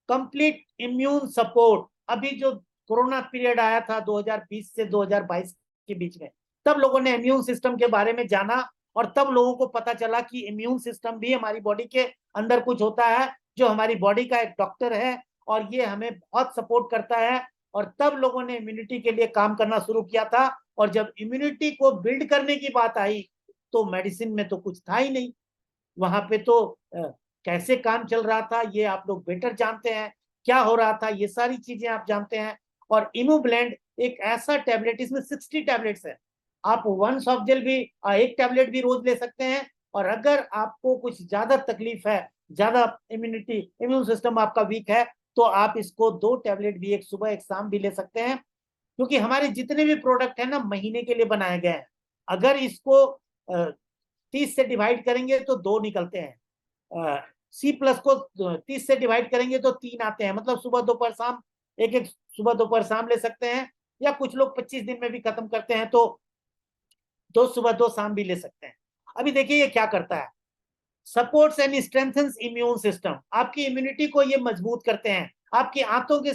complete immune support. अभी जो कोरोना पीरियड आया था 2020 से 2022 के बीच में, तब लोगों ने इम्यून सिस्टम के बारे में जाना, और तब लोगों को पता चला कि इम्यून सिस्टम भी हमारी बॉडी के अंदर कुछ होता है, जो हमारी बॉडी का एक डॉक्टर है, और ये हमें बहुत सपोर्ट करता है। और तब लोगों ने इम्यूनिटी के लिए काम करना शुरू किया था। और जब इम्यूनिटी को बिल्ड करने की बात आई तो मेडिसिन में तो कुछ था ही नहीं। वहां पे तो कैसे काम चल रहा था ये आप लोग बेटर जानते हैं, क्या हो रहा था ये सारी चीजें आप जानते हैं। और इम्यूब्लेंड एक ऐसा टैबलेट, इसमें 60 टैबलेट्स है। आप वन सॉफ्ट जेल भी, एक टैबलेट भी रोज ले सकते हैं। और अगर आपको कुछ ज्यादा तकलीफ है, ज्यादा इम्यून सिस्टम आपका वीक है, तो आप इसको 2 टैबलेट भी, एक सुबह एक शाम भी ले सकते हैं। क्योंकि हमारे जितने भी प्रोडक्ट है ना, महीने के लिए बनाए गए हैं। अगर इसको 30 से डिवाइड करेंगे तो 2 निकलते हैं। C+ को 30 से डिवाइड करेंगे तो 3 आते हैं। मतलब सुबह दोपहर शाम, एक सुबह दोपहर शाम ले सकते हैं। या कुछ लोग 25 दिन में भी खत्म करते हैं, तो 2 सुबह 2 शाम भी ले सकते हैं। अभी देखिए ये क्या करता है, supports and strengthens immune system, आपकी इम्यूनिटी को ये मजबूत करते हैं। आपकी आंतों के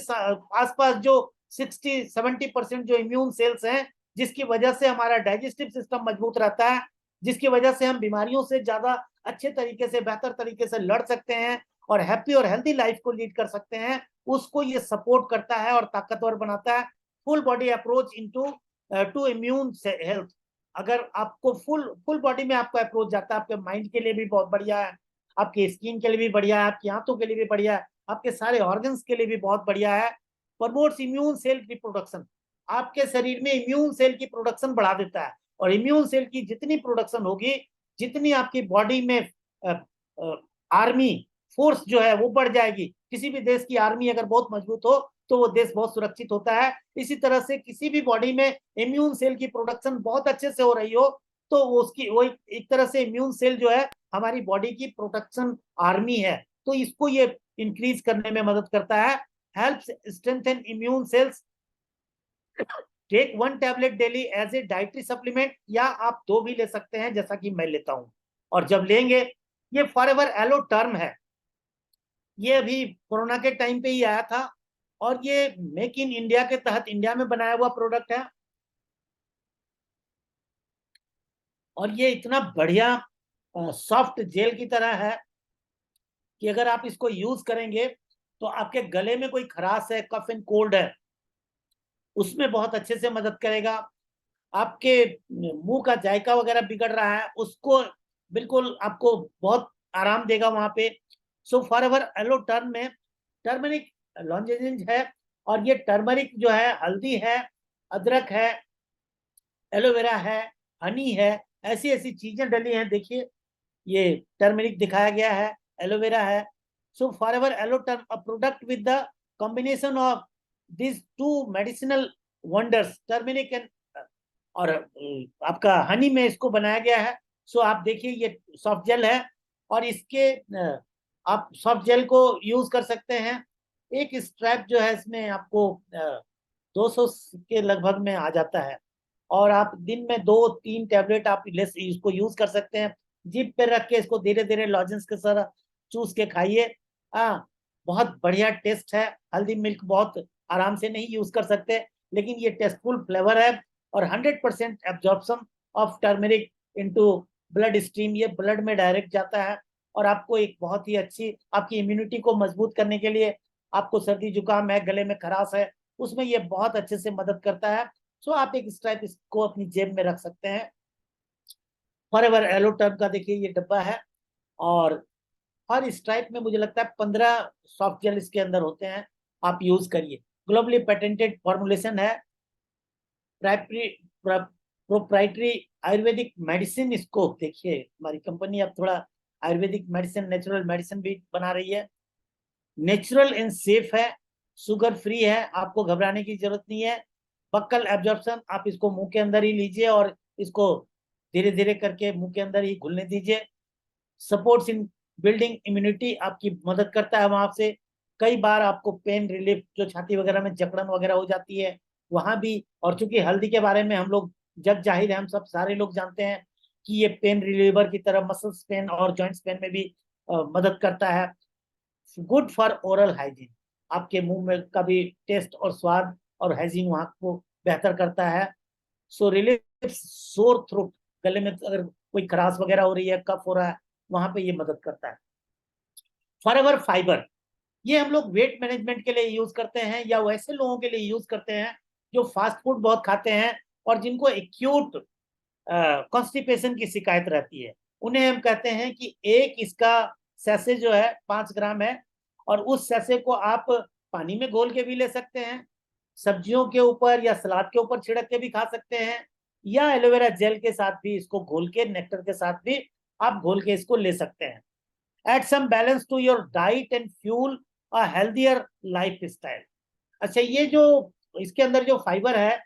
आसपास जो 60-70% जो इम्यून सेल्स हैं, जिसकी वजह से हमारा डाइजेस्टिव सिस्टम मजबूत रहता है, जिसकी वजह से हम बीमारियों से ज्यादा अच्छे तरीके से, बेहतर तरीके से लड़ सकते हैं और हैप्पी और हेल्थी लाइफ को लीड कर सकते हैं, उसको ये सपोर्ट करता है और ताकतवर बनाता है। Full body approach into two immune health, अगर आपको फुल बॉडी में आपको अप्रोच जाता है, आपके माइंड के लिए भी बहुत बढ़िया है, आपके स्किन के लिए भी बढ़िया है, आपकी आंतों के लिए भी बढ़िया है, आपके सारे ऑर्गन्स के लिए भी बहुत बढ़िया है। प्रमोट्स इम्यून सेल रिप्रोडक्शन, आपके शरीर में इम्यून सेल की प्रोडक्शन बढ़ा देता है, और इम्यून सेल की जितनी प्रोडक्शन होगी, जितनी आपकी बॉडी में आर्मी फोर्स जो है वो बढ़ जाएगी। किसी भी देश की आर्मी अगर बहुत मजबूत हो तो वो देश बहुत सुरक्षित होता है। इसी तरह से किसी भी बॉडी में इम्यून सेल की प्रोडक्शन बहुत अच्छे से हो रही हो, तो उसकी वो एक तरह से इम्यून सेल जो है हमारी बॉडी की प्रोटेक्शन आर्मी है, तो इसको ये इंक्रीज करने में मदद करता है। Helps strengthen immune cells. Take 1 tablet daily as a dietary supplement, या आप 2 भी ले सकते हैं जैसा कि मैं लेता हूं। और जब लेंगे, ये फॉरएवर एलो टर्म है, ये अभी कोरोना के टाइम पे ही आया था, और ये मेक इन इंडिया के तहत इंडिया में बनाया हुआ प्रोडक्ट है। और ये इतना बढ़िया सॉफ्ट जेल की तरह है कि अगर आप इसको यूज करेंगे तो आपके गले में कोई खराश है, कफ एंड कोल्ड है, उसमें बहुत अच्छे से मदद करेगा। आपके मुंह का जायका वगैरह बिगड़ रहा है, उसको बिल्कुल आपको बहुत आराम देगा वहां पे। सो फॉरएवर एलो टर्म में टर्मरिक लॉन्जेजेंस है, और ये टर्मरिक जो है हल्दी है, अदरक है, एलोवेरा है, हनी है, ऐसी ऐसी चीजें डली हैं। देखिए ये टर्मरिक दिखाया गया है, एलोवेरा है। So Forever aloe term, a product with the combination of this 2 medicinal wonders, turmeric and और आपका हनी में इसको बनाया गया है। सो आप देखिए ये सॉफ्ट जेल है, और इसके आप सॉफ्ट जेल को यूज कर सकते हैं। एक स्ट्रैप जो है इसमें आपको 200 के लगभग में आ जाता है, और आप दिन में 2-3 टैबलेट आप इसको यूज कर सकते हैं। जिप पे रख के इसको धीरे धीरे लॉजेंस के साथ चूस के खाइए। बहुत बढ़िया टेस्ट है। हल्दी मिल्क बहुत आराम से नहीं यूज कर सकते, लेकिन ये टेस्टफुल फ्लेवर है, और 100% absorption of turmeric into blood stream, ये ब्लड में डायरेक्ट जाता है, और आपको एक बहुत ही अच्छी आपकी इम्यूनिटी को मजबूत करने के लिए, आपको सर्दी जुकाम है, गले में खराश है, उसमें ये बहुत अच्छे से मदद करता है। सो आप एक स्ट्राइप इसको अपनी जेब में रख सकते हैं। फॉरएवर एलो टर्म का देखिए ये डब्बा है, और हर स्ट्राइप में मुझे लगता है 15 सॉफ्ट जेल इसके अंदर होते हैं। आप यूज करिए। ग्लोबली पेटेंटेड फॉर्मुलेशन है, प्रोप्राइटरी आयुर्वेदिक मेडिसिन। इसको देखिए हमारी कंपनी अब थोड़ा आयुर्वेदिक मेडिसिन, नेचुरल मेडिसिन भी बना रही है। नेचुरल एंड सेफ है, शुगर फ्री है, आपको घबराने की जरूरत नहीं है। बक्कल एब्जॉर्प्शन, आप इसको मुंह के अंदर ही लीजिए और इसको धीरे धीरे करके मुंह के अंदर ही घुलने दीजिए। सपोर्ट्स इन बिल्डिंग इम्यूनिटी, आपकी मदद करता है वहां से। कई बार आपको पेन रिलीफ, जो छाती वगैरह में जकड़न वगैरह हो जाती है वहां भी, और चूंकि हल्दी के बारे में हम लोग जग जाहिर है, हम सब सारे लोग जानते हैं कि ये पेन रिलीवर की तरह मसल्स पेन और जॉइंट्स पेन में भी मदद करता है। गुड फॉर ओरल हाइजीन, आपके मुंह में का भी टेस्ट और स्वाद और हाइजीन वहां को बेहतर करता है। सो रिलीफ सोर थ्रोट, गले में अगर कोई खराश वगैरह हो रही है, कफ हो रहा है, वहां पे ये मदद करता है। फॉरएवर फाइबर, ये हम लोग वेट मैनेजमेंट के लिए यूज करते हैं, या वैसे लोगों के लिए यूज करते हैं जो फास्ट फूड बहुत खाते हैं और जिनको एक्यूट कॉन्स्टिपेशन की शिकायत रहती है। उन्हें हम कहते हैं कि एक इसका सैसे जो है 5 ग्राम है, और उस सैसे को आप पानी में घोल के भी ले सकते हैं, सब्जियों के ऊपर या सलाद के ऊपर छिड़क के भी खा सकते हैं, या एलोवेरा जेल के साथ भी इसको घोल के, नेक्टर के साथ भी आप घोल के इसको ले सकते हैं। Add some balance to your diet and fuel a healthier lifestyle. अच्छा, ये जो इसके अंदर जो फाइबर है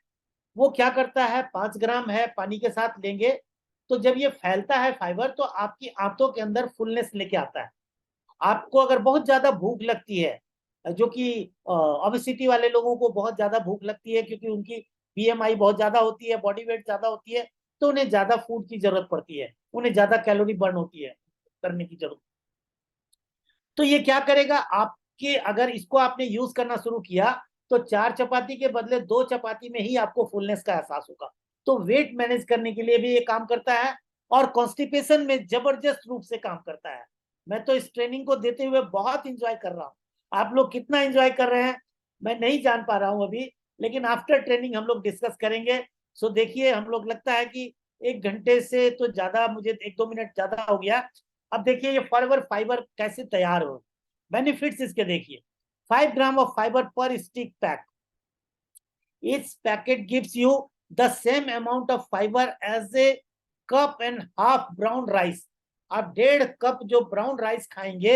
वो क्या करता है, 5 ग्राम है, पानी के साथ लेंगे तो जब ये फैलता है फाइबर, तो आपकी आंतों के अंदर फुलनेस लेके आता है। आपको अगर बहुत ज्यादा भूख लगती है जो कि ओबेसिटी वाले लोगों को बहुत ज्यादा भूख लगती है, क्योंकि उनकी बीएमआई बहुत ज्यादा होती है, बॉडी वेट ज्यादा होती है, तो उन्हें ज्यादा फूड की जरूरत पड़ती है, उन्हें ज्यादा कैलोरी बर्न होती है करने की जरूरत। तो ये क्या करेगा आपके, अगर इसको आपने यूज करना शुरू किया तो 4 चपाती के बदले 2 चपाती में ही आपको फुलनेस का एहसास होगा। तो वेट मैनेज करने के लिए भी ये काम करता है और कॉन्स्टिपेशन में जबरदस्त रूप से काम करता है। मैं तो इस ट्रेनिंग को देते हुए बहुत इंजॉय कर रहा हूँ। आप लोग कितना इंजॉय कर रहे हैं मैं नहीं जान पा रहा हूँ अभी, लेकिन आफ्टर ट्रेनिंग हम लोग डिस्कस करेंगे। सो देखिए, हम लोग लगता है कि 1 घंटे से तो ज्यादा, मुझे 1-2 मिनट ज्यादा हो गया। अब देखिए ये फॉरएवर फाइबर कैसे तैयार हो, बेनिफिट्स इसके देखिए। 5 ग्राम ऑफ फाइबर पर stick pack, each packet gives you the same amount of fiber as a cup and half brown rice। आप 1.5 कप जो ब्राउन राइस खाएंगे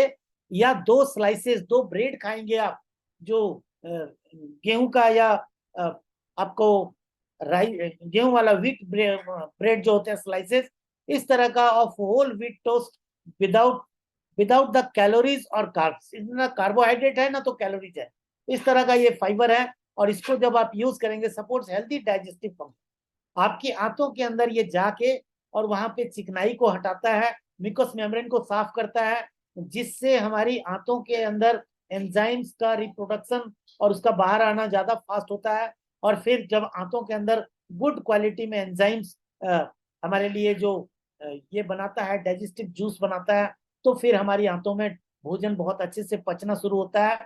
या 2 स्लाइसेस 2 ब्रेड खाएंगे आप, जो गेहूं का या आपको गेहूं वाला व्हीट ब्रेड जो होते हैं स्लाइसेस, इस तरह का of whole wheat toast without without the calories और कार्ब्स। इतना कार्बोहाइड्रेट है ना तो कैलोरीज है, इस तरह का ये फाइबर है। और इसको जब आप यूज करेंगे, सपोर्ट्स हेल्दी डाइजेस्टिव फंक्शन, आपकी आंतों के अंदर ये जाके और वहां पे चिकनाई को हटाता है, म्यूकस मेम्ब्रेन को साफ करता है, जिससे हमारी आंतों के अंदर एंजाइम्स का रिप्रोडक्शन और उसका बाहर आना ज्यादा फास्ट होता है। और फिर जब आंतों के अंदर गुड क्वालिटी में एंजाइम्स हमारे लिए जो ये बनाता है, डाइजेस्टिव जूस बनाता है, तो फिर हमारी आंतों में भोजन बहुत अच्छे से पचना शुरू होता है।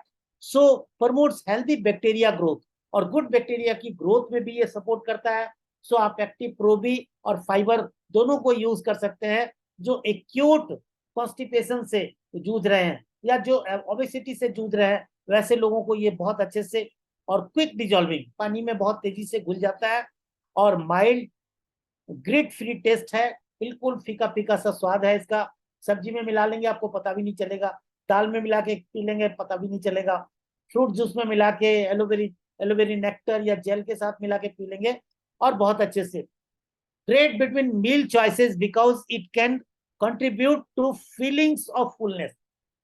सो प्रमोट्स हेल्दी बैक्टीरिया ग्रोथ, और गुड बैक्टीरिया की ग्रोथ में भी ये सपोर्ट करता है। सो आप एक्टिव प्रोबी और फाइबर दोनों को यूज कर सकते हैं। जो एक्यूट कॉन्स्टिपेशन से जूझ रहे हैं या जो ओबेसिटी से जूझ रहे हैं, वैसे लोगों को ये बहुत अच्छे से और क्विक डिजॉल्विंग, पानी में बहुत तेजी से घुल जाता है, और माइल्ड ग्रिट फ्री टेस्ट है, बिल्कुल फीका फीका सा स्वाद है इसका। सब्जी में मिला लेंगे आपको पता भी नहीं चलेगा, दाल में मिला के पी लेंगे पता भी नहीं चलेगा, फ्रूट जूस में मिला के एलोवेरी नेक्टर या जेल के साथ मिला के पी लेंगे, और बहुत अच्छे से। Great between meal choices because it can contribute to feelings of fullness.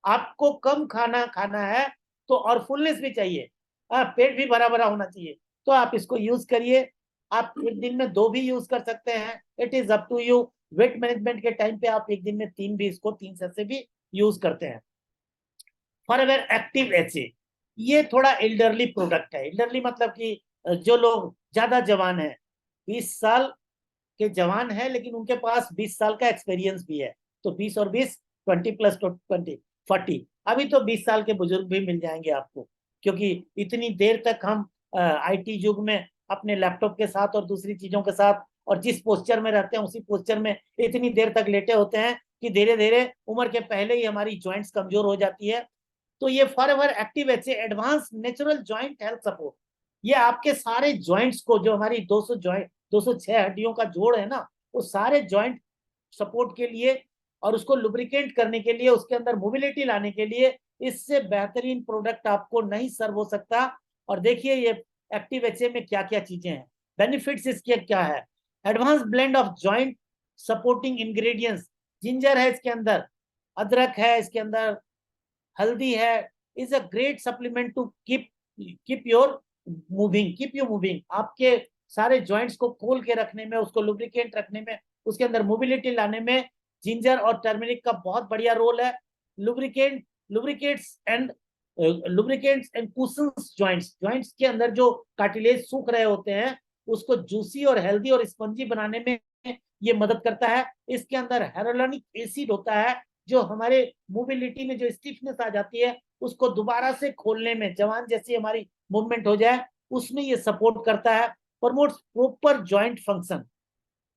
आपको कम खाना खाना है तो और फुलनेस भी चाहिए, पेट भी भरा भरा होना चाहिए, तो आप इसको यूज करिए। आप एक दिन में 2 भी यूज कर सकते हैं, it is up to you. Weight management के टाइम पे आप एक दिन में 3 भी, इसको 3 से भी यूज करते हैं। फॉरएवर एक्टिव एचए, ये थोड़ा एल्डरली प्रोडक्ट है। एल्डरली मतलब कि जो लोग ज्यादा जवान है, 20 साल के जवान है लेकिन उनके पास 20 साल का एक्सपीरियंस भी है, तो 20 और 20 20 प्लस 20 40। अभी तो 20 साल के बुजुर्ग भी मिल जाएंगे आपको, क्योंकि इतनी देर तक हम आईटी युग में अपने लैपटॉप के साथ और दूसरी चीजों के साथ और जिस पोस्चर में रहते हैं उसी पोस्चर में इतनी देर तक लेटे होते हैं कि धीरे धीरे उम्र के पहले ही हमारी जॉइंट्स कमजोर हो जाती है। तो ये forever active H advance natural joint health support, ये आपके सारे जॉइंट्स को, जो हमारी 206 हड्डियों का जोड़ है ना, वो सारे जॉइंट सपोर्ट के लिए और उसको लुब्रिकेट करने के लिए, उसके अंदर मोबिलिटी लाने के लिए, इससे बेहतरीन प्रोडक्ट आपको नहीं सर्व हो सकता। और देखिए ये एक्टिव एचए में क्या क्या चीजें हैं, बेनिफिट्स इसके क्या है। Advance blend of joint supporting ingredients, ginger है इसके अंदर, अदरक है इसके अंदर, हल्दी है, is a great supplement to keep you moving. आपके सारे जॉइंट्स को खोल के रखने में, उसको लुब्रिकेट रखने में, उसके अंदर मोबिलिटी लाने में जिंजर और टर्मरिक का बहुत बढ़िया रोल है। लुब्रिकेट्स एंड कुशन्स जॉइंट्स के अंदर जो कार्टिलेज सूख रहे होते हैं उसको जूसी और हेल्दी और स्पंजी बनाने में ये मदद करता है। इसके अंदर हेरोलनिक एसिड होता है, जो हमारे मोबिलिटी में जो स्टिफनेस आ जाती है उसको दोबारा से खोलने में, जवान जैसी हमारी मूवमेंट हो जाए उसमें ये सपोर्ट करता है। प्रमोट्स प्रॉपर जॉइंट फंक्शन,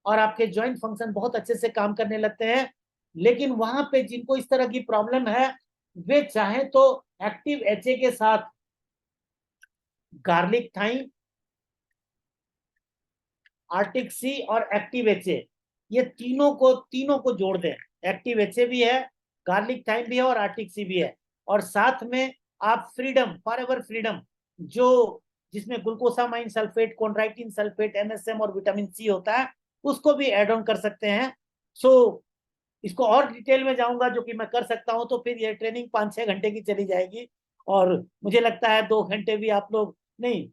और आपके जॉइंट फंक्शन बहुत अच्छे से काम करने लगते हैं। लेकिन वहां पे जिनको इस तरह की प्रॉब्लम है, वे चाहे तो एक्टिव एचए के साथ गार्लिक थाइम, आर्टिक सी और एक्टिव एचए, ये तीनों को जोड़ दें। एक्टिव एचए भी है, गार्लिक थाइम भी है और आर्टिक सी भी है, और साथ में आप फ्रीडम, फॉरएवर फ्रीडम, जो जिसमें ग्लूकोसामाइन सल्फेट, कॉन्ड्राइटिन सल्फेट, एमएसएम और विटामिन सी होता है, उसको भी एड ऑन कर सकते हैं। सो इसको और डिटेल में जाऊंगा जो कि मैं कर सकता हूं, तो फिर ये ट्रेनिंग 5-6 घंटे की चली जाएगी और मुझे लगता है 2 घंटे भी आप लोग नहीं,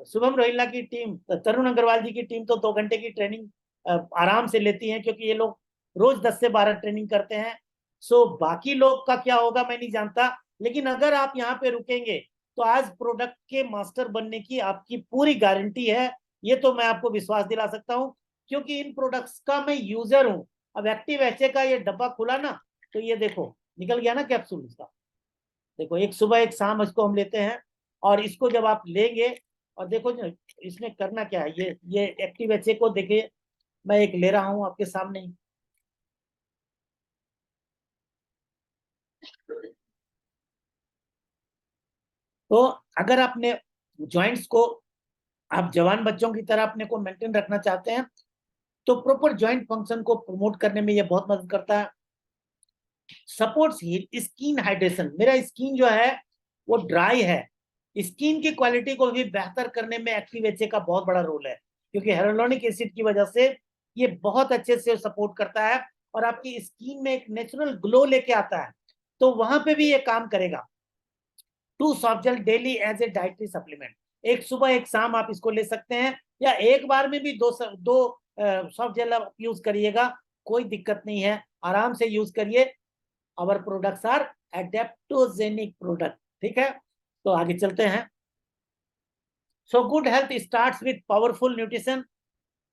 शुभम रोहिल्ला की टीम, तरुण अग्रवाल जी की टीम तो 2 घंटे की ट्रेनिंग आराम से लेती है, क्योंकि ये लोग रोज 10 से 12 ट्रेनिंग करते हैं। सो बाकी लोग का क्या होगा मैं नहीं जानता, लेकिन अगर आप यहाँ पे रुकेंगे तो आज प्रोडक्ट के मास्टर बनने की आपकी पूरी गारंटी है। ये तो मैं आपको विश्वास दिला सकता हूँ, क्योंकि इन प्रोडक्ट्स का मैं यूजर हूँ। अब एक्टिव एचए का ये डब्बा खुला ना, तो ये देखो निकल गया ना कैप्सूल इसका। देखो, एक सुबह एक शाम इसको हम लेते हैं, और इसको जब आप लेंगे, और देखो इसमें करना क्या है, ये एक्टिव एचए को देखिए, मैं एक ले रहा हूं आपके सामने ही। तो अगर आपने जॉइंट्स को, आप जवान बच्चों की तरह अपने को मेंटेन रखना चाहते हैं, तो प्रॉपर जॉइंट फंक्शन को प्रमोट करने में ये बहुत मदद करता है। Supports skin hydration. मेरा स्किन जो है वो ड्राई है, स्किन की क्वालिटी को भी बेहतर करने में एक्टिव एचए का बहुत बड़ा रोल है, क्योंकि हेरोलोनिक एसिड की वजह से ये बहुत अच्छे से सपोर्ट करता है, और आपकी स्किन में एक नेचुरल ग्लो लेके आता है। तो वहां पे भी ये काम करेगा। 2 soft gel daily as a dietary supplement, एक सुबह एक शाम आप इसको ले सकते हैं, या एक बार में भी दो सॉफ्ट जेल आप यूज करिएगा, कोई दिक्कत नहीं है, आराम से यूज करिए। Our products are adaptogenic product. ठीक है, तो आगे चलते हैं। So good health starts with powerful nutrition.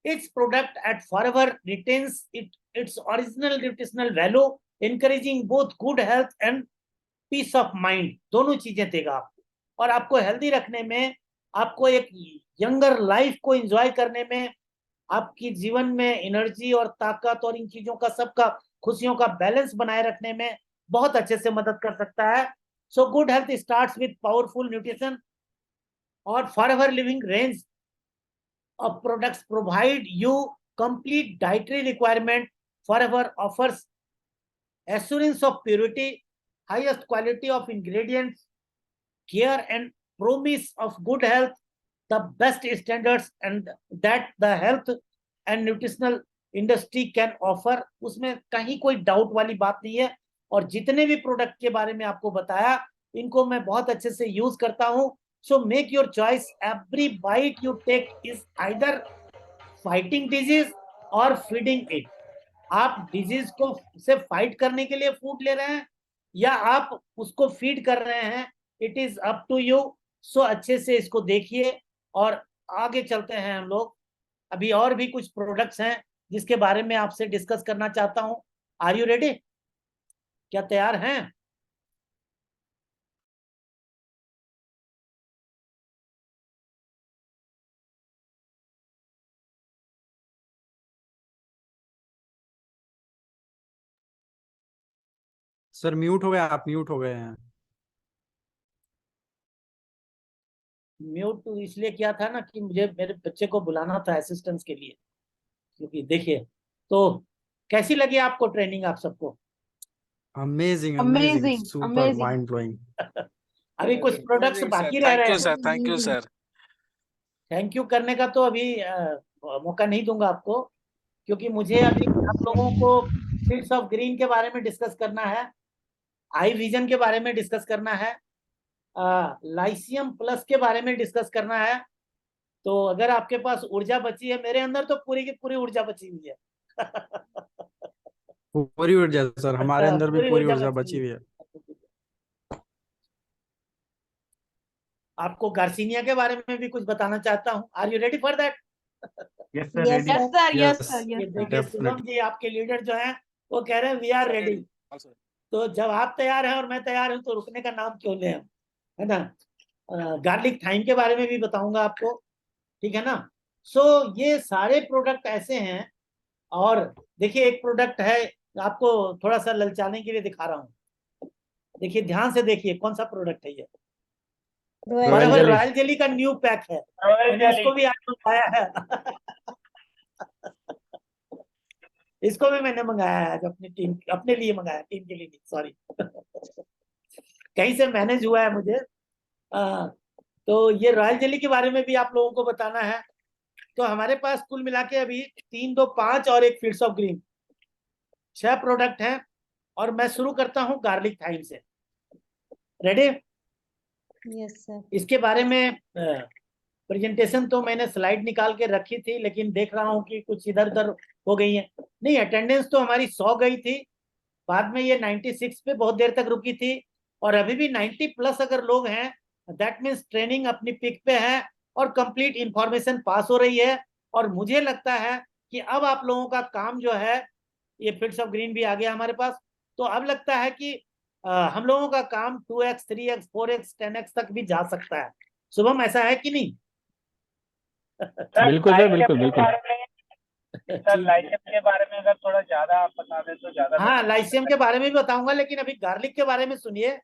Its product at Forever retains its original nutritional value, encouraging both good health and peace of mind, दोनों चीजें देगा आपको, और आपको हेल्दी रखने में, आपको एक यंगर लाइफ को एंजॉय करने में, आपकी जीवन में एनर्जी और ताकत और इन चीजों का सबका खुशियों का बैलेंस बनाए रखने में बहुत अच्छे से मदद कर सकता है। So good health starts with powerful nutrition, और Forever living range of products provide you complete dietary requirement. Forever offers assurance of purity, highest quality of ingredients, care and promise of good health, the best standards and that the health and nutritional industry can offer. उसमें कहीं कोई डाउट वाली बात नहीं है, और जितने भी प्रोडक्ट के बारे में आपको बताया, इनको मैं बहुत अच्छे से यूज करता हूं। So make your choice. Every bite you take is either fighting disease or feeding it. आप डिजीज को से फाइट करने के लिए फूड ले रहे हैं, या आप उसको फीड कर रहे हैं, it is up to you. So अच्छे से इसको देखिए, और आगे चलते हैं हम लोग। अभी और भी कुछ प्रोडक्ट्स हैं जिसके बारे में आपसे डिस्कस करना चाहता हूं। Are you ready? क्या तैयार हैं? सर म्यूट हो गए, आप म्यूट हो गए हैं। म्यूट इसलिए किया था ना कि मुझे मेरे बच्चे को बुलाना था असिस्टेंस के लिए, क्योंकि देखिए, तो कैसी लगी आपको ट्रेनिंग आप सबको? Amazing Amazing, amazing, super amazing. Mind blowing. अभी कुछ प्रोडक्ट्स बाकी रह रहे थैंक यू हैं। Sir, thank you sir. Thank you करने का तो अभी मौका नहीं दूंगा आपको, क्योंकि मुझे अभी आप लोगों को शेड्स ऑफ ग्रीन के बारे में डिस्कस करना है, आई विजन के बारे में डिस्कस करना है, लाइसियम प्लस के बारे में डिस्कस करना है। तो अगर आपके पास ऊर्जा बची है, मेरे अंदर तो पूरी की पूरी ऊर्जा बची हुई है। पूरी ऊर्जा सर, हमारे अंदर भी पूरी ऊर्जा बची हुई है। आपको गार्सिनिया के बारे में भी कुछ बताना चाहता हूँ। Are you ready for that? Yes sir, Yes, ready. sir. Yes, Yes. sir. ये Yes, sir. देखिए, शुभम जी आपके लीडर जो हैं वो कह रहे हैं वी आर रेडी। तो जब आप तैयार हैं और मैं तैयार हूं, तो रुकने का नाम क्यों लें हम, है ना? गार्लिक थाइम के बारे में भी बताऊंगा आपको, ठीक है ना? सो ये सारे प्रोडक्ट ऐसे हैं, और देखिए एक प्रोडक्ट है, आपको थोड़ा सा ललचाने के लिए दिखा रहा हूँ। देखिए, ध्यान से देखिए कौन सा प्रोडक्ट है ये। Royal jelly. रॉयल जेली का न्यू पैक है, मैंने इसको भी आज मंगाया है। इसको भी मैंने मंगाया है आज अपनी टीम, अपने लिए मंगाया, टीम के लिए नहीं, सॉरी। कहीं से मैनेज हुआ है मुझे। तो ये रॉयल जेली के बारे में भी आप लोगों को बताना है। तो हमारे पास कुल मिला के अभी 3, 2, 5 और एक फीड्स ऑफ ग्रीन, 6 प्रोडक्ट हैं, और मैं शुरू करता हूं गार्लिक थाइम से। रेडी? Yes sir. इसके बारे में प्रेजेंटेशन तो मैंने स्लाइड निकाल के रखी थी, लेकिन देख रहा हूँ कि कुछ इधर उधर हो गई है। नहीं, अटेंडेंस तो हमारी 100 गई थी, बाद में ये 96 पे बहुत देर तक रुकी थी, और अभी भी 90 प्लस अगर लोग हैं, दैट मीन्स ट्रेनिंग अपनी पिक पे है और कंप्लीट इंफॉर्मेशन पास हो रही है। और मुझे लगता है कि अब आप लोगों का काम जो है, ये फील्ड्स ऑफ ग्रीन भी आ गया हमारे पास, तो अब लगता है कि हम लोगों का काम 2x 3x 4x 10x तक भी जा सकता है। शुभम, ऐसा है कि नहीं? बिल्कुल सर, बिल्कुल बिल्कुल। सर लाइसेंस के बारे में अगर थोड़ा ज्यादा आप बता दें तो ज्यादा। हाँ, लाइसियम के बारे में भी बताऊंगा, लेकिन अभी गार्लिक के बारे में सुनिए।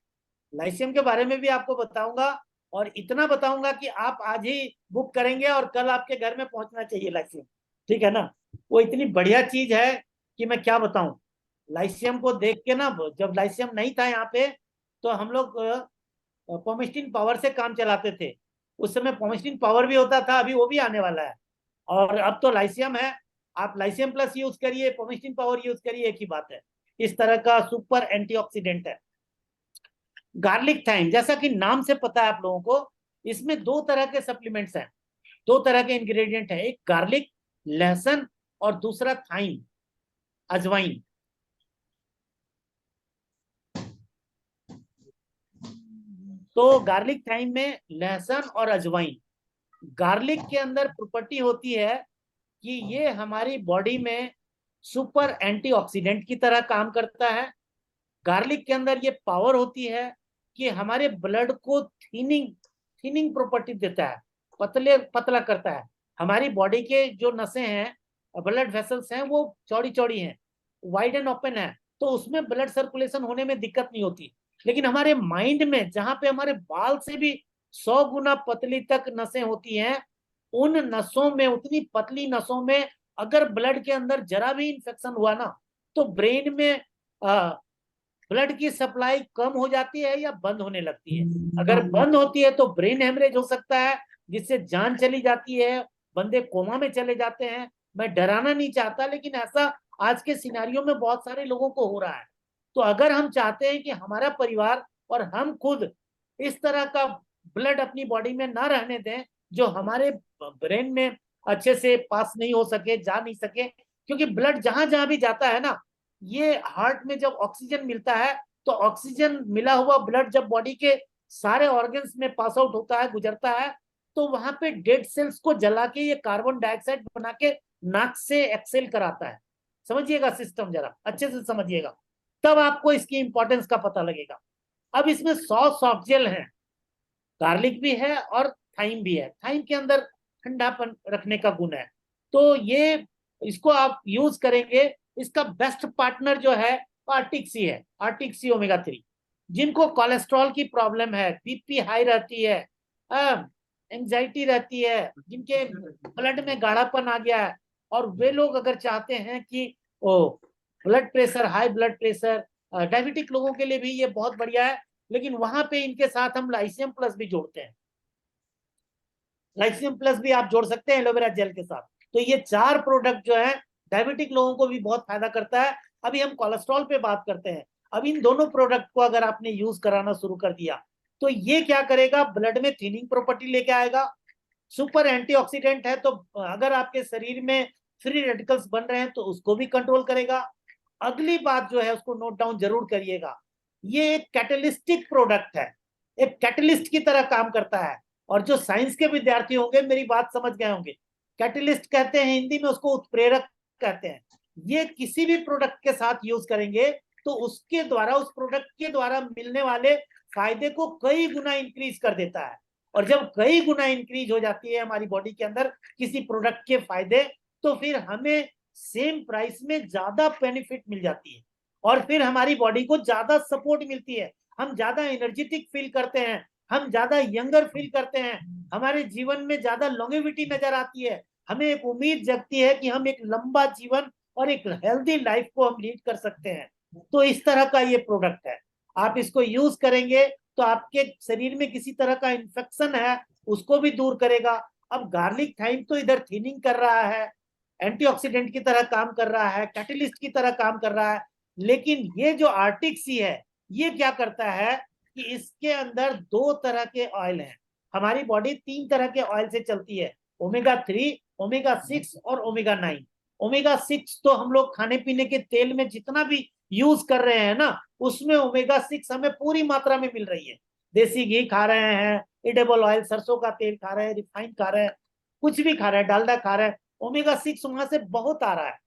लाइसियम के बारे में भी आपको बताऊंगा, और इतना बताऊंगा कि आप आज ही बुक करेंगे और कल आपके घर में पहुंचना चाहिए लाइसियम, ठीक है ना? वो इतनी बढ़िया चीज है कि मैं क्या बताऊं। लाइसियम को देख के ना, जब लाइसियम नहीं था यहाँ पे, तो हम लोग पोमेस्टीन पावर से काम चलाते थे। उस समय पोमेस्टीन पावर भी होता था, अभी वो भी आने वाला है, और अब तो लाइसियम है। आप लाइसियम प्लस यूज करिए, पोमेस्टीन पावर यूज करिए, एक ही बात है। इस तरह का सुपर एंटीऑक्सीडेंट है गार्लिक थाइम। जैसा कि नाम से पता है आप लोगों को, इसमें 2 तरह के सप्लीमेंट्स हैं, 2 तरह के इंग्रेडिएंट हैं। एक गार्लिक, लहसुन, और दूसरा थाइम, अजवाइन। तो गार्लिक थाइम में लहसुन और अजवाइन। गार्लिक के अंदर प्रॉपर्टी होती है कि ये हमारी बॉडी में सुपर एंटीऑक्सीडेंट की तरह काम करता है। गार्लिक के अंदर ये पावर होती है कि हमारे ब्लड को थीनिंग प्रॉपर्टी देता है, पतला करता है। हमारी बॉडी के जो नसें हैं, ब्लड वेसल्स हैं, वो चौड़ी चौड़ी हैं, वाइड एंड ओपन है, तो उसमें ब्लड सर्कुलेशन होने में दिक्कत नहीं होती। लेकिन हमारे माइंड में, जहां पे हमारे बाल से भी 100 गुना पतली तक नसें होती हैं, उन नसों में, उतनी पतली नसों में अगर ब्लड के अंदर जरा भी इंफेक्शन हुआ ना, तो ब्रेन में ब्लड की सप्लाई कम हो जाती है या बंद होने लगती है। अगर बंद होती है तो ब्रेन हेमरेज हो सकता है, जिससे जान चली जाती है, बंदे कोमा में चले जाते हैं। मैं डराना नहीं चाहता, लेकिन ऐसा आज के सिनारियों में बहुत सारे लोगों को हो रहा है। तो अगर हम चाहते हैं कि हमारा परिवार और हम खुद इस तरह का ब्लड अपनी बॉडी में ना रहने दें, जो हमारे ब्रेन में अच्छे से पास नहीं हो सके, जा नहीं सके, क्योंकि ब्लड जहां जहां भी जाता है ना, ये हार्ट में जब ऑक्सीजन मिलता है, तो ऑक्सीजन मिला हुआ ब्लड जब बॉडी के सारे ऑर्गन्स में पास आउट होता है, गुजरता है, तो वहां पे डेड सेल्स को जला के ये कार्बन डाइऑक्साइड बना के नाक से एक्सेल कराता है। समझिएगा सिस्टम, जरा अच्छे से समझिएगा, तब आपको इसकी इंपॉर्टेंस का पता लगेगा। अब इसमें 100 सॉफ्ट जेल है, गार्लिक भी है और थाइम भी है। थाइम के अंदर ठंडापन रखने का गुण है, तो ये इसको आप यूज करेंगे। इसका बेस्ट पार्टनर जो है आर्टिक सी है, आर्टिक सी ओमेगा 3। जिनको कोलेस्ट्रॉल की प्रॉब्लम है, बीपी हाई रहती है, एंजाइटी रहती है, जिनके ब्लड में गाढ़ापन आ गया है, और वे लोग अगर चाहते हैं कि blood pressure, high blood pressure, diabetic लोगों के लिए भी ये बहुत बढ़िया है। लेकिन वहां पे इनके साथ हम लाइसियम प्लस भी जोड़ते हैं। लाइसियम प्लस भी आप जोड़ सकते हैं एलोवेरा जेल के साथ। तो ये 4 प्रोडक्ट जो है डायबिटिक लोगों को भी बहुत फायदा करता है। अभी हम कोलेस्ट्रॉल पे बात करते हैं। अब इन दोनों प्रोडक्ट को अगर आपने यूज कराना शुरू कर दिया, तो ये क्या करेगा, ब्लड में थिनिंग प्रॉपर्टी लेके आएगा। सुपर एंटीऑक्सीडेंट है, तो अगर आपके शरीर में फ्री रेडिकल्स बन रहे हैं तो उसको भी कंट्रोल करेगा। अगली बात जो है उसको नोट डाउन जरूर करिएगा, ये एक कैटलिस्टिक प्रोडक्ट है, एक कैटलिस्ट की तरह काम करता है। और जो साइंस के विद्यार्थी होंगे मेरी बात समझ गए होंगे, कैटलिस्ट कहते हैं हिंदी में, उसको उत्प्रेरक कहते हैं। ये किसी भी प्रोडक्ट के साथ यूज करेंगे तो उसके द्वारा, उस प्रोडक्ट के द्वारा मिलने वाले फायदे को कई गुना इंक्रीज कर देता है। और जब कई गुना इंक्रीज हो जाती है हमारी बॉडी के अंदर किसी प्रोडक्ट के फायदे, तो फिर हमें सेम प्राइस में ज्यादा बेनिफिट मिल जाती है, और फिर हमारी बॉडी को ज्यादा सपोर्ट मिलती है। हम ज्यादा एनर्जेटिक फील करते हैं, हम ज्यादा यंगर फील करते हैं, हमारे जीवन में ज्यादा लॉन्गेविटी नजर आती है, हमें एक उम्मीद जगती है कि हम एक लंबा जीवन और एक हेल्दी लाइफ को हम लीड कर सकते हैं। तो इस तरह का ये प्रोडक्ट है, आप इसको यूज करेंगे तो आपके शरीर में किसी तरह का इंफेक्शन है उसको भी दूर करेगा। अब गार्लिक थाइम तो इधर थिनिंग कर रहा है, एंटीऑक्सीडेंट की तरह काम कर रहा है, कैटलिस्ट की तरह काम कर रहा है, लेकिन ये जो आर्टिक सी है, ये क्या करता है कि इसके अंदर 2 तरह के ऑयल हैं। हमारी बॉडी 3 तरह के ऑयल से चलती है, ओमेगा 3, ओमेगा 6 और ओमेगा 9। ओमेगा 6 तो हम लोग खाने पीने के तेल में जितना भी यूज कर रहे हैं ना, उसमें ओमेगा 6 हमें पूरी मात्रा में मिल रही है। देसी घी खा रहे हैं, एडिबल ऑयल, सरसों का तेल खा रहे हैं, रिफाइंड खा रहे हैं, कुछ भी खा रहे हैं, डालडा खा रहे हैं, ओमेगा 6 वहां से बहुत आ रहा है।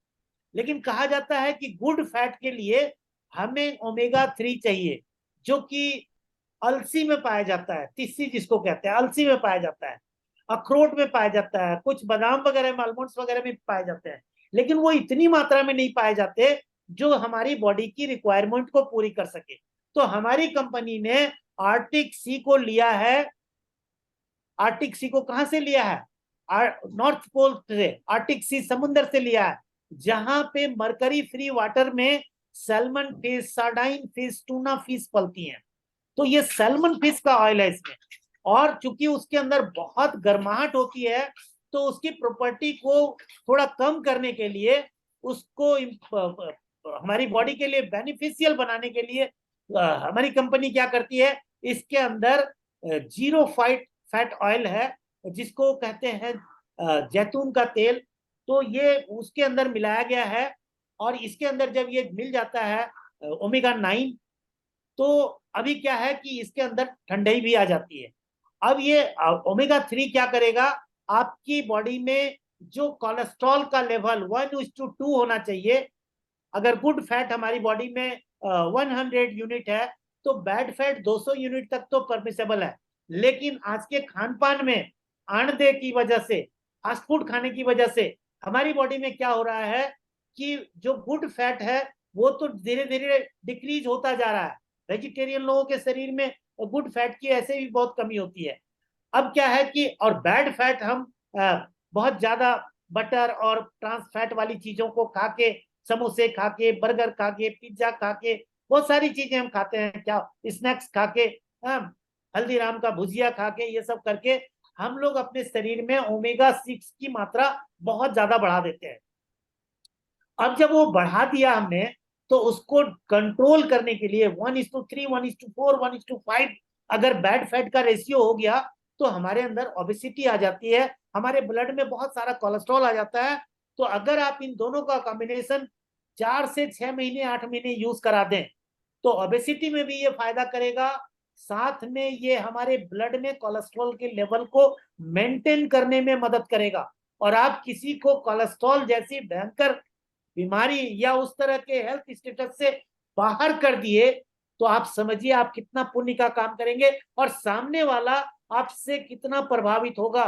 लेकिन कहा जाता है कि गुड फैट के लिए हमें ओमेगा 3 चाहिए, जो कि अलसी में पाया जाता है, तिस्सी जिसको कहते हैं, अलसी में पाया जाता है, अखरोट में पाया जाता है, कुछ बादाम वगैरह में, आलमंड्स वगैरह में पाए जाते हैं। लेकिन वो इतनी मात्रा में नहीं पाए जाते जो हमारी बॉडी की रिक्वायरमेंट को पूरी कर सके। तो हमारी कंपनी ने आर्टिक सी को लिया है। आर्टिक सी को कहां से लिया है? नॉर्थ पोल से, आर्टिक सी समुद्र से लिया है, जहां पे मरकरी फ्री वाटर में salmon fish, sardine fish, tuna fish पलती हैं। तो ये सैल्मन फिश का ऑयल है इसमें, और चूंकि उसके अंदर बहुत गर्माहट होती है, तो उसकी प्रॉपर्टी को थोड़ा कम करने के लिए, उसको हमारी बॉडी के लिए बेनिफिशियल बनाने के लिए हमारी कंपनी क्या करती है, इसके अंदर 0 फैट ऑयल है, जिसको कहते हैं जैतून का तेल। तो ये उसके अंदर मिलाया गया है, और इसके अंदर जब ये मिल जाता है ओमेगा 9, तो अभी क्या है कि इसके अंदर ठंडाई भी आ जाती है। अब ये ओमेगा 3 क्या करेगा, आपकी बॉडी में जो कोलेस्ट्रॉल का लेवल 1:2 होना चाहिए, अगर गुड फैट हमारी बॉडी में 100 यूनिट है, तो बैड फैट 200 यूनिट तक तो परमिसेबल है। लेकिन आज के खान पान में अंडे की वजह से, फास्ट फूड खाने की वजह से हमारी बॉडी में क्या हो रहा है कि जो गुड फैट है वो तो धीरे धीरे डिक्रीज होता जा रहा है। वेजिटेरियन लोगों के शरीर में गुड फैट की ऐसे भी बहुत कमी होती है। अब क्या है कि और बैड फैट हम बहुत ज्यादा बटर और ट्रांस फैट वाली चीजों को खा के, समोसे खा के, बर्गर खा के, पिज्जा खा के, बहुत सारी चीजें हम खाते हैं, क्या स्नैक्स खा के, हल्दीराम का भुजिया खा के, ये सब करके हम लोग अपने शरीर में ओमेगा 6 की मात्रा बहुत ज्यादा बढ़ा देते हैं। अब जब वो बढ़ा दिया हमने, तो उसको कंट्रोल करने के लिए 1:3, 1:4, 1:5 अगर बैड फैट का रेशियो हो गया, तो हमारे अंदर ओबेसिटी आ जाती है, हमारे ब्लड में बहुत सारा कोलेस्ट्रॉल आ जाता है। तो अगर आप इन दोनों का कॉम्बिनेशन 4 से 6 महीने, 8 महीने यूज करा दें, तो ओबेसिटी में भी ये फायदा करेगा, साथ में ये हमारे ब्लड में कोलेस्ट्रॉल के लेवल को मेंटेन करने में मदद करेगा। और आप किसी को कोलेस्ट्रॉल जैसी भयंकर बीमारी या उस तरह के हेल्थ स्टेटस से बाहर कर दिए, तो आप समझिए आप कितना पुण्य का काम करेंगे, और सामने वाला आपसे कितना प्रभावित होगा।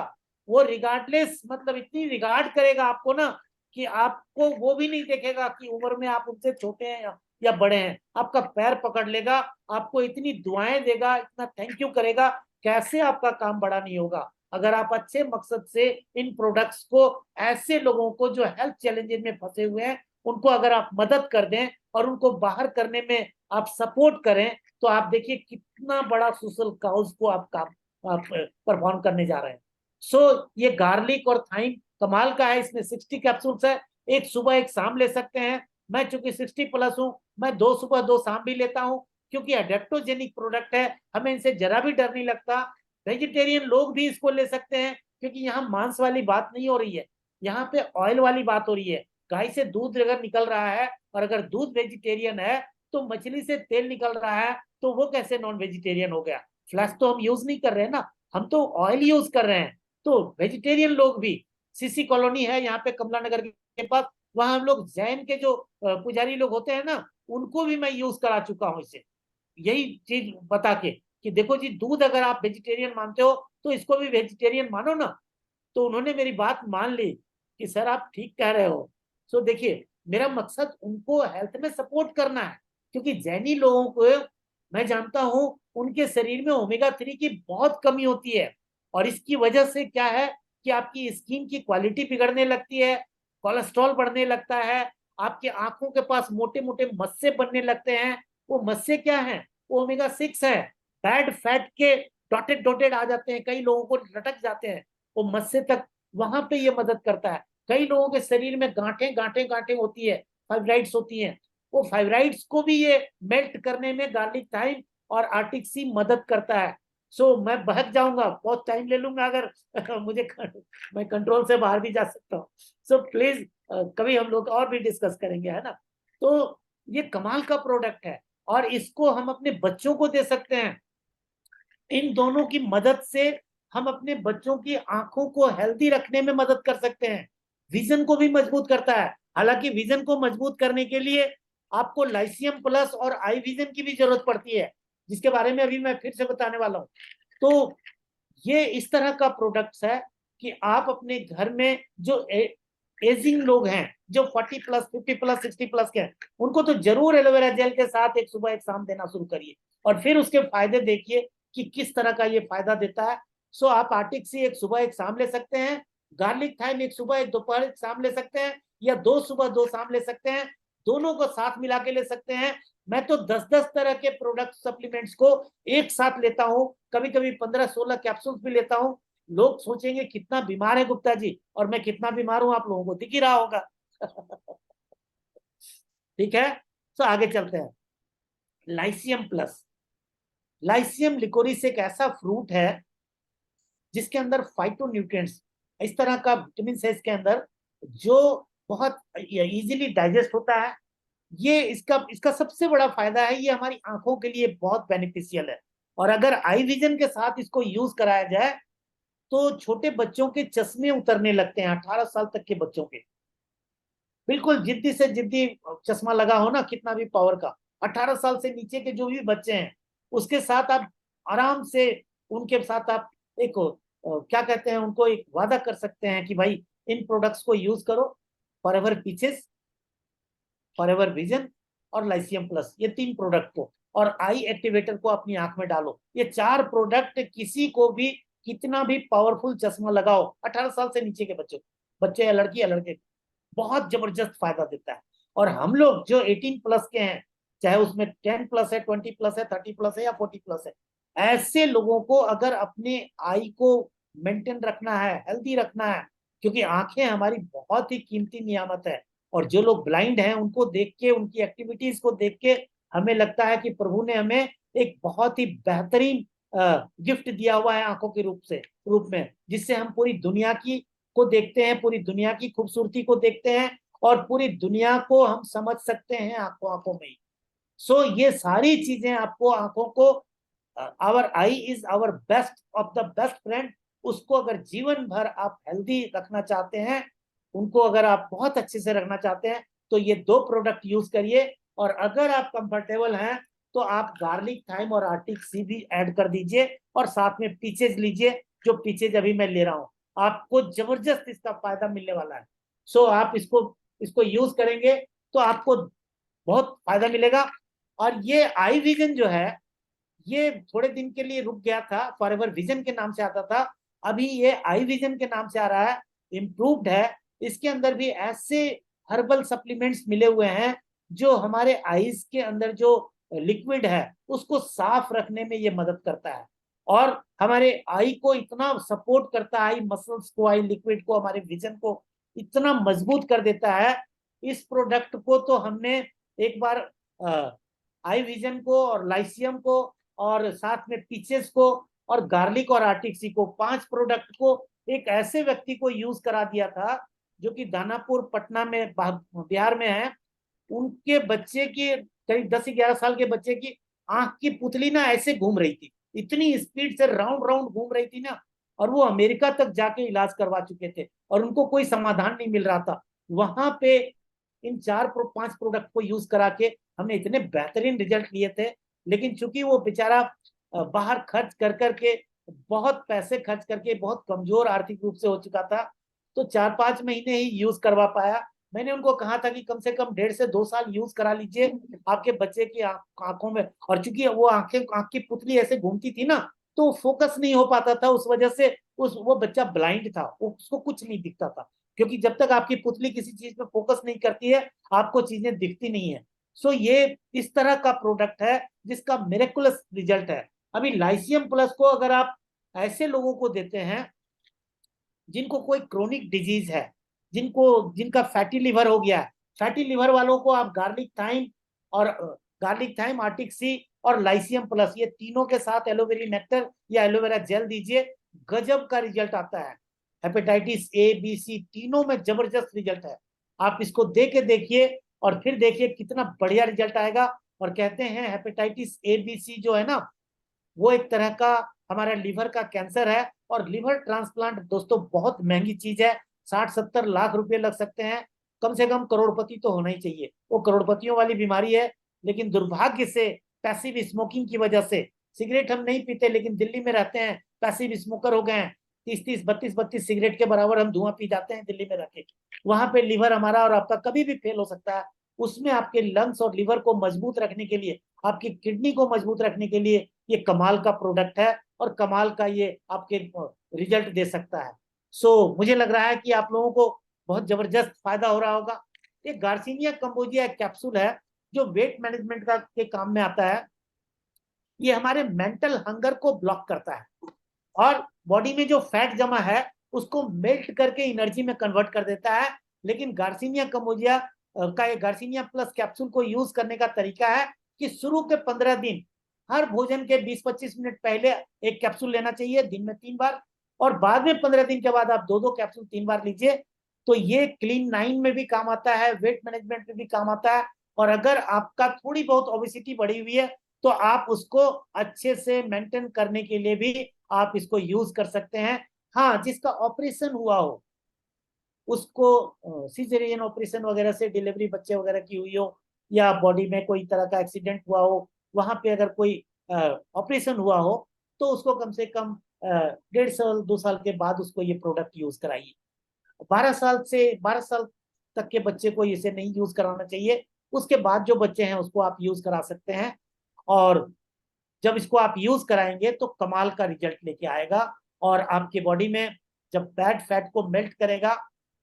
वो रिगार्डलेस, मतलब इतनी रिगार्ड करेगा आपको ना, कि आपको वो भी नहीं देखेगा कि उम्र में आप उनसे छोटे हैं या बड़े हैं, आपका पैर पकड़ लेगा, आपको इतनी दुआएं देगा, इतना थैंक यू करेगा। कैसे आपका काम बड़ा नहीं होगा अगर आप अच्छे मकसद से इन प्रोडक्ट्स को ऐसे लोगों को जो हेल्थ चैलेंजेस में फंसे हुए हैं, उनको अगर आप मदद कर दें और उनको बाहर करने में आप सपोर्ट करें, तो आप देखिए कितना बड़ा सोशल काउज को आप परफॉर्म करने जा रहे हैं। सो ये गार्लिक और थाइम कमाल का है, इसमें 60 कैप्सूल्स है, एक सुबह एक शाम ले सकते हैं। मैं चूंकि 60 प्लस हूं, मैं 2 सुबह 2 शाम भी लेता हूं, क्योंकि एडेप्टोजेनिक प्रोडक्ट है, हमें इनसे जरा भी डर नहीं लगता। वेजिटेरियन लोग भी इसको ले सकते हैं, क्योंकि यहाँ मांस वाली बात नहीं हो रही है, यहाँ पे ऑयल वाली बात हो रही है। गाय से दूध अगर निकल रहा है, और अगर दूध वेजिटेरियन है, तो मछली से तेल निकल रहा है, तो वो कैसे नॉन वेजिटेरियन हो गया? फ्लैश तो हम यूज नहीं कर रहे हैं ना, हम तो ऑयल यूज कर रहे हैं। तो वेजिटेरियन लोग भी, सीसी कॉलोनी है यहाँ पे कमला नगर के पास, वहां हम लोग जैन के जो पुजारी लोग होते हैं ना, उनको भी मैं यूज करा चुका हूँ इसे, यही चीज बता के कि देखो जी, दूध अगर आप वेजिटेरियन मानते हो, तो इसको भी वेजिटेरियन मानो ना। तो उन्होंने मेरी बात मान ली कि सर आप ठीक कह रहे हो। सो देखिए, मेरा मकसद उनको हेल्थ में सपोर्ट करना है, क्योंकि जैनी लोगों को मैं जानता हूं, उनके शरीर में ओमेगा 3 की बहुत कमी होती है, और इसकी वजह से क्या है कि आपकी स्किन की क्वालिटी बिगड़ने लगती है, कोलेस्ट्रॉल बढ़ने लगता है, आपके आंखों के पास मोटे मोटे मस्से बनने लगते हैं। वो मस्से क्या है? वो ओमेगा 6 है। बैड फैट के डॉटेड डॉटेड आ जाते हैं, कई लोगों को लटक जाते हैं वो मस्से तक, वहां पे ये मदद करता है। कई लोगों के शरीर में गांठें गांठें गांठें होती है, फाइब्राइड्स होती हैं, वो फाइब्राइड्स को भी ये मेल्ट करने में गार्लिक थाइम और आर्टिक सी मदद करता है। सो मैं बहक जाऊंगा, बहुत टाइम ले लूंगा अगर मुझे मैं कंट्रोल से बाहर भी जा सकता हूँ। सो प्लीज कभी हम लोग और भी डिस्कस करेंगे, है ना। तो ये कमाल का प्रोडक्ट है और इसको हम अपने बच्चों को दे सकते हैं। इन दोनों की मदद से हम अपने बच्चों की आंखों को हेल्दी रखने में मदद कर सकते हैं। विजन को भी मजबूत करता है। हालांकि विजन को मजबूत करने के लिए आपको लाइसियम प्लस और आई विजन की भी जरूरत पड़ती है, जिसके बारे में अभी मैं फिर से बताने वाला हूं। तो ये इस तरह का प्रोडक्ट्स है कि आप अपने घर में जो एजिंग लोग हैं, जो 40 प्लस 50 प्लस 60 प्लस के हैं, उनको तो जरूर एलोवेरा जेल के साथ एक सुबह एक शाम देना शुरू करिए और फिर उसके फायदे देखिए कि किस तरह का ये फायदा देता है। सो आप आर्टिक सी एक सुबह एक शाम ले सकते हैं, गार्लिक थाइम एक सुबह एक दोपहर एक शाम ले सकते हैं, या 2 सुबह 2 शाम ले सकते हैं, दोनों को साथ मिला के ले सकते हैं। मैं तो 10-10 तरह के प्रोडक्ट सप्लीमेंट्स को एक साथ लेता हूं, कभी कभी 15-16 कैप्सूल्स भी लेता हूं। लोग सोचेंगे कितना बीमार है गुप्ता जी, और मैं कितना बीमार हूं आप लोगों को दिख ही रहा होगा। ठीक है, तो आगे चलते हैं। Lyceum plus. लाइसियम लिकोरिस एक ऐसा फ्रूट है जिसके अंदर फाइटोन्यूट्रिएंट्स, इस तरह का विटामिन है इसके अंदर, जो बहुत इजीली डाइजेस्ट होता है। ये इसका इसका सबसे बड़ा फायदा है, ये हमारी आंखों के लिए बहुत बेनिफिशियल है। और अगर आई विजन के साथ इसको यूज कराया जाए तो छोटे बच्चों के चश्मे उतरने लगते हैं, 18 साल तक के बच्चों के। बिल्कुल जिद्दी से जिद्दी चश्मा लगा हो ना, कितना भी पावर का, 18 साल से नीचे के जो भी बच्चे हैं उसके साथ आप आराम से, उनके साथ आप एक क्या कहते हैं, उनको एक वादा कर सकते हैं कि भाई इन प्रोडक्ट्स को यूज करो। फॉरएवर पीचेस, फॉरएवर विजन और लाइसियम प्लस, ये 3 प्रोडक्ट को, और आई एक्टिवेटर को अपनी आंख में डालो। ये 4 प्रोडक्ट किसी को भी कितना भी पावरफुल चश्मा लगाओ, 18 साल से नीचे के बच्चे या लड़की या लड़के, बहुत जबरदस्त फायदा देता है। और हम लोग जो 18 प्लस के हैं, चाहे उसमें 10 प्लस है, 20 प्लस है, 30 प्लस है या 40 प्लस है, ऐसे लोगों को अगर अपने आई को मेंटेन रखना है, हेल्दी रखना है, क्योंकि आंखें हमारी बहुत ही कीमती नियामत है। और जो लोग ब्लाइंड हैं उनको देख के, उनकी एक्टिविटीज को देख के हमें लगता है कि प्रभु ने हमें एक बहुत ही बेहतरीन गिफ्ट दिया हुआ है आंखों के रूप में, जिससे हम पूरी दुनिया की को देखते हैं, पूरी दुनिया की खूबसूरती को देखते हैं, और पूरी दुनिया को हम समझ सकते हैं आंखों में ही। सो ये सारी चीजें आपको आंखों को, our eye is our best of the best friend, उसको अगर जीवन भर आप हेल्दी रखना चाहते हैं, उनको अगर आप बहुत अच्छे से रखना चाहते हैं, तो ये 2 प्रोडक्ट यूज करिए। और अगर आप कंफर्टेबल हैं तो आप गार्लिक थाइम और आर्टिक सी भी ऐड कर दीजिए, और साथ में पीचेज लीजिए, जो पीचेज अभी मैं ले रहा हूं, आपको जबरदस्त इसका फायदा मिलने वाला है। सो आप इसको यूज करेंगे तो आपको बहुत फायदा मिलेगा। और ये आई विजन जो है, ये थोड़े दिन के लिए रुक गया था, फॉरएवर विजन के नाम से आता था, अभी ये आई विजन के नाम से आ रहा है, इम्प्रूव्ड है। इसके अंदर भी ऐसे हर्बल सप्लीमेंट्स मिले हुए हैं जो हमारे आईज के अंदर जो लिक्विड है उसको साफ रखने में ये मदद करता है, और हमारे आई को इतना सपोर्ट करता है, आई मसल्स को, आई लिक्विड को, हमारे विजन को इतना मजबूत कर देता है। इस प्रोडक्ट को तो हमने एक बार आई विजन को और लाइसियम को और साथ में पीचेस को और गार्लिक और आर्टिक्सी को, 5 प्रोडक्ट को एक ऐसे व्यक्ति को यूज करा दिया था जो कि दानापुर पटना में बिहार में है। उनके बच्चे की करीब 10-11 साल के बच्चे की आंख की पुतली ना ऐसे घूम रही थी, इतनी स्पीड से राउंड राउंड घूम रही थी ना, और वो अमेरिका तक जाके इलाज करवा चुके थे और उनको कोई समाधान नहीं मिल रहा था। वहां पे इन 4-5 प्रोडक्ट को यूज करा के हमने इतने बेहतरीन रिजल्ट लिए थे। लेकिन चूंकि वो बेचारा बाहर खर्च कर करके, बहुत पैसे खर्च करके बहुत कमजोर आर्थिक रूप से हो चुका था, तो 4-5 महीने ही यूज करवा पाया। मैंने उनको कहा था कि कम से कम 1.5 से 2 साल यूज करा लीजिए आपके बच्चे की आंखों में। और चूंकि वो आंख की पुतली ऐसे घूमती थी ना, तो फोकस नहीं हो पाता था, उस वजह से वो बच्चा ब्लाइंड था, उसको कुछ नहीं दिखता था, क्योंकि जब तक आपकी पुतली किसी चीज पे फोकस नहीं करती है आपको चीजें दिखती नहीं है। सो ये इस तरह का प्रोडक्ट है जिसका मिरेकुलस रिजल्ट है। अभी लाइसियम प्लस को अगर आप ऐसे लोगों को देते हैं जिनको कोई क्रोनिक डिजीज है, जिनका फैटी लिवर हो गया है, फैटी लिवर वालों को आप गार्लिक थाइम आर्टिक सी और लाइसियम प्लस, ये तीनों के साथ एलोवेरा नेक्टर या एलोवेरा जेल दीजिए, गजब का रिजल्ट आता है। हेपेटाइटिस ए बी सी तीनों में जबरदस्त रिजल्ट है। आप इसको दे के देखिए और फिर देखिए कितना बढ़िया रिजल्ट आएगा। और कहते हैं हेपेटाइटिस ए बी सी जो है ना, वो एक तरह का हमारा लीवर का कैंसर है। और लीवर ट्रांसप्लांट दोस्तों बहुत महंगी चीज है, 60-70 लाख रुपए लग सकते हैं, कम से कम करोड़पति तो होना ही चाहिए। वो करोड़पतियों वाली बीमारी है। लेकिन दुर्भाग्य से पैसिव स्मोकिंग की वजह से, सिगरेट हम नहीं पीते लेकिन दिल्ली में रहते हैं, पैसिव स्मोकर हो गए हैं, 30-30, 32-32 सिगरेट के बराबर हम धुआं पी जाते हैं दिल्ली में रह के। वहां पे लीवर हमारा और आपका कभी भी फेल हो सकता है। उसमें आपके लंग्स और लीवर को मजबूत रखने के लिए, आपकी किडनी को मजबूत रखने के लिए ये कमाल का प्रोडक्ट है और कमाल का ये आपके रिजल्ट दे सकता है। सो मुझे लग रहा है कि आप लोगों को बहुत जबरदस्त फायदा हो रहा होगा। ये गार्सिनिया कंबोजिया कैप्सूल है जो वेट मैनेजमेंट का के काम में आता है। ये हमारे मेंटल हंगर को ब्लॉक करता है और बॉडी में जो फैट जमा है उसको मेल्ट करके एनर्जी में कन्वर्ट कर देता है। लेकिन गार्सिनिया कंबोजिया का ये गार्सिनिया प्लस कैप्सूल को यूज करने का तरीका है कि शुरू के 15 दिन हर भोजन के 20-25 मिनट पहले एक कैप्सूल लेना चाहिए दिन में 3 बार, और बाद में 15 दिन के बाद आप 2-2 कैप्सूल 3 बार लीजिए। तो ये क्लीन 9 में भी काम आता है, वेट मैनेजमेंट में भी काम आता है। और अगर आपका थोड़ी बहुत ओबेसिटी बढ़ी हुई है तो आप उसको अच्छे से मेंटेन करने के लिए भी आप इसको यूज कर सकते हैं। हाँ, जिसका ऑपरेशन हुआ हो, उसको सिजेरियन ऑपरेशन वगैरह से डिलीवरी बच्चे वगैरह की हुई हो या बॉडी में कोई तरह का एक्सीडेंट हुआ हो, वहां पे अगर कोई ऑपरेशन हुआ हो तो उसको कम से कम 1.5 साल 2 साल के बाद उसको ये प्रोडक्ट यूज कराइए। 12 साल तक के बच्चे को इसे नहीं यूज कराना चाहिए। उसके बाद जो बच्चे हैं उसको आप यूज करा सकते हैं। और जब इसको आप यूज कराएंगे तो कमाल का रिजल्ट लेके आएगा। और आपकी बॉडी में जब बैड फैट को मेल्ट करेगा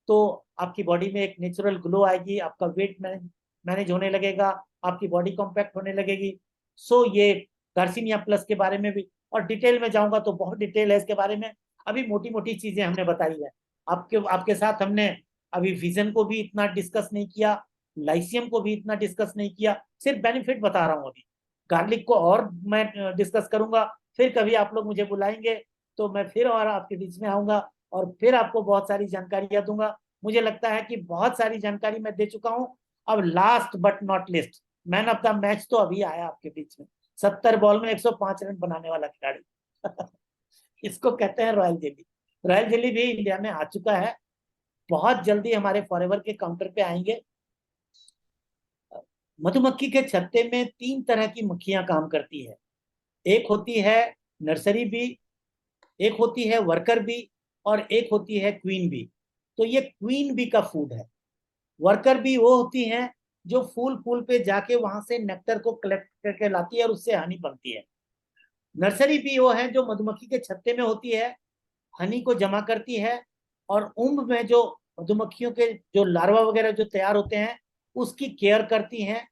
तो आपकी बॉडी में एक नेचुरल ग्लो आएगी, आपका वेट मैनेज होने लगेगा, आपकी बॉडी कॉम्पैक्ट होने लगेगी। सो ये गार्सिनिया प्लस के बारे में भी और डिटेल में जाऊंगा तो बहुत डिटेल है इसके बारे में। अभी मोटी मोटी चीजें हमने बताई है आपके साथ। हमने अभी विजन को भी इतना डिस्कस नहीं किया, लाइसियम को भी इतना डिस्कस नहीं किया, सिर्फ बेनिफिट बता रहा हूँ। अभी गार्लिक को और मैं डिस्कस करूंगा। फिर कभी आप लोग मुझे बुलाएंगे तो मैं फिर और आपके बीच में आऊंगा और फिर आपको बहुत सारी जानकारियां दूंगा। मुझे लगता है कि बहुत सारी जानकारी मैं दे चुका हूं। अब last but not list, man of the match तो अभी आया आपके बीच में, 70 बॉल में 105 रन बनाने वाला खिलाड़ी इसको कहते हैं रॉयल जेली। रॉयल जेली भी इंडिया में आ चुका है, बहुत जल्दी हमारे फॉरएवर के काउंटर पे आएंगे। मधुमक्खी के छत्ते में 3 तरह की मक्खियां काम करती है। एक होती है नर्सरी बी, एक होती है वर्कर बी और एक होती है क्वीन बी। तो ये क्वीन बी का फूड है। वर्कर बी वो होती हैं जो फूल पे जाके वहां से नेक्टर को कलेक्ट करके लाती है और उससे हनी बनती है। नर्सरी बी वो है जो मधुमक्खी के छत्ते में होती है, हनी को जमा करती है और उम्ब में जो मधुमक्खियों के जो लार्वा वगैरह जो तैयार होते हैं उसकी केयर करती हैं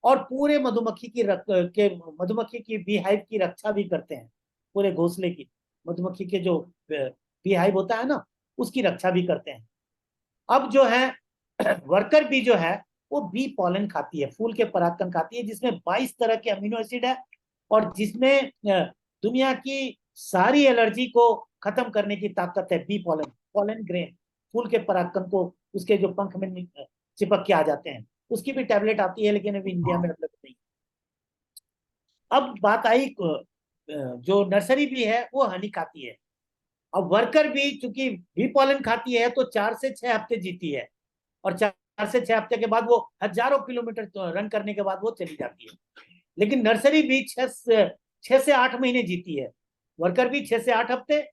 और पूरे मधुमक्खी की बी हाइव की रक्षा भी करते हैं। पूरे घोंसले की मधुमक्खी के जो बी हाइव होता है ना, उसकी रक्षा भी करते हैं। अब जो है वर्कर बी जो है वो बी पॉलन खाती है, फूल के परागकण खाती है, जिसमें 22 तरह के अमीनो एसिड है और जिसमें दुनिया की सारी एलर्जी को खत्म करने की ताकत है। बी पॉलन, पॉलन ग्रेन, फूल के परागकण को उसके जो पंख में चिपक के आ जाते हैं, उसकी भी टैबलेट आती है लेकिन अभी इंडिया में उपलब्ध नहीं। अब बात आई जो नर्सरी बी है वो हनी खाती है। अब वर्कर बी चूंकि बी पॉलन खाती है तो 4 से 6 हफ्ते जीती है और 4 से 6 हफ्ते के बाद वो हजारों किलोमीटर रन करने के बाद वो चली जाती है। लेकिन नर्सरी बी 6 से 8 महीने जीती है, वर्कर बी 6 से 8 हफ्ते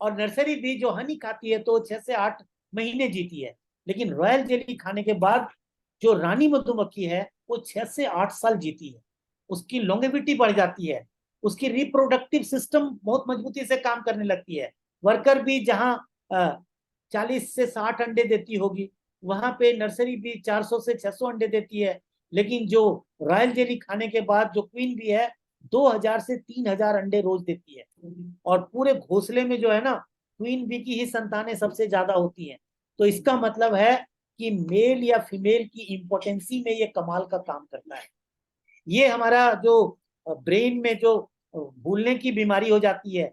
और नर्सरी बी जो हनी खाती है तो 6 से 8 महीने जीती है। लेकिन रॉयल जेली खाने के बाद जो रानी मधुमक्खी है वो 6 से 8 साल जीती है, उसकी लॉन्गेविटी बढ़ जाती है, उसकी रिप्रोडक्टिव सिस्टम बहुत मजबूती से काम करने लगती है। वर्कर बी जहां 40 से 60 अंडे देती होगी, वहां पे नर्सरी बी 400 से 600 अंडे देती है। लेकिन जो रॉयल जेली खाने के बाद जो क्वीन बी है 2000 से 3000 अंडे रोज देती है और पूरे घोंसले में जो है ना क्वीन बी की ही संतानें सबसे ज्यादा होती हैं। तो इसका मतलब है कि मेल या फीमेल की इंपोर्टेंसी में ये कमाल का काम करता है। ये हमारा जो ब्रेन में जो भूलने की बीमारी हो जाती है,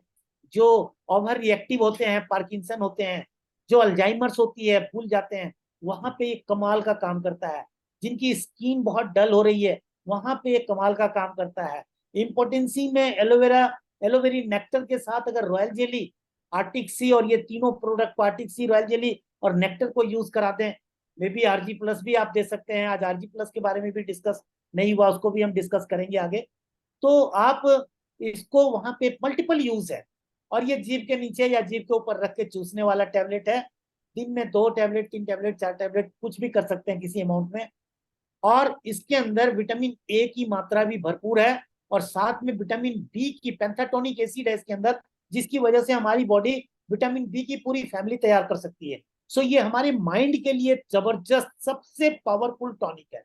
जो ओवर रिएक्टिव होते हैं, पार्किंसन होते हैं, जो अल्जाइमर्स होती है, भूल जाते हैं, वहां पे एक कमाल का काम करता है। जिनकी स्किन बहुत डल हो रही है, वहां पे एक कमाल का काम करता है। इम्पोर्टेंसी में एलोवेरी नेक्टर के साथ अगर रॉयल जेली, आर्टिक सी और ये तीनों प्रोडक्ट, आर्टिक सी, रॉयल जेली और नेक्टर को यूज करा दें, मे बी आरजी प्लस भी आप दे सकते हैं। आज आरजी प्लस के बारे में भी डिस्कस नहीं हुआ, उसको भी हम डिस्कस करेंगे आगे। तो आप इसको, वहां पे मल्टीपल यूज है, और ये जीभ के नीचे या जीभ के ऊपर रख के चूसने वाला टैबलेट है। दिन में 2 टैबलेट, 3 टैबलेट, 4 टैबलेट, कुछ भी कर सकते हैं किसी अमाउंट में। और इसके अंदर विटामिन ए की मात्रा भी भरपूर है, और साथ में विटामिन बी की, पेंथाटोनिक एसिड है इसके अंदर, जिसकी वजह से हमारी बॉडी विटामिन बी की पूरी फैमिली तैयार कर सकती है। सो ये हमारे माइंड के लिए जबरदस्त, सबसे पावरफुल टॉनिक है।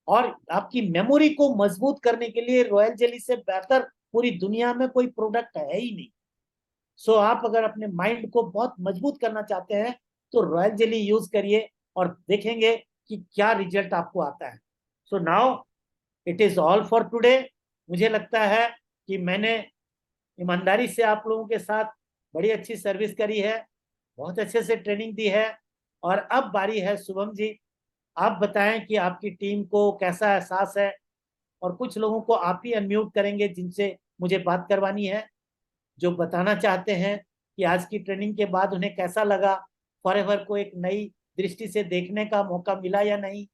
और आपकी मेमोरी को मजबूत करने के लिए रॉयल जेली से बेहतर पूरी दुनिया में कोई प्रोडक्ट है ही नहीं। सो आप अगर अपने माइंड को बहुत मजबूत करना चाहते हैं तो रॉयल जेली यूज करिए, और देखेंगे कि क्या रिजल्ट आपको आता है। So now it is all for today. मुझे लगता है कि मैंने ईमानदारी से आप लोगों के साथ बड़ी अच्छी सर्विस करी है, बहुत अच्छे से ट्रेनिंग दी है। और अब बारी है शुभम जी, आप बताएं कि आपकी टीम को कैसा एहसास है, और कुछ लोगों को आप ही अनम्यूट करेंगे जिनसे मुझे बात करवानी है, जो बताना चाहते हैं कि आज की ट्रेनिंग के बाद उन्हें कैसा लगा, फॉरएवर को एक नई दृष्टि से देखने का मौका मिला या नहीं,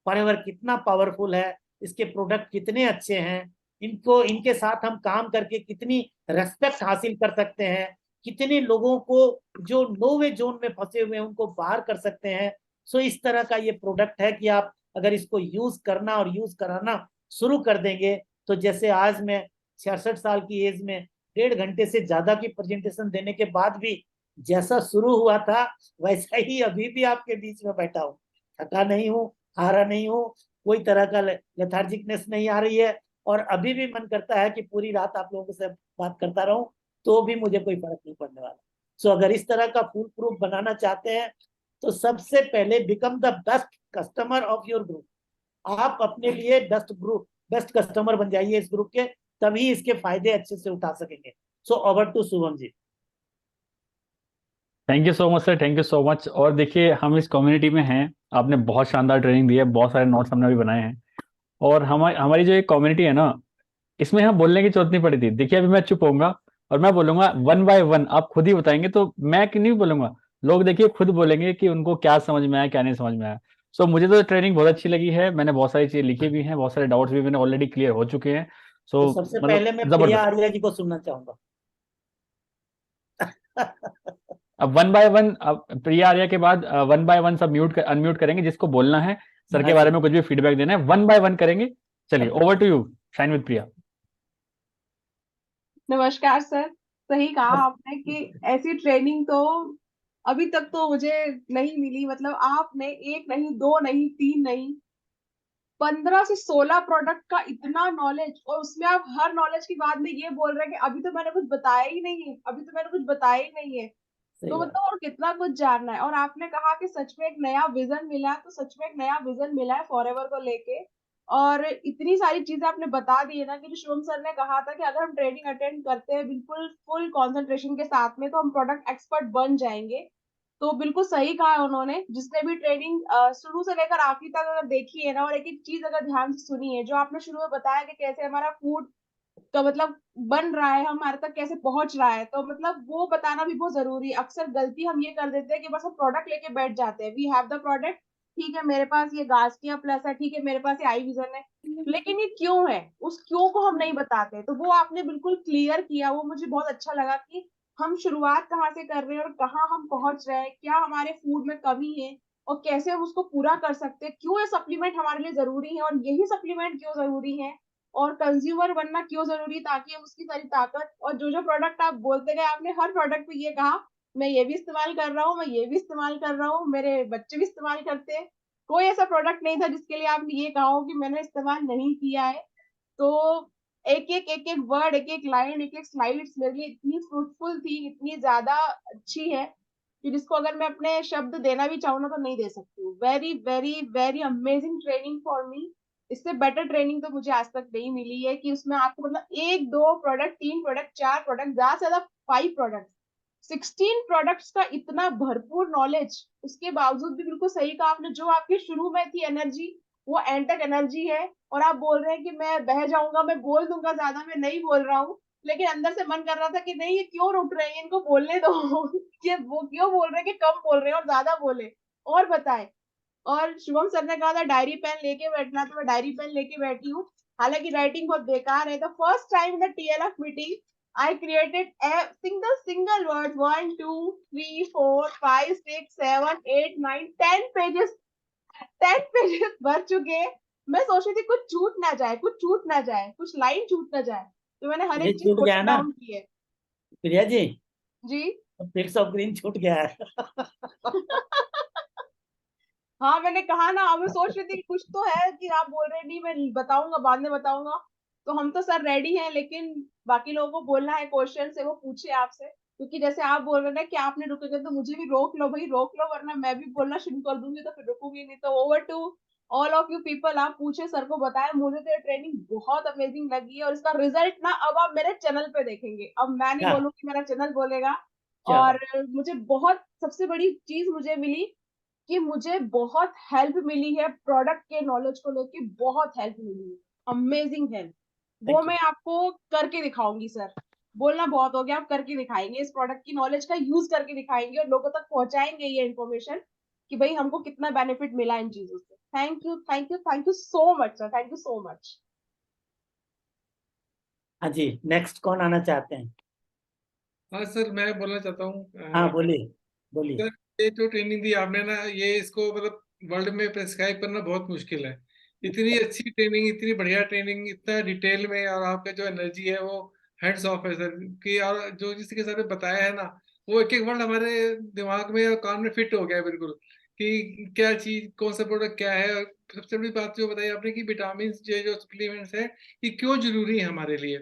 फॉरएवर कितना पावरफुल है, इसके प्रोडक्ट कितने अच्छे हैं, इनको, इनके साथ हम काम करके कितनी रेस्पेक्ट हासिल कर सकते हैं, कितने लोगों को जो नो वे जोन में फंसे हुए हैं उनको बाहर कर सकते हैं। सो इस तरह का ये प्रोडक्ट है कि आप अगर इसको यूज करना और यूज कराना शुरू कर देंगे, तो जैसे आज मैं 66 साल की एज में 1.5 घंटे से ज्यादा की प्रेजेंटेशन देने के बाद भी जैसा शुरू हुआ था, वैसा ही अभी भी आपके बीच में बैठा हूँ। थका नहीं हूँ, हारा नहीं हूँ, कोई तरह का लेथार्जिकनेस नहीं आ रही है, और अभी भी मन करता है कि पूरी रात आप लोगों से बात करता रहूं, तो भी मुझे कोई फर्क नहीं पड़ने वाला। सो अगर इस तरह का फुल प्रूफ बनाना चाहते हैं, तो सबसे पहले become the best customer of your group. आप अपने लिए बेस्ट कस्टमर बन जाइए इस ग्रुप के, तभी इसके फायदे अच्छे से उठा सकेंगे। So over to Shubham ji. Thank you so much sir, thank you so much. और देखिए, हम इस कम्युनिटी में हैं, आपने बहुत शानदार ट्रेनिंग दी है, बहुत सारे नोट्स हमने भी बनाए हैं। और हमारी जो एक कम्युनिटी है ना, इसमें हम बोलने की जरूरत नहीं पड़ी थी। देखिए, अभी मैं चुप होऊंगा और मैं बोलूंगा 1 बाय 1, आप खुद ही बताएंगे, तो मैं क्यों नहीं बोलूंगा, लोग देखिए खुद बोलेंगे कि उनको क्या समझ में आया, क्या नहीं समझ में आया। सो मुझे तो ट्रेनिंग बहुत अच्छी लगी है, मैंने बहुत सारी चीजें लिखी भी हैं, बहुत सारे डाउट्स भी मैंने ऑलरेडी क्लियर हो चुके हैं। तो सो सबसे मतलब पहले मैं प्रिया जबरदस्त। आर्या जी को सुनना चाहूंगा। अब 1 बाय 1, अब प्रिया आर्या के बाद 1 बाय 1 सब अनम्यूट करेंगे, जिसको बोलना है, सर के हाँ बारे जी। में कुछ भी फीडबैक देना है, 1 बाय 1 करेंगे। चलिए, over to you, shine with Priya. नमस्कार सर। सही कहा आपने कि ऐसी ट्रेनिंग तो अभी तक तो मुझे नहीं मिली। मतलब आपने एक नहीं, दो नहीं, तीन नहीं, 15 से 16 प्रोडक्ट का इतना नॉलेज, और उसमें आप हर नॉलेज के बाद में ये बोल रहे हैं कि अभी तो मैंने कुछ बताया ही नहीं है, अभी तो मैंने कुछ बताया ही नहीं है। सही तो बात। मतलब और कितना कुछ जानना है। और आपने कहा कि सच में एक नया विजन मिला है, तो सच में एक नया विजन मिला है फॉरएवर को लेके। और इतनी सारी चीजें आपने बता दी है ना, कि जो शुभम सर ने कहा था कि अगर हम ट्रेनिंग अटेंड करते हैं बिल्कुल फुल कंसंट्रेशन के साथ में, तो हम प्रोडक्ट एक्सपर्ट बन जाएंगे। तो बिल्कुल सही कहा है उन्होंने। जिसने भी ट्रेनिंग शुरू से लेकर आखिर तक अगर देखी है ना, और एक एक चीज अगर ध्यान से सुनी है, जो आपने शुरू में बताया कि कैसे हमारा फूड का मतलब बन रहा है, हमारे तक कैसे पहुंच रहा है, तो मतलब वो बताना भी बहुत जरूरी है। अक्सर गलती हम ये कर देते हैं कि बस हम प्रोडक्ट लेके बैठ जाते हैं। वी हैव द प्रोडक्ट, ठीक है मेरे पास ये गार्सिया प्लस है, ठीक है मेरे पास ये आई विजन है, लेकिन ये क्यों है, उस क्यों को हम नहीं बताते। तो वो आपने बिल्कुल क्लियर किया, वो मुझे बहुत अच्छा लगा कि हम शुरुआत कहाँ से कर रहे हैं और कहाँ हम पहुंच रहे हैं, क्या हमारे फूड में कमी है और कैसे हम उसको पूरा कर सकते हैं, क्यों ये सप्लीमेंट हमारे लिए जरूरी है, और यही सप्लीमेंट क्यों जरूरी है, और कंज्यूमर बनना क्यों जरूरी है, ताकि हम उसकी सारी ताकत, और जो जो प्रोडक्ट आप बोलते गए, आपने हर प्रोडक्ट पे ये कहा मैं ये भी इस्तेमाल कर रहा हूँ, मैं ये भी इस्तेमाल कर रहा हूँ, मेरे बच्चे भी इस्तेमाल करते हैं। कोई ऐसा प्रोडक्ट नहीं था जिसके लिए आपने ये कहा हो कि मैंने इस्तेमाल नहीं किया है। तो एक एक वर्ड, एक एक लाइन, एक एक स्लाइड्स मेरे लिए इतनी फ्रूटफुल थी, इतनी ज्यादा अच्छी है, कि जिसको अगर मैं अपने शब्द देना भी चाहूँ ना, तो नहीं दे सकती हूँ। Very very very amazing training for me. इससे बेटर ट्रेनिंग तो मुझे आज तक नहीं मिली है कि उसमें आपको मतलब 1 2 प्रोडक्ट 3 प्रोडक्ट 4 प्रोडक्ट ज्यादा से ज्यादा 5 प्रोडक्ट 16 प्रोडक्ट्स का इतना भरपूर नॉलेज, उसके बावजूद भी बिल्कुल सही कहा आपने, जो आपकी शुरू में थी एनर्जी वो एंड तक एनर्जी है। और आप बोल रहे हैं कि मैं बह जाऊंगा, मैं बोल दूंगा ज्यादा, मैं नहीं बोल रहा हूँ, लेकिन अंदर से मन कर रहा था कि नहीं ये क्यों रुक रहे हैं, इनको बोलने दो ये वो क्यों बोल रहे हैं कि कम बोल रहे हैं और ज्यादा बोले और बताए। और शुभम सर ने कहा था डायरी पेन लेके बैठना, तो मैं डायरी पेन लेके बैठी हूँ। हालांकि राइटिंग बहुत बेकार है। The first time in the TLF meeting I created a single word 1 2 3 4 5 6 7 8 9 10 pages 10 pages भर चुके हैं। मैं सोच रही थी कुछ छूट ना जाए, कुछ छूट ना जाए, कुछ लाइन छूट ना जाए, तो मैंने हर ये एक चीज छूट गया ना डाउन की है। प्रिया जी, जी पिक्स ऑफ ग्रीन छूट गया है हाँ मैंने कहा ना, अब मैं सोच रही थी कि कुछ तो है कि आप बोल रहे नहीं मैं बताऊंगा बाद में बताऊंगा। तो हम तो सर रेडी हैं, लेकिन बाकी लोगों को बोलना है, क्वेश्चन है वो पूछे आपसे, क्योंकि जैसे आप बोल रहे हैं कि आपने रुकेंगे तो मुझे भी रोक लो भाई, रोक लो, वरना मैं भी बोलना शुरू कर दूंगी तो फिर रुकूंगी नहीं। तो over to all of you people, आप पूछे सर को बताया, मुझे तो ये ट्रेनिंग बहुत अमेजिंग लगी है और इसका रिजल्ट ना अब आप मेरे चैनल पे देखेंगे, अब मैं नहीं क्या बोलूंगी, मेरा चैनल बोलेगा। क्या और बात। मुझे बहुत सबसे बड़ी चीज मुझे मिली कि मुझे बहुत हेल्प मिली है प्रोडक्ट के नॉलेज को लेके, बहुत हेल्प मिली है, अमेजिंग हेल्प। वो थैंक यू। मैं आपको करके दिखाऊंगी सर, बोलना बहुत हो गया, आप करके दिखाएंगे, इस प्रोडक्ट की नॉलेज का यूज करके दिखाएंगे और लोगों तक पहुंचाएंगे ये इन्फॉर्मेशन कि भाई हमको कितना बेनिफिट मिला इन चीजों से। Thank you thank you thank you so much sir, thank you so much. हाँ जी, नेक्स्ट कौन आना चाहते हैं? हाँ सर, मैं बोलना चाहता हूँ हाँ बोलिए बोलिए। सर, ये जो ट्रेनिंग दी आपने ना, ये इसको मतलब वर्ल्ड में प्रेस्क्राइब करना बहुत मुश्किल है। इतनी अच्छी ट्रेनिंग, इतनी बढ़िया ट्रेनिंग, इतना डिटेल में, और आपका जो एनर्जी है वो हेड्स ऑफ है सर कि। और जो जिस तरीके से आपने बताया है ना, वो एक एक वर्ड हमारे दिमाग में और कान में फिट हो गया है बिल्कुल, कि क्या चीज, कौन सा प्रोडक्ट क्या है। और सबसे बड़ी बात जो बताई आपने कि विटामिन जो सप्लीमेंट्स है, ये क्यों जरूरी है हमारे लिए,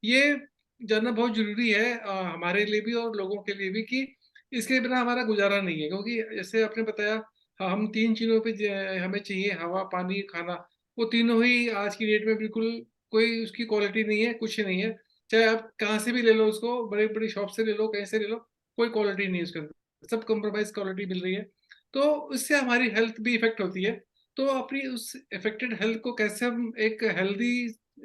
ये जानना बहुत जरूरी है हमारे लिए भी और लोगों के लिए भी, कि इसके बिना हमारा गुजारा नहीं है। क्योंकि जैसे आपने बताया, हम 3 चीजों पे हमें चाहिए, हवा, पानी, खाना। वो तीनों ही आज की डेट में बिल्कुल कोई उसकी क्वालिटी नहीं है, कुछ नहीं है। चाहे आप कहाँ से भी ले लो उसको, बड़ी बड़ी शॉप से ले लो, कहीं से ले लो, कोई क्वालिटी नहीं है उसके अंदर, सब कॉम्प्रोमाइज क्वालिटी मिल रही है। तो इससे हमारी हेल्थ भी इफेक्ट होती है। तो अपनी उस इफेक्टेड हेल्थ को कैसे हम एक हेल्दी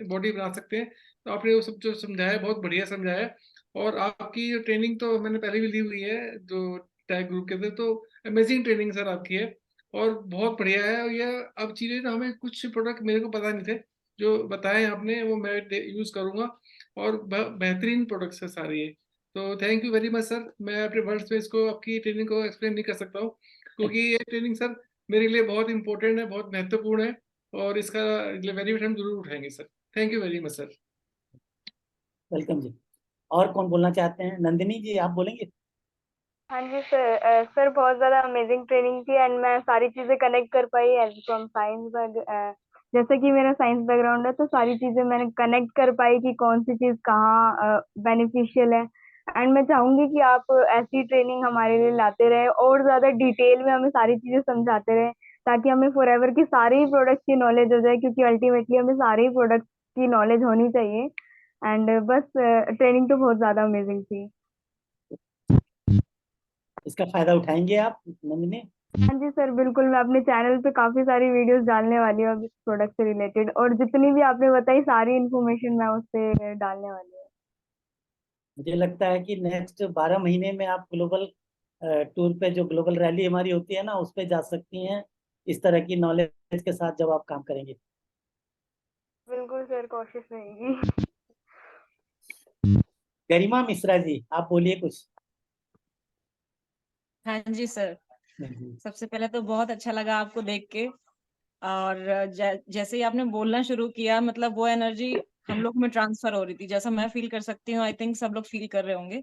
बॉडी बना सकते हैं, तो आपने वो सब जो समझाया बहुत बढ़िया समझाया। और आपकी ट्रेनिंग तो मैंने पहले भी ली हुई है जो टैग ग्रुप के थे, तो अमेजिंग ट्रेनिंग सर आपकी है और बहुत बढ़िया है। और ये अब चीज़ें ना, हमें कुछ प्रोडक्ट मेरे को पता नहीं थे, जो बताए आपने वो मैं यूज़ करूँगा, और बेहतरीन प्रोडक्ट्स है सारे ये। तो thank you very much sir. मैं अपने वर्ड्स में इसको, आपकी ट्रेनिंग को एक्सप्लेन नहीं कर सकता हूँ, क्योंकि ये ट्रेनिंग सर मेरे लिए बहुत इंपॉर्टेंट है, बहुत महत्वपूर्ण है, और इसका बेनिफिट हम जरूर उठाएंगे sir. Thank you very much sir. Welcome जी। और कौन बोलना चाहते हैं? नंदिनी जी आप बोलेंगे? हाँ जी सर, सर बहुत ज़्यादा अमेजिंग ट्रेनिंग थी एंड मैं सारी चीज़ें कनेक्ट कर पाई एज फ्रॉम साइंस। जैसे कि मेरा साइंस बैकग्राउंड है, तो सारी चीज़ें मैंने कनेक्ट कर पाई कि कौन सी चीज़ कहाँ बेनिफिशियल है। एंड मैं चाहूँगी कि आप ऐसी ट्रेनिंग हमारे लिए लाते रहे और ज़्यादा डिटेल में हमें सारी चीज़ें समझाते रहे, ताकि हमें फॉरएवर की सारी ही प्रोडक्ट्स की नॉलेज हो जाए, क्योंकि अल्टीमेटली हमें सारे ही प्रोडक्ट्स की नॉलेज होनी चाहिए। एंड बस ट्रेनिंग तो बहुत ज़्यादा अमेजिंग थी। इसका फायदा उठाएंगे आप नंदिनी? हाँ जी सर, बिल्कुल। मैं अपने चैनल पे काफी सारी वीडियोस डालने वाली हूँ अब इस प्रोडक्ट से रिलेटेड, और जितनी भी आपने बताई सारी इन्फॉर्मेशन मैं उस पे डालने वाली हूँ। मुझे लगता है कि नेक्स्ट 12 महीने में आप ग्लोबल टूर पे, जो ग्लोबल रैली हमारी होती है ना, उस पे जा सकती हैं, इस तरह की नॉलेज के साथ जब आप काम करेंगे। बिल्कुल सर, कोशिश रहेगी। गरिमा मिश्रा जी आप बोलिए कुछ। हाँ जी सर, जी। सबसे पहले तो बहुत अच्छा लगा आपको देख के। और जैसे ही आपने बोलना शुरू किया, मतलब वो एनर्जी हम लोग में ट्रांसफर हो रही थी, जैसा मैं फील कर सकती हूँ, आई थिंक सब लोग फील कर रहे होंगे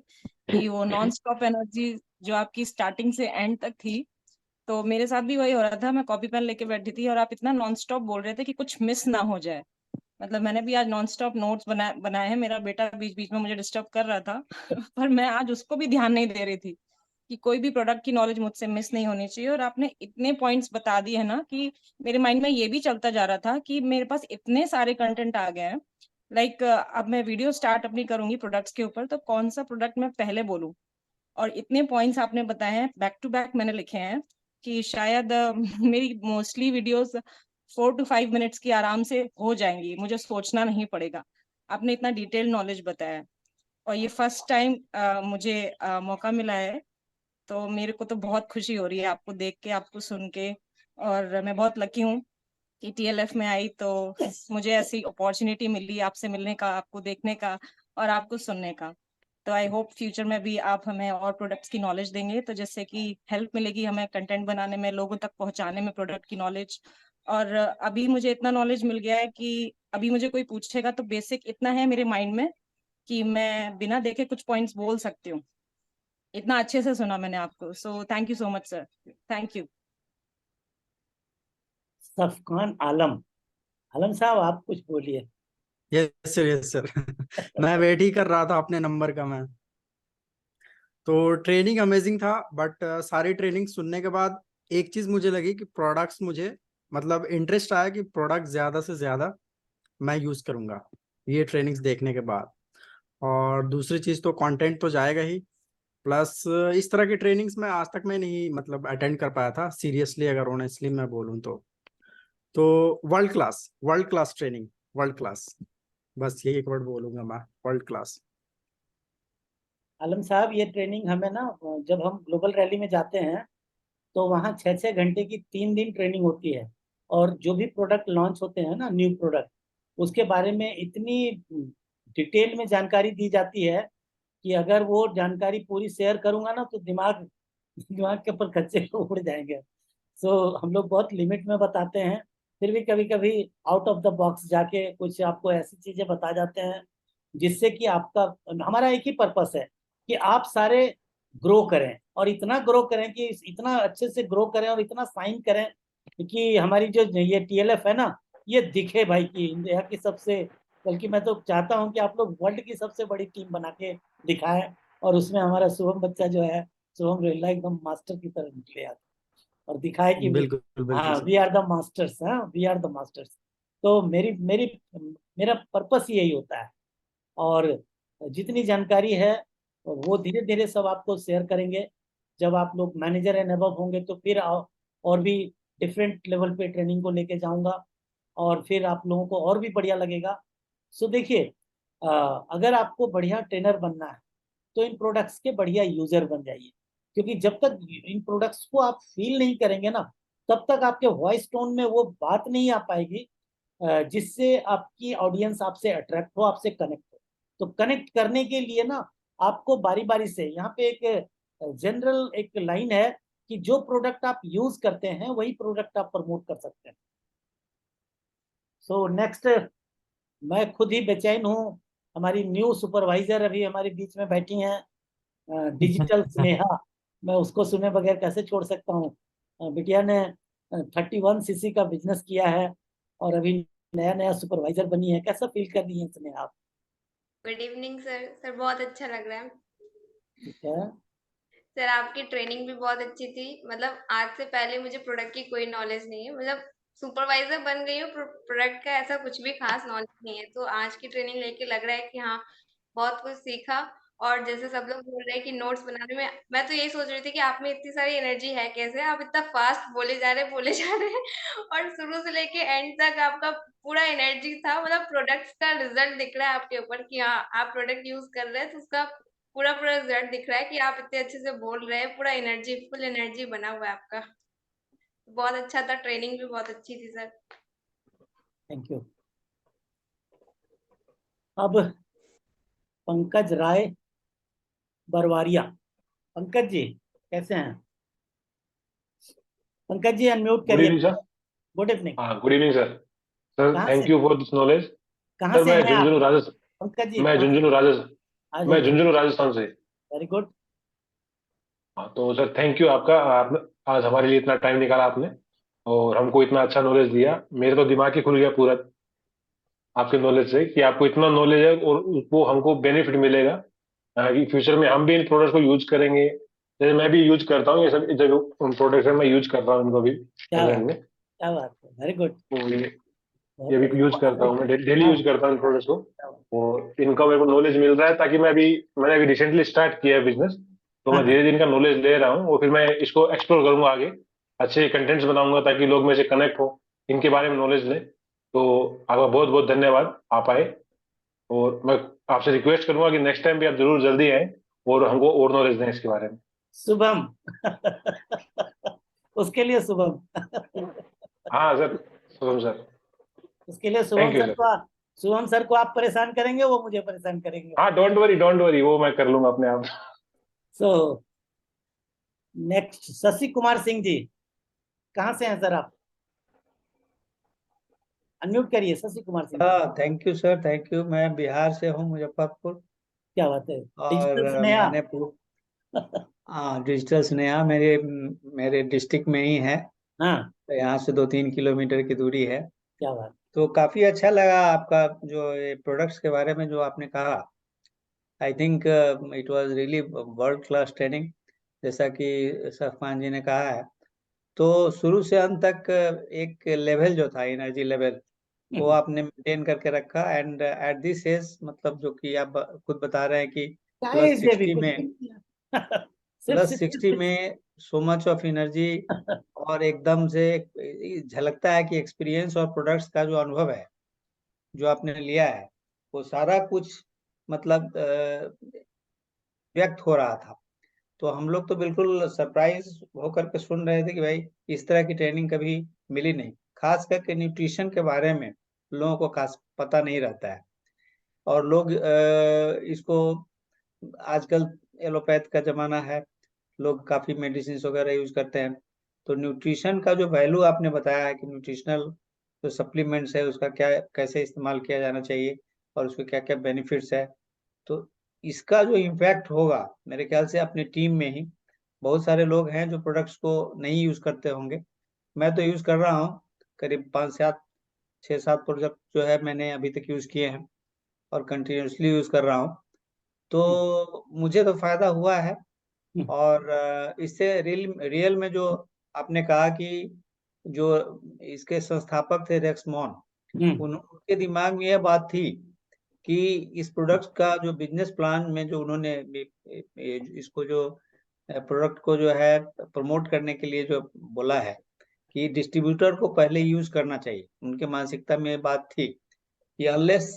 कि वो नॉन स्टॉप एनर्जी जो आपकी स्टार्टिंग से एंड तक थी। तो मेरे साथ भी वही हो रहा था, मैं कॉपी पेन लेके बैठी थी और आप इतना नॉन स्टॉप बोल रहे थे कि कुछ मिस ना हो जाए। मतलब मैंने भी आज नॉन स्टॉप नोट्स बनाए हैं, मेरा बेटा बीच बीच में मुझे डिस्टर्ब कर रहा था पर मैं आज उसको भी ध्यान नहीं दे रही थी। कि कोई भी प्रोडक्ट की नॉलेज मुझसे मिस नहीं होनी चाहिए। और आपने इतने पॉइंट्स बता दिए हैं ना कि मेरे माइंड में ये भी चलता जा रहा था कि मेरे पास इतने सारे कंटेंट आ गए हैं। लाइक अब मैं वीडियो स्टार्ट अपनी करूंगी प्रोडक्ट्स के ऊपर, तो कौन सा प्रोडक्ट मैं पहले बोलूं। और इतने पॉइंट्स आपने बताए हैं, बैक टू बैक मैंने लिखे हैं कि शायद मेरी मोस्टली वीडियोस 4 to 5 मिनट्स की आराम से हो जाएंगी, मुझे सोचना नहीं पड़ेगा। आपने इतना डिटेल नॉलेज बताया है, और ये फर्स्ट टाइम मुझे मौका मिला है, तो मेरे को तो बहुत खुशी हो रही है आपको देख के, आपको सुन के। और मैं बहुत लकी हूँ कि TLF में आई, तो मुझे ऐसी अपॉर्चुनिटी मिली आपसे मिलने का, आपको देखने का और आपको सुनने का। तो आई होप फ्यूचर में भी आप हमें और प्रोडक्ट्स की नॉलेज देंगे, तो जिससे कि हेल्प मिलेगी हमें कंटेंट बनाने में, लोगों तक पहुंचाने में प्रोडक्ट की नॉलेज। और अभी मुझे इतना नॉलेज मिल गया है कि अभी मुझे कोई पूछेगा तो बेसिक इतना है मेरे माइंड में कि मैं बिना देखे कुछ पॉइंट्स बोल सकती हूँ। इतना अच्छे से सुना मैंने आपको, so thank you so much sir, thank you. Safkan Alam, Alam साहब आप कुछ बोलिए। Yes sir, yes sir. मैं वेट ही कर रहा था अपने नंबर का। मैं तो ट्रेनिंग अमेजिंग था, बट सारी ट्रेनिंग सुनने के बाद एक चीज मुझे लगी कि प्रोडक्ट्स, मुझे मतलब इंटरेस्ट आया कि प्रोडक्ट ज्यादा से ज्यादा मैं यूज करूंगा ये ट्रेनिंग्स देखने के बाद। और दूसरी चीज तो कंटेंट तो जाएगा ही, प्लस इस तरह की ट्रेनिंग्स मैं आज तक मैं नहीं मतलब अटेंड कर पाया था सीरियसली, अगर ऑनेस्टली मैं बोलूँ तो world class training, world class, बस यही एक वर्ड बोलूंगा मैं, वर्ल्ड क्लास। आलम साहब ये ट्रेनिंग हमें ना, जब हम ग्लोबल रैली में जाते हैं तो वहाँ 6-6 घंटे की 3 दिन ट्रेनिंग होती है। और जो भी प्रोडक्ट लॉन्च होते हैं ना, न्यू प्रोडक्ट, उसके बारे में इतनी डिटेल में जानकारी दी जाती है कि अगर वो जानकारी पूरी शेयर करूंगा ना तो दिमाग दिमाग के ऊपर खच्चे उड़ जाएंगे। सो हम लोग बहुत लिमिट में बताते हैं, फिर भी कभी कभी आउट ऑफ द बॉक्स जाके कुछ आपको ऐसी चीजें बता जाते हैं जिससे कि आपका, हमारा एक ही पर्पस है कि आप सारे ग्रो करें, और इतना ग्रो करें कि इतना अच्छे से ग्रो करें और इतना साइन करें कि हमारी जो ये TLF है ना, ये दिखे भाई कि इंडिया की सबसे, बल्कि मैं तो चाहता हूं कि आप लोग वर्ल्ड की सबसे बड़ी टीम बना के दिखाएं, और उसमें हमारा शुभम बच्चा जो है, शुभम रेल्ला, एकदम मास्टर की तरह निकले आते और दिखाए कि बिल्कुल बिल्कुल हाँ sir. We are the masters, हाँ वी आर द मास्टर्स। तो मेरी मेरी मेरा पर्पस यही होता है। और जितनी जानकारी है वो धीरे धीरे सब आपको शेयर करेंगे। जब आप लोग मैनेजर एंड अबव होंगे तो फिर और भी डिफरेंट लेवल पे ट्रेनिंग को लेके जाऊंगा, और फिर आप लोगों को और भी बढ़िया लगेगा। सो देखिए, अगर आपको बढ़िया ट्रेनर बनना है तो इन प्रोडक्ट्स के बढ़िया यूजर बन जाइए, क्योंकि जब तक इन प्रोडक्ट्स को आप फील नहीं करेंगे ना, तब तक आपके वॉइस टोन में वो बात नहीं आ पाएगी जिससे आपकी ऑडियंस आपसे अट्रैक्ट हो, आपसे कनेक्ट हो। तो कनेक्ट करने के लिए ना आपको बारी बारी से, यहाँ पे एक जनरल एक लाइन है कि जो प्रोडक्ट आप यूज करते हैं वही प्रोडक्ट आप प्रमोट कर सकते हैं। सो नेक्स्ट, मैं खुद ही बेचैन हूँ। हमारी न्यू सुपरवाइजर अभी हमारे बीच में बैठी हैं, डिजिटल स्नेहा, मैं उसको सुने बगैर कैसे छोड़ सकता हूँ। बिटिया ने 31cc का बिजनेस किया है और अभी नया नया सुपरवाइजर बनी है। कैसा फील कर रही है स्नेहा आप? Good evening sir. सर बहुत अच्छा लग रहा है। ठीक है। सर आपकी ट्रेनिंग भी बहुत अच्छी थी। मतलब आज से पहले मुझे प्रोडक्ट की कोई नॉलेज नहीं है। मतलब सुपरवाइजर बन गई हूँ, प्रोडक्ट का ऐसा कुछ भी खास नॉलेज नहीं है। तो आज की ट्रेनिंग लेके लग रहा है कि हाँ, बहुत कुछ सीखा। और जैसे सब लोग बोल रहे हैं कि नोट्स बनाने में, मैं तो यही सोच रही थी कि आप में इतनी सारी एनर्जी है, कैसे आप इतना फास्ट बोले जा रहे हैं और शुरू से लेके एंड तक आपका पूरा एनर्जी था। मतलब प्रोडक्ट्स का रिजल्ट दिख रहा है आपके ऊपर कि हाँ, आप प्रोडक्ट यूज कर रहे हैं, तो उसका पूरा पूरा रिजल्ट दिख रहा है कि आप इतने अच्छे से बोल रहे हैं। पूरा एनर्जी, फुल एनर्जी बना हुआ है आपका। बहुत अच्छा था, ट्रेनिंग भी बहुत अच्छी थी सर। Thank you. अब पंकज राय बरवारिया, पंकज जी कैसे हैं? पंकज जी अनम्यूट गुड करिए। Evening sir. Good evening. हाँ, गुड इवनिंग सर। सर कहाँ थैंक से यू फॉर दिस नॉलेज। कहाँ सर से मैं हैं आप झुंझुनू राजस्थान पंकज जी? मैं कहाँ से? झुंझुनू राजस्थान आ मैं जाइए। झुंझुनू राजस्थान से। Very good. हाँ, तो सर थैंक यू आपका। आपने आज हमारे लिए इतना टाइम निकाला आपने, और हमको इतना अच्छा नॉलेज दिया। मेरे तो दिमाग ही खुल गया पूरा आपके नॉलेज से, कि आपको इतना नॉलेज है और वो हमको बेनिफिट मिलेगा कि फ्यूचर में हम भी इन प्रोडक्ट्स को यूज करेंगे जैसे मैं भी यूज करता हूँ ये सब जो प्रोडक्ट है, मैं यूज कर रहा हूँ इनको भी क्या प्रेजेंट बात में। क्या बात है, वेरी गुड, तो बहुत ये भी बढ़िया। यूज करता हूँ मैं, डेली हाँ, यूज करता हूँ इन प्रोडक्ट्स को। क्या बात। और इनका मेरे को नॉलेज मिल रहा है, ताकि मैंने अभी रिसेंटली स्टार्ट किया है बिजनेस, तो हाँ मैं हाँ, धीरे धीरे इनका नॉलेज ले रहा हूँ, और फिर मैं इसको एक्सप्लोर करूंगा आगे, अच्छे कंटेंट्स बनाऊंगा ताकि लोग मेरे से कनेक्ट हो, इनके बारे में नॉलेज लें। तो आपका बहुत बहुत धन्यवाद, आप आए। और मैं आपसे रिक्वेस्ट करूंगा कि नेक्स्ट टाइम भी आप जरूर जल्दी आए और हमको और नॉलेज दें इसके बारे में। शुभम उसके लिए शुभम हाँ सर, शुभम सर। उसके लिए thank you sir. Shubham sir को आप परेशान करेंगे, वो मुझे परेशान करेंगे। हाँ डोंट वरी, वो मैं कर लूंगा अपने आप। सो नेक्स्ट शशि कुमार सिंह जी, कहाँ से हैं सर आप? अनम्यूट करिए शशि कुमार सिंह जी। हाँ, thank you sir, thank you. मैं बिहार से हूँ, मुजफ्फरपुर। क्या बात है, और डिजिटल स्नेहा मैंने हाँ, डिजिटल स्नेहा मेरे मेरे डिस्ट्रिक्ट में ही है। हाँ, तो यहाँ से 2-3 किलोमीटर की दूरी है। क्या बात। तो काफी अच्छा लगा आपका जो ये प्रोडक्ट्स के बारे में जो आपने कहा। I think it was really world class training, जैसा कि सफमान जी ने कहा है। तो शुरू से अंत तक एक लेवल जो था, एनर्जी लेवल, वो आपने मेंटेन करके रखा। एंड एट दिस एज, मतलब जो कि आप खुद बता रहे हैं कि क्या प्लस एज है अभी, 60 कुछ में भी नहीं किया। सिर्फ प्लस 60 में सो मच ऑफ एनर्जी, और एकदम से झलकता है कि एक्सपीरियंस और प्रोडक्ट्स का जो अनुभव है जो आपने लिया है, वो सारा कुछ मतलब व्यक्त हो रहा था। तो हम लोग तो बिल्कुल सरप्राइज होकर के सुन रहे थे कि भाई इस तरह की ट्रेनिंग कभी मिली नहीं। खास करके न्यूट्रिशन के बारे में लोगों को खास पता नहीं रहता है। और लोग इसको आजकल एलोपैथ का जमाना है, लोग काफी मेडिसिन वगैरह यूज करते हैं। तो न्यूट्रिशन का जो वैल्यू आपने बताया है कि न्यूट्रिशनल जो सप्लीमेंट्स है उसका क्या कैसे इस्तेमाल किया जाना चाहिए और उसके क्या क्या बेनिफिट्स है, तो इसका जो इम्पैक्ट होगा मेरे ख्याल से अपनी टीम में ही बहुत सारे लोग हैं जो प्रोडक्ट्स को नहीं यूज करते होंगे। मैं तो यूज कर रहा हूँ, करीब 5-7 6-7 प्रोडक्ट जो है मैंने अभी तक यूज किए हैं और कंटिन्यूसली यूज कर रहा हूँ। तो मुझे तो फायदा हुआ है। और इससे रियल में जो आपने कहा कि जो इसके संस्थापक थे रेक्समॉन, उनके दिमाग में यह बात थी कि इस प्रोडक्ट का जो बिजनेस प्लान में जो उन्होंने इसको जो प्रोडक्ट को जो है प्रमोट करने के लिए जो बोला है कि डिस्ट्रीब्यूटर को पहले यूज करना चाहिए। उनके मानसिकता में ये बात थी कि अनलेस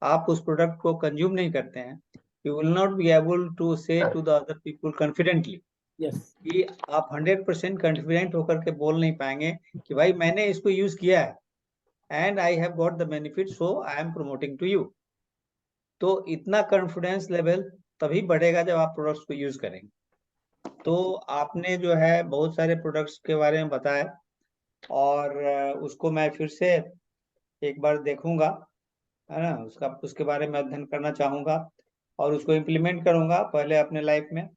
आप उस प्रोडक्ट को कंज्यूम नहीं करते हैं, you will not be able to say to the other people confidently, कि आप 100% कॉन्फिडेंट होकर के बोल नहीं पाएंगे कि भाई मैंने इसको यूज किया है and I have got the benefit, so I am promoting to you. तो इतना कॉन्फिडेंस लेवल तभी बढ़ेगा जब आप प्रोडक्ट्स को यूज करेंगे। तो आपने जो है बहुत सारे प्रोडक्ट्स के बारे में बताया, और उसको मैं फिर से एक बार देखूंगा, है ना, उसके बारे में अध्ययन करना चाहूंगा और उसको इम्प्लीमेंट करूंगा पहले अपने लाइफ में।